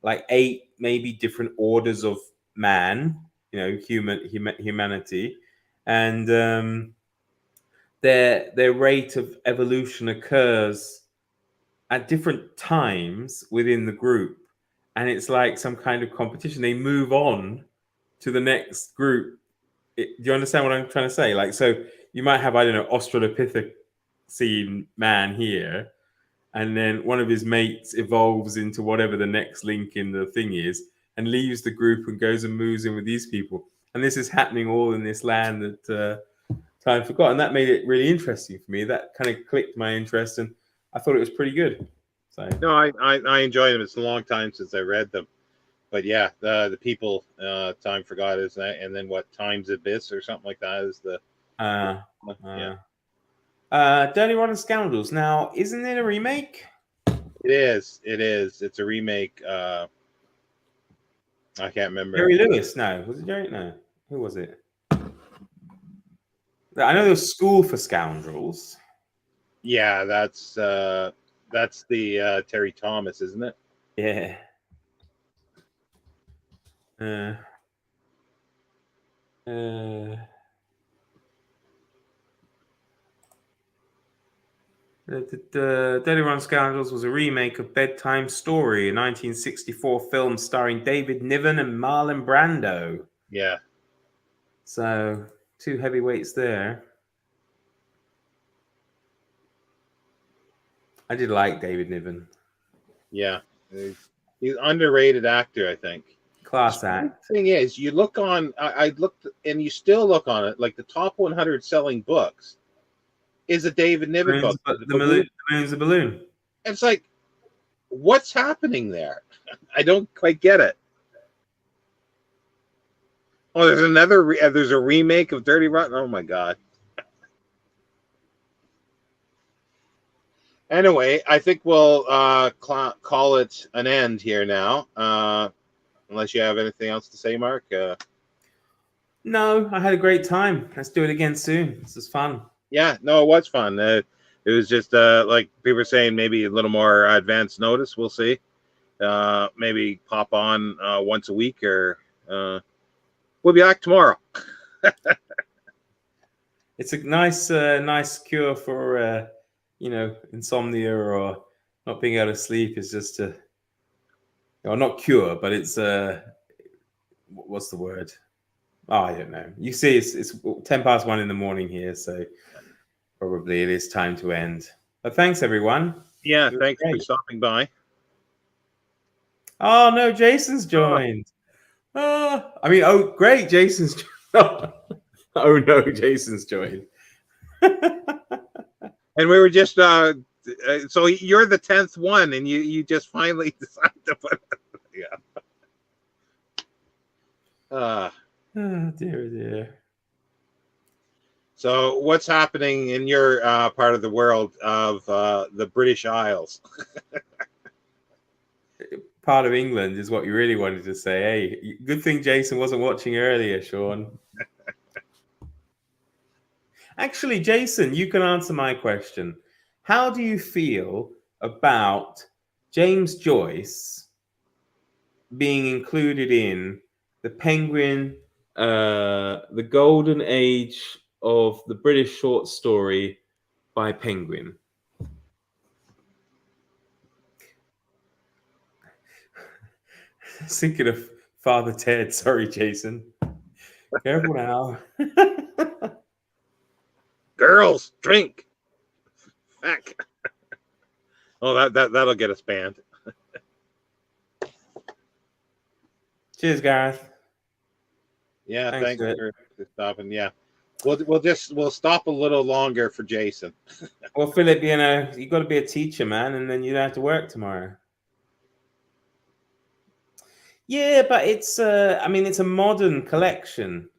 B: like 8 maybe different orders of man, humanity, and their rate of evolution occurs at different times within the group, and it's like some kind of competition. They move on to the next group. Do you understand what I'm trying to say? Like, so you might have, I don't know, Australopithecine man here, and then one of his mates evolves into whatever the next link in the thing is, and leaves the group and goes and moves in with these people. And this is happening all in this land that Time Forgot, and that made it really interesting for me. That kind of clicked my interest, and I thought it was pretty good. So
A: no, I enjoy them. It's a long time since I read them, but yeah, the people Time Forgot is that, and then what, Time's Abyss or something like that is the
B: Dirty Rotten Scoundrels. Now, isn't it a remake?
A: It is. It's a remake. I can't remember.
B: Jerry Lewis. No, was it Jerry? No, who was it? I know there was School for Scoundrels.
A: Yeah, that's the Terry Thomas, isn't it?
B: Yeah. The Dirty Rotten Scoundrels was a remake of Bedtime Story, a 1964 film starring David Niven and Marlon Brando.
A: Yeah.
B: So 2 heavyweights there. I did like David Niven.
A: Yeah, he's underrated actor, I think.
B: Class act.
A: The thing is, you look on. I looked, and you still look on it. Like the top 100 selling books is a David Niven book.
B: The Moon's a Balloon.
A: It's like, what's happening there? I don't quite get it. Oh, there's another. There's a remake of Dirty Rotten. Oh my god. Anyway, I think we'll call it an end here now. Unless you have anything else to say, Mark.
B: No, I had a great time. Let's do it again soon. This is fun.
A: Yeah, no, it was fun. It was just like people were saying, maybe a little more advanced notice. We'll see. Maybe pop on once a week, or we'll be back tomorrow.
B: It's a nice cure for insomnia or not being able to sleep. Is just not cure, but it's what's the word? Oh, I don't know. You see, it's 1:10 in the morning here, so probably it is time to end. But thanks, everyone.
A: Yeah, thanks for stopping by.
B: Oh no, Jason's joined. Oh, great, Jason's joined. Oh no, Jason's joined.
A: And we were just so you're the 10th one, and you just finally decided to put yeah.
B: Oh dear.
A: So what's happening in your part of the world of the British Isles?
B: Part of England is what you really wanted to say. Hey, good thing Jason wasn't watching earlier, Sean. Actually, Jason, you can answer my question. How do you feel about James Joyce being included in the Penguin, the golden age of the British short story by Penguin? Thinking of Father Ted. Sorry, Jason. Careful now.
A: Girls, drink. Heck. Oh, that'll get us banned.
B: Cheers, Gareth.
A: Yeah, thanks for stopping. Yeah, we'll stop a little longer for Jason.
B: Well, Philip, you got to be a teacher, man, and then you don't have to work tomorrow. Yeah, but it's it's a modern collection,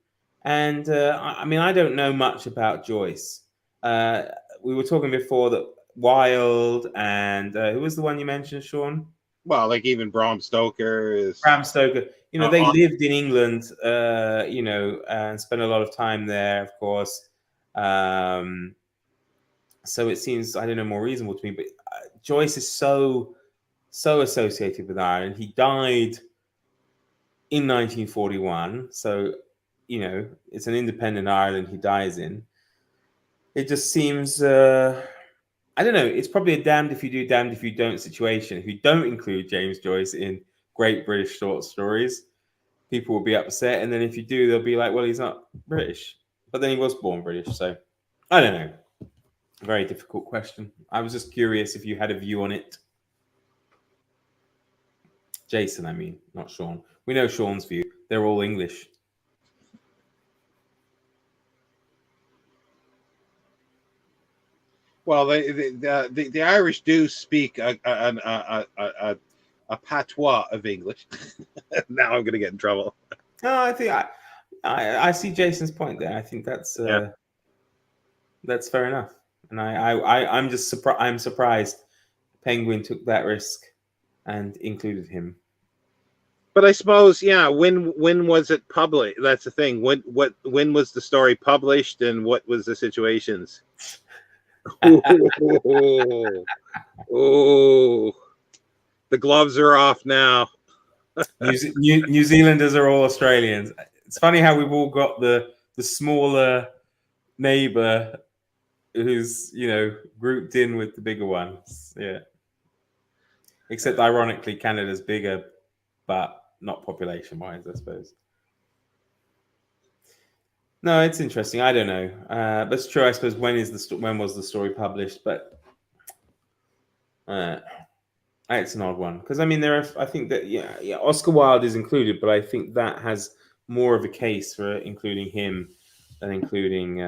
B: and I don't know much about Joyce. We were talking before that Wilde and who was the one you mentioned, Sean?
A: Well, like even Bram Stoker is.
B: Bram Stoker. They lived in England, and spent a lot of time there, of course. So it seems, I don't know, more reasonable to me. But Joyce is so associated with Ireland. He died in 1941, so it's an independent Ireland he dies in. It just seems, I don't know. It's probably a damned if you do, damned if you don't situation. If you don't include James Joyce in great British short stories, people will be upset, and then if you do, they'll be like, "Well, he's not British," but then he was born British, so I don't know. Very difficult question. I was just curious if you had a view on it. Jason, I mean, not Sean. We know Sean's view. They're all English.
A: Well, the Irish do speak a patois of English. Now I'm going to get in trouble.
B: No, I think I see Jason's point there. I think that's fair enough, and I'm just surprised. I'm surprised Penguin took that risk and included him.
A: But I suppose, yeah. When was it published? That's the thing. When was the story published, and what was the situations? Oh, the gloves are off now.
B: New Zealanders are all Australians. It's funny how we've all got the smaller neighbor who's grouped in with the bigger ones. Yeah. Except ironically, Canada's bigger, but not population-wise, I suppose. No, it's interesting. I don't know, but it's true. I suppose when was the story published? But it's an odd one because I mean I think that Oscar Wilde is included, but I think that has more of a case for including him than including.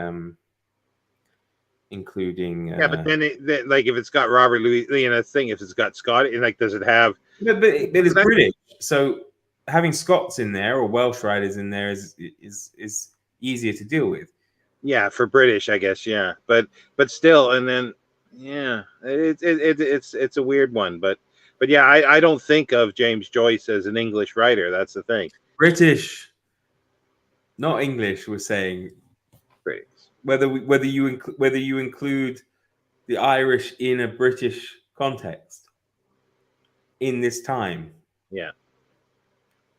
A: Yeah, but then like if it's got Robert Louis, thing if it's got Scott, like does it have?
B: But it's British, so having Scots in there or Welsh writers in there is easier to deal with.
A: Yeah, for British, I guess. Yeah, but still, and then yeah, it's a weird one, but yeah, I don't think of James Joyce as an English writer. That's the thing.
B: British, not English. We're saying
A: British.
B: Whether you include the Irish in a British context in this time.
A: Yeah.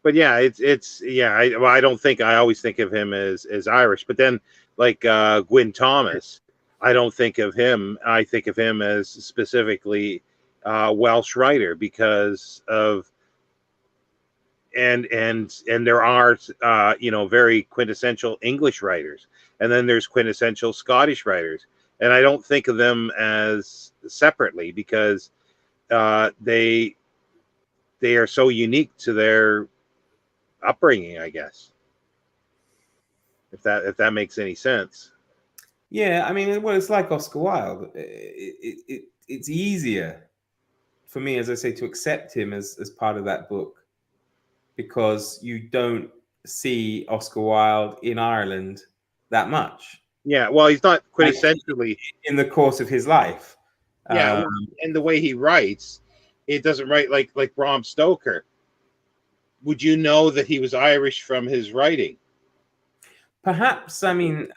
A: but yeah, it's yeah. I don't think I always think of him as Irish, but then like Gwyn Thomas, I don't think of him. I think of him as specifically Welsh writer because of and there are very quintessential English writers, and then there's quintessential Scottish writers, and I don't think of them as separately because they are so unique to their upbringing, I guess. If that makes any sense.
B: Yeah, I mean, well, it's like Oscar Wilde. It's easier for me, as I say, to accept him as part of that book because you don't see Oscar Wilde in Ireland that much,
A: Yeah, well, he's not
B: like
A: quintessentially.
B: in the course of his life.
A: Yeah,
B: Um,
A: well, and the way he writes, it doesn't write like Bram Stoker. Would you know that he was Irish from his writing?
B: perhaps, I mean,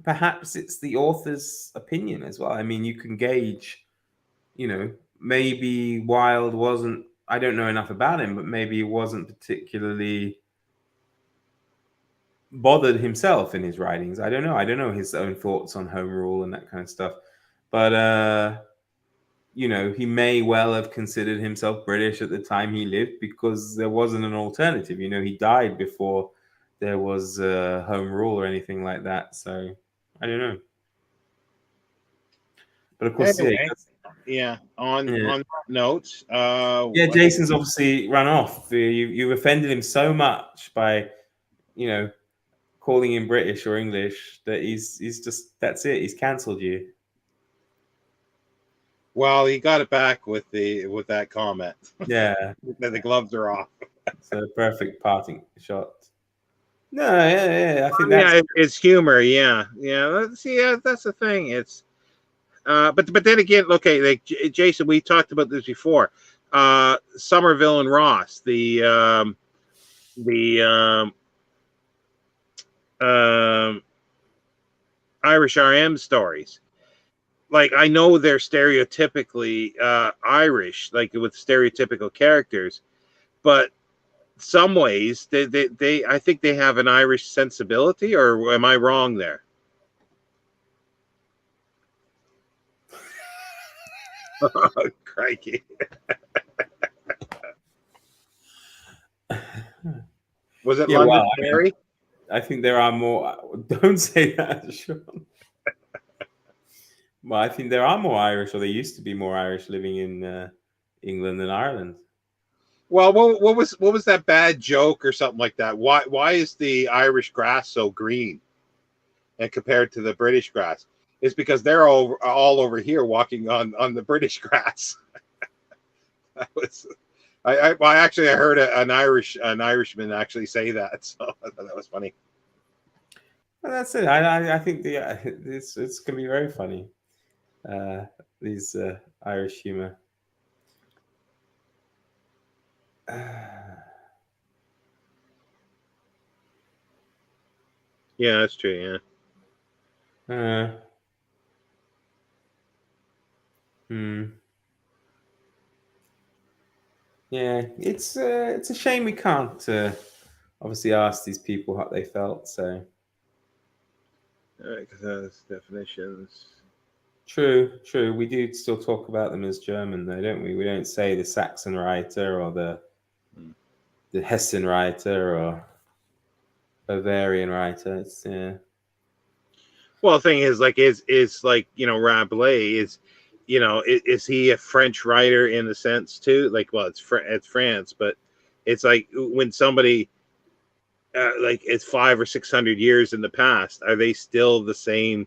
B: perhaps it's the author's opinion as well. I mean, you can gauge, maybe Wilde wasn't, I don't know enough about him, but maybe he wasn't particularly bothered himself in his writings. I don't know. I don't know his own thoughts on home rule and that kind of stuff. But he may well have considered himself British at the time he lived because there wasn't an alternative. He died before there was home rule or anything like that. So I don't know. But of course,
A: Anyway, yeah. On
B: yeah.
A: that note,
B: Yeah, Jason's obviously run off. You offended him so much by, calling him British or English that he's just, that's it. He's cancelled you.
A: well, he got it back with that comment.
B: Yeah,
A: That the gloves are off.
B: it's a perfect parting shot. No, yeah. I think that's
A: Yeah, it's humor. Yeah, yeah. See, yeah, that's the thing. It's but then again, okay, like Jason, we talked about this before. Somerville and Ross, the um, Irish RM stories. Like I know they're stereotypically Irish, like with stereotypical characters, but some ways they I think they have an Irish sensibility, or am I wrong there? Oh, crikey. Was it
B: yeah. Well,
A: Londonderry?
B: I think there are more. Don't say that, Sean. Well, I think there are more Irish, or there used to be more Irish living in England than Ireland.
A: Well, what was that bad joke or something like that? Why is the Irish grass so green and compared to the British grass? It's because they're all over here walking on the British grass. That was well, I heard an Irishman actually say that, so I thought that was funny.
B: Well, that's it. I think it's gonna be very funny. Uh, these Irish humor.
A: Yeah, that's true.
B: Uh, hmm. Yeah, it's a shame we can't obviously ask these people how they felt. So
A: All right, because definitions.
B: true. We do still talk about them as German, though, don't we? We don't say the Saxon writer or the Hessen writer or Bavarian writer. It's
A: Well, the thing is, like, is like Rabelais is he a French writer in the sense too? Like, well, it's France, but it's like when somebody like it's 500 or 600 years in the past, are they still the same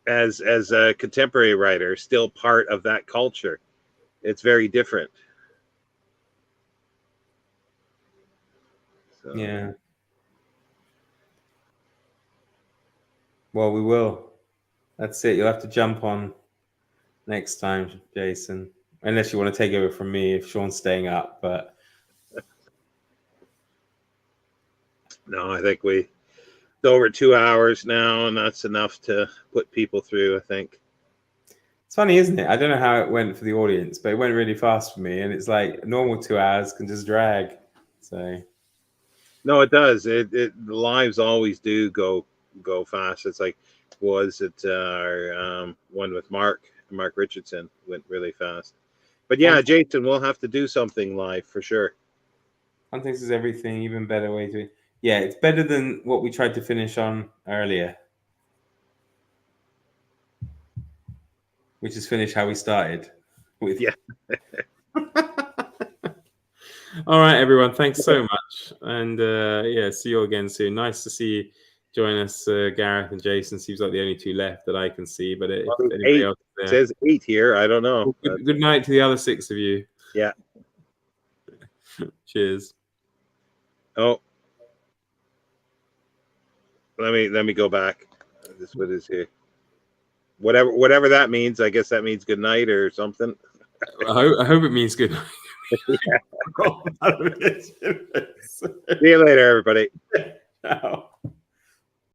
A: as a contemporary writer? Still part of that culture? It's very different. So.
B: yeah. Well, we will. That's it. You'll have to jump on next time, Jason. Unless you want to take over from me if Sean's staying up, but
A: No, I think we over 2 hours now, and that's enough to put people through, I think.
B: It's funny, isn't it? I don't know how it went for the audience, but it went really fast for me. And it's like normal 2 hours can just drag. So
A: No, it does. The lives always do go fast. It's like, was it our one with Mark Richardson went really fast. But yeah, Jason, we'll have to do something live for sure.
B: Context is everything, even better way to. Yeah, it's better than what we tried to finish on earlier, which is finish how we started with.
A: Yeah.
B: All right, everyone. Thanks so much. And yeah, see you again soon. Nice to see you join us, Gareth and Jason. Seems like the only 2 left that I can see. But if anybody else
A: is there, it says 8 here. I don't know.
B: Well, good night to the other 6 of you.
A: Yeah.
B: Cheers.
A: Oh. Let me go back. This what is here. Whatever that means. I guess that means good night or something.
B: I hope it means good night.
A: See you later, everybody.
B: Ciao.